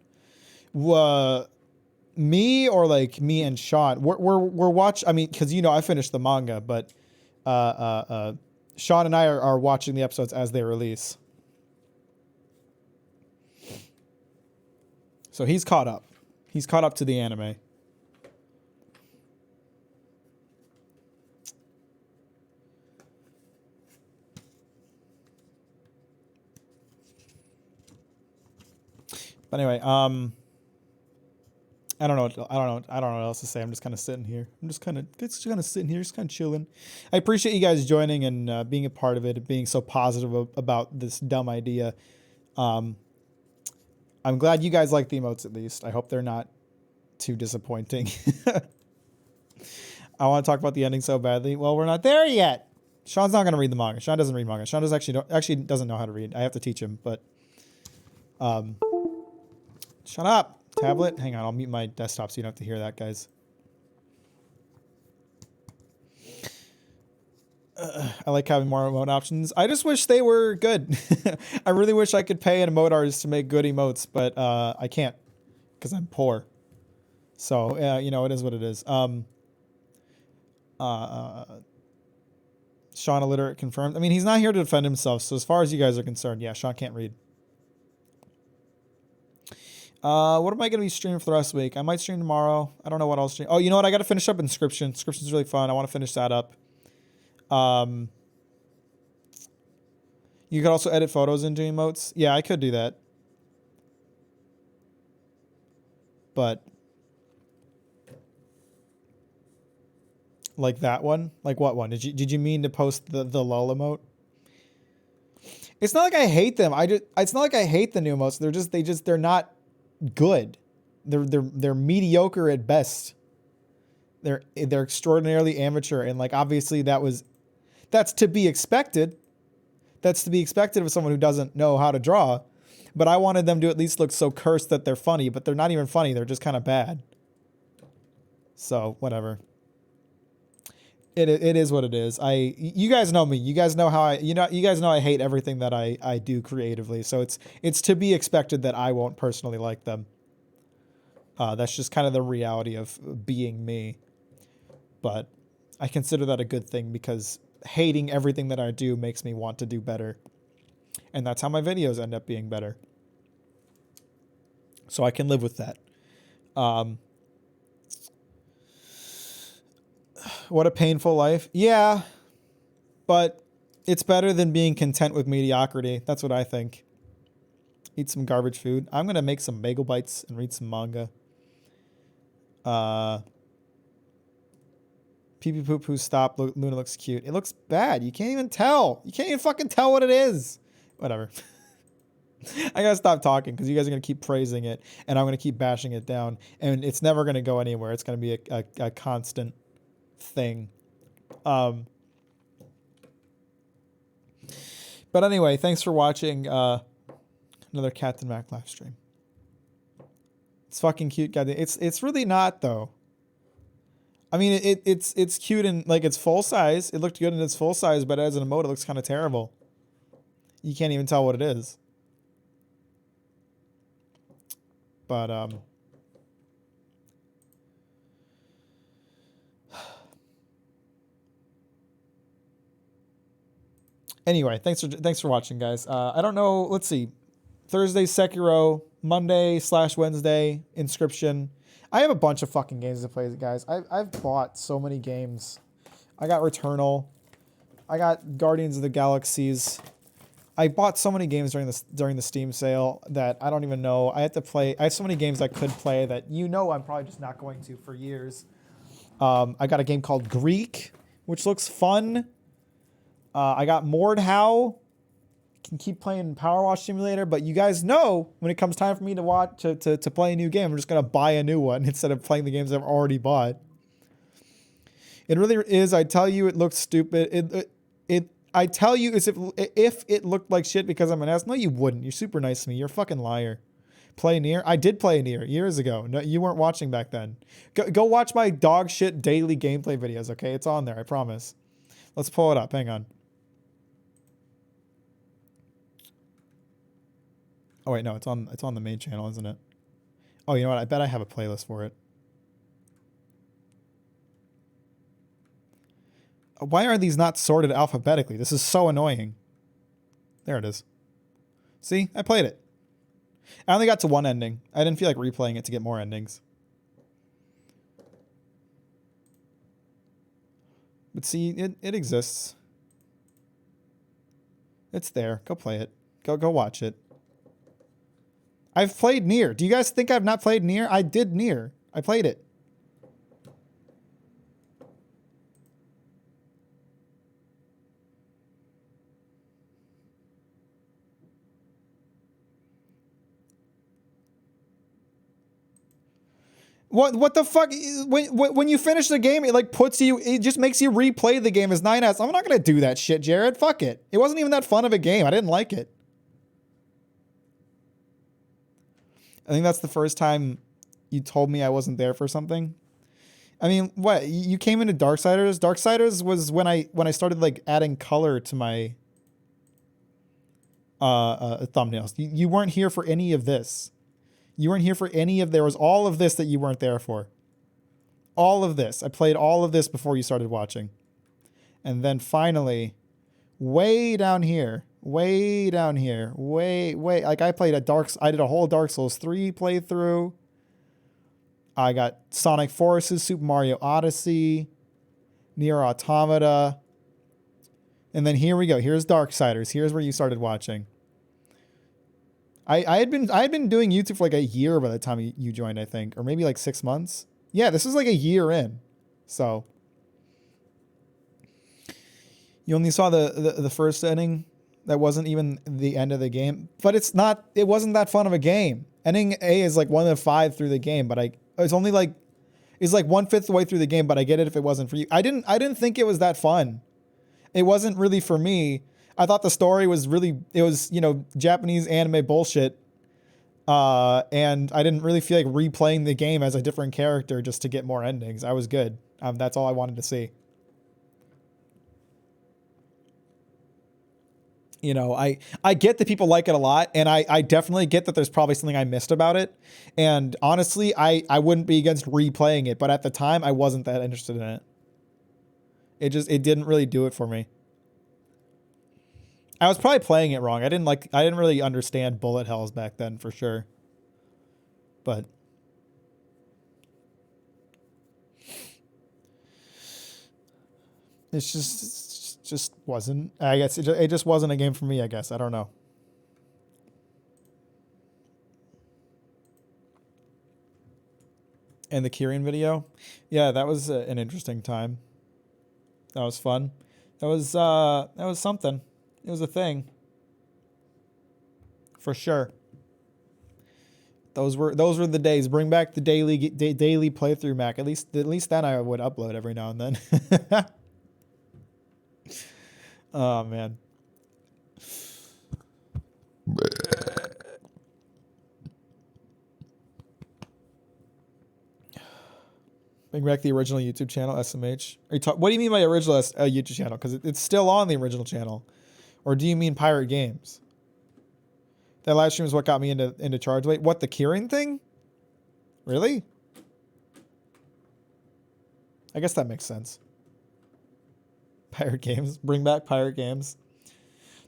Me or like me and Sean? We're watch. I mean, because you know I finished the manga, but Sean and I are watching the episodes as they release. So he's caught up. He's caught up to the anime. But anyway, I don't know what else to say. I'm just kind of sitting here. I'm just kind of sitting here, just kind of chilling. I appreciate you guys joining and being a part of it, and being so positive about this dumb idea. I'm glad you guys like the emotes at least. I hope they're not too disappointing. I want to talk about the ending so badly. Well, we're not there yet. Sean's not going to read the manga. Sean doesn't read manga. Sean doesn't know how to read. I have to teach him, but shut up, tablet. Hang on, I'll mute my desktop so you don't have to hear that, guys. I like having more emote options. I just wish they were good. I really wish I could pay an emote artist to make good emotes, but I can't because I'm poor. So you know, it is what it is. Sean illiterate confirmed. I mean, he's not here to defend himself. So as far as you guys are concerned, yeah, Sean can't read. What am I going to be streaming for the rest of the week? I might stream tomorrow. I don't know what I'll stream. Oh, you know what? I got to finish up Inscription. Inscription's really fun. I want to finish that up. You could also edit photos into emotes. Yeah, I could do that. But like that one? Like what one? Did you mean to post the lull emote? It's not like I hate them. It's not like I hate the new emotes. They're not good. They're mediocre at best. They're extraordinarily amateur, and like obviously that's to be expected. That's to be expected of someone who doesn't know how to draw. But I wanted them to at least look so cursed that they're funny, but they're not even funny. They're just kind of bad. So whatever. It is what it is. You guys know me. You guys know how you guys know I hate everything that I do creatively. So it's to be expected that I won't personally like them. That's just kind of the reality of being me. But I consider that a good thing because hating everything that I do makes me want to do better. And that's how my videos end up being better. So I can live with that. What a painful life. Yeah, but it's better than being content with mediocrity. That's what I think. Eat some garbage food. I'm going to make some bagel bites and read some manga. Pee pee poo poo stop. Luna looks cute. It looks bad. You can't even tell. You can't even fucking tell what it is. Whatever. I gotta stop talking because you guys are gonna keep praising it, and I'm gonna keep bashing it down, and it's never gonna go anywhere. It's gonna be a constant thing. But anyway, thanks for watching another Captain Mac live stream. It's fucking cute, goddamn. It's really not though. I mean, it's cute and like it's full size. It looked good in its full size, but as an emote, it looks kind of terrible. You can't even tell what it is. But anyway, thanks for watching, guys. I don't know. Let's see. Thursday Sekiro, Monday / Wednesday Inscription. I have a bunch of fucking games to play, guys. I've bought so many games. I got Returnal. I got Guardians of the Galaxies. I bought so many games during the Steam sale that I don't even know. I had to play. I have so many games I could play that I'm probably just not going to for years. I got a game called Greek, which looks fun. I got Mordhau. can keep playing Power Wash Simulator, but you guys know when it comes time for me to watch to play a new game, I'm just gonna buy a new one instead of playing the games I've already bought. It really is. I tell you, it looks stupid. I tell you, as if it looked like shit because I'm an ass. No, you wouldn't. You're super nice to me. You're a fucking liar. Play Nier? I did play Nier years ago. No, you weren't watching back then. Go watch my dog shit daily gameplay videos. Okay, it's on there. I promise. Let's pull it up. Hang on. Oh wait, no, it's on the main channel, isn't it? Oh, you know what? I bet I have a playlist for it. Why are these not sorted alphabetically? This is so annoying. There it is. See? I played it. I only got to one ending. I didn't feel like replaying it to get more endings. But see, it exists. It's there. Go play it. Go watch it. I've played Nier. Do you guys think I've not played Nier? I did Nier. I played it. What the fuck? When you finish the game, it like puts you, it just makes you replay the game as 9S. I'm not gonna do that shit, Jared. Fuck it. It wasn't even that fun of a game. I didn't like it. I think that's the first time you told me I wasn't there for something. I mean, what? You came into Darksiders? Darksiders was when I started like adding color to my thumbnails. You weren't here for any of this. You weren't here for any of, there was all of this that you weren't there for. All of this. I played all of this before you started watching. And then finally, way down here, like I did a whole Dark Souls 3 playthrough. I got Sonic Forces, Super Mario Odyssey, Nier Automata. And then here we go. Here's Darksiders. Here's where you started watching. I had been doing YouTube for like a year by the time you joined, I think, or maybe like 6 months. Yeah, this is like a year in. So you only saw the first ending. That wasn't even the end of the game, but it wasn't that fun of a game. Ending A is like 1 of 5 through the game, but it's only like, it's like 1/5 the way through the game, but I get it if it wasn't for you. I didn't think it was that fun. It wasn't really for me. I thought the story was really, it was, Japanese anime bullshit. And I didn't really feel like replaying the game as a different character just to get more endings. I was good. That's all I wanted to see. I get that people like it a lot, and I definitely get that there's probably something I missed about it. And honestly, I wouldn't be against replaying it, but at the time I wasn't that interested in it. It didn't really do it for me. I was probably playing it wrong. I didn't really understand bullet hells back then for sure. But it just wasn't, I guess it just wasn't a game for me, I guess. I don't know. And the Kyrian video. Yeah, that was an interesting time. That was fun. That was something. It was a thing. For sure. Those were the days. Bring back the daily playthrough, Mac. At least then I would upload every now and then. Oh man. Bring back the original YouTube channel, SMH. What do you mean by original YouTube channel? Because it's still on the original channel. Or do you mean Pirate Games? That live stream is what got me into charge. Wait, what, the Kieran thing? Really? I guess that makes sense. Pirate Games. Bring back Pirate Games.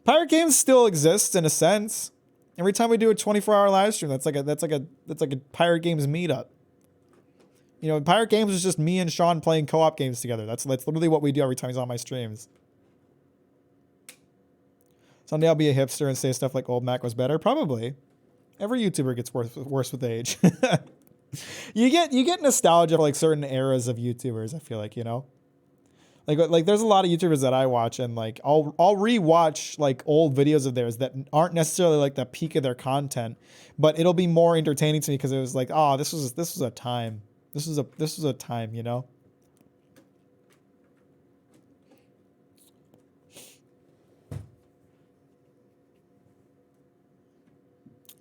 Pirate Games still exists in a sense. Every time we do a 24-hour live stream, that's like a Pirate Games meetup. Pirate Games is just me and Sean playing co-op games together. That's literally what we do every time he's on my streams. Someday I'll be a hipster and say stuff like old Mac was better. Probably. Every YouTuber gets worse with age. You get nostalgia for like certain eras of YouTubers, I feel like, Like there's a lot of YouTubers that I watch, and like I'll rewatch like old videos of theirs that aren't necessarily like the peak of their content, but it'll be more entertaining to me because it was like, oh, this was a time. This was a time, you know?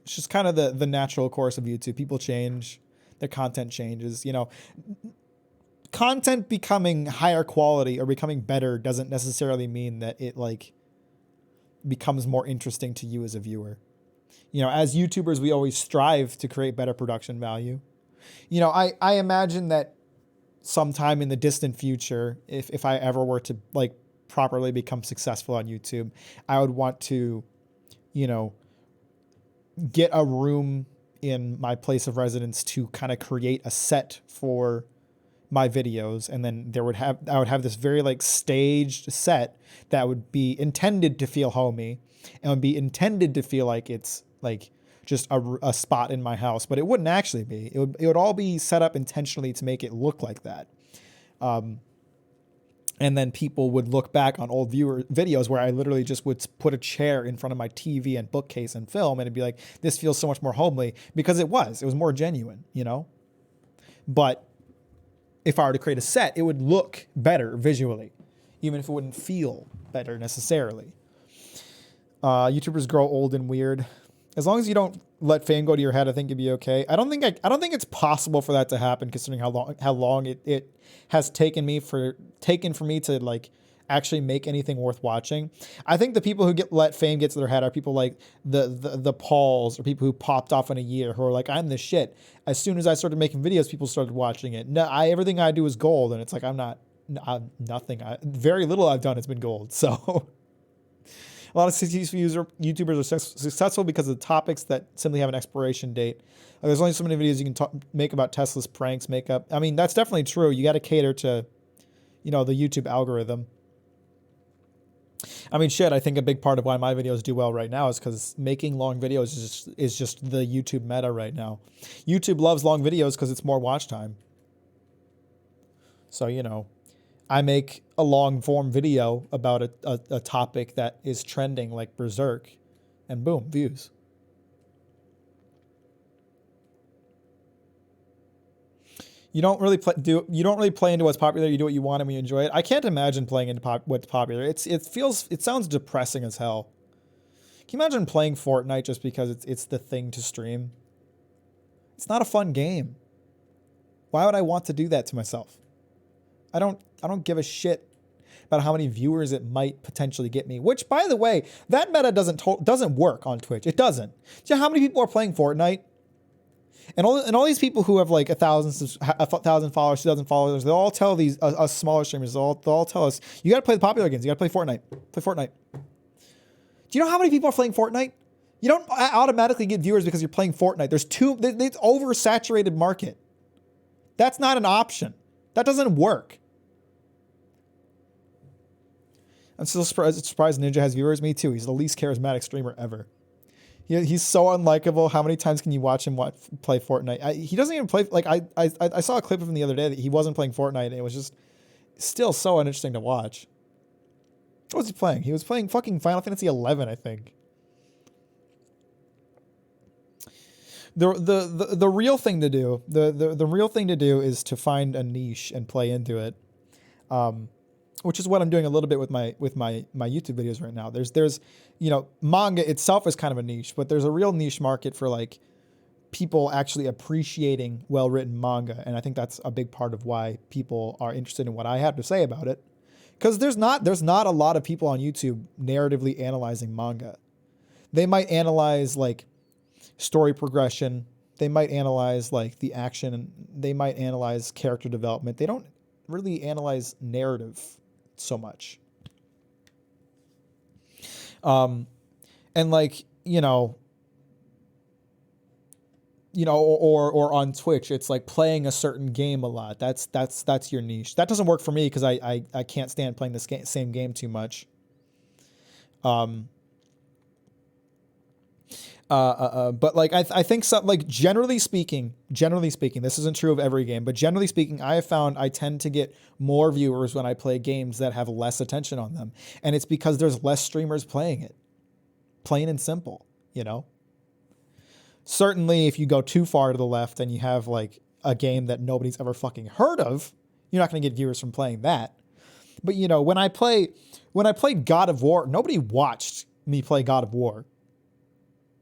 It's just kind of the natural course of YouTube. People change, their content changes, you know. Content becoming higher quality or becoming better doesn't necessarily mean that it like becomes more interesting to you as a viewer. You know, as YouTubers, we always strive to create better production value. You know, I imagine that sometime in the distant future, if I ever were to like properly become successful on YouTube, I would want to, you know, get a room in my place of residence to kind of create a set for my videos, and then I would have this very like staged set that would be intended to feel homey and would be intended to feel like it's like just a spot in my house, but it wouldn't actually be. It would all be set up intentionally to make it look like that. And then people would look back on old viewer videos where I literally just would put a chair in front of my TV and bookcase and film, and it'd be like, this feels so much more homely, because it was more genuine, you know? But if I were to create a set, it would look better visually, even if it wouldn't feel better necessarily. YouTubers grow old and weird. As long as you don't let fame go to your head, I think you'd be okay. I don't think it's possible for that to happen, considering how long it has taken for me to like actually make anything worth watching. I think the people who let fame get to their head are people like the Pauls, or people who popped off in a year, who are like, I'm the shit. As soon as I started making videos, people started watching it. No, everything I do is gold, and it's like I'm nothing. Very little I've done has been gold. So a lot of YouTubers are successful because of the topics that simply have an expiration date. There's only so many videos you can make about Tesla's pranks, makeup. I mean, that's definitely true. You got to cater to, you know, the YouTube algorithm. I mean, shit, I think a big part of why my videos do well right now is because making long videos is just the YouTube meta right now. YouTube loves long videos because it's more watch time. So, you know, I make a long form video about a topic that is trending like Berserk, and boom, views. You don't really play into what's popular. You do what you want and you enjoy it. I can't imagine playing into what's popular. It sounds depressing as hell. Can you imagine playing Fortnite just because it's the thing to stream? It's not a fun game. Why would I want to do that to myself? I don't give a shit about how many viewers it might potentially get me. Which, by the way, that meta doesn't work on Twitch. It doesn't. Do you know how many people are playing Fortnite? And all these people who have like 1,000 followers, 2,000 followers, they'll all tell these us smaller streamers, they'll all tell us, you got to play the popular games. You got to play Fortnite. Play Fortnite. Do you know how many people are playing Fortnite? You don't automatically get viewers because you're playing Fortnite. It's oversaturated market. That's not an option. That doesn't work. I'm still surprised Ninja has viewers. Me too. He's the least charismatic streamer ever. He's so unlikable. How many times can you watch him play Fortnite? He doesn't even play. Like I saw a clip of him the other day that he wasn't playing Fortnite, and it was just still so uninteresting to watch. What was he playing? He was playing fucking Final Fantasy 11, I think. The real thing to do, the real thing to do is to find a niche and play into it. Which is what I'm doing a little bit with my YouTube videos right now. There's you know, manga itself is kind of a niche, but there's a real niche market for like people actually appreciating well-written manga, and I think that's a big part of why people are interested in what I have to say about it. Because there's not a lot of people on YouTube narratively analyzing manga. They might analyze like story progression, they might analyze like the action, and they might analyze character development. They don't really analyze narrative so much. And like, you know, or on Twitch, it's like playing a certain game a lot. That's your niche. That doesn't work for me because I can't stand playing this same game too much. But like I think some like generally speaking, this isn't true of every game, but generally speaking, I have found I tend to get more viewers when I play games that have less attention on them, and it's because there's less streamers playing it. Plain and simple, you know. Certainly, if you go too far to the left and you have like a game that nobody's ever fucking heard of, you're not going to get viewers from playing that. But you know, when I played God of War, nobody watched me play God of War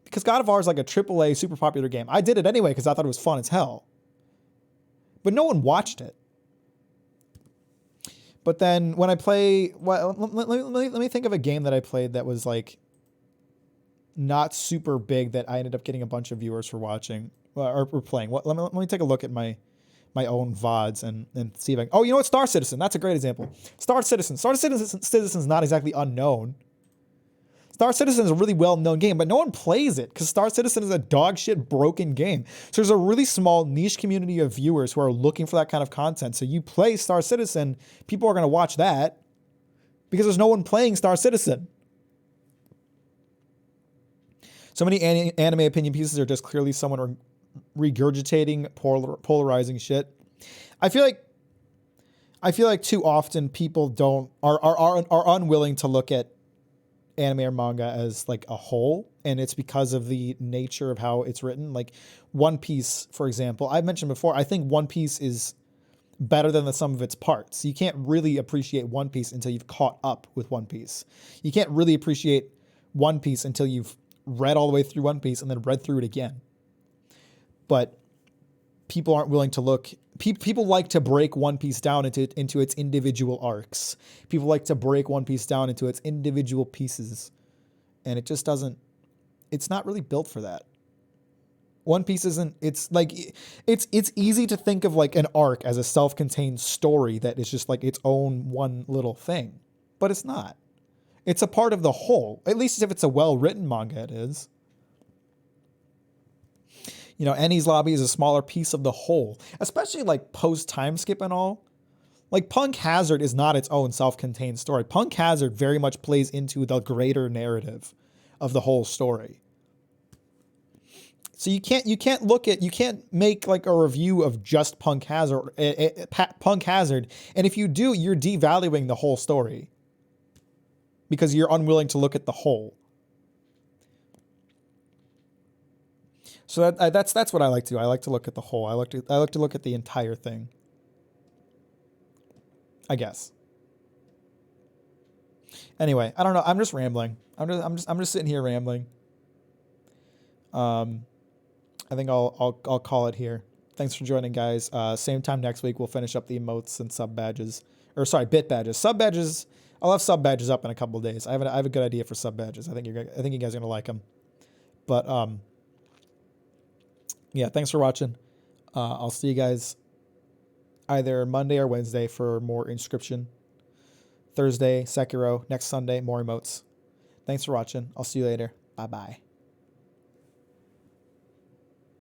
because God of War is like a AAA super popular game. I did it anyway because I thought it was fun as hell, but no one watched it. But then when I play, well, let me think of a game that I played that was like not super big that I ended up getting a bunch of viewers for watching or playing. Let me take a look at my own VODs and see if I can. Oh, you know what? Star Citizen. That's a great example. Star Citizen's not exactly unknown. Star Citizen is a really well-known game, but no one plays it because Star Citizen is a dog shit broken game. So there's a really small niche community of viewers who are looking for that kind of content. So you play Star Citizen, people are going to watch that because there's no one playing Star Citizen. So many anime opinion pieces are just clearly someone regurgitating polarizing shit. I feel like too often people are unwilling to look at anime or manga as like a whole, and it's because of the nature of how it's written. Like One Piece, for example, I've mentioned before, I think One Piece is better than the sum of its parts. You can't really appreciate One Piece until you've caught up with One Piece. You can't really appreciate One Piece until you've read all the way through One Piece and then read through it again. But people aren't willing to look. People like to break One Piece down into its individual arcs. People like to break One Piece down into its individual pieces. And it just doesn't, it's not really built for that. One Piece isn't, it's like, it's easy to think of like an arc as a self-contained story that is just like its own one little thing. But it's not. It's a part of the whole. At least if it's a well-written manga, it is. You know, Enies Lobby is a smaller piece of the whole, especially like post time skip and all. Like Punk Hazard is not its own self-contained story. Punk Hazard very much plays into the greater narrative of the whole story. So you can't make like a review of just Punk Hazard, and if you do, you're devaluing the whole story because you're unwilling to look at the whole. So that's what I like to do. I like to look at the whole. I like to look at the entire thing. I guess. Anyway, I don't know. I'm just rambling. I'm just sitting here rambling. I think I'll call it here. Thanks for joining, guys. Same time next week we'll finish up the emotes and sub badges, or sorry, bit badges. Sub badges. I'll have sub badges up in a couple of days. I have a good idea for sub badges. I think you guys are gonna like them. But yeah, thanks for watching. I'll see you guys either Monday or Wednesday for more Inscription. Thursday, Sekiro. Next Sunday, more emotes. Thanks for watching. I'll see you later. Bye-bye.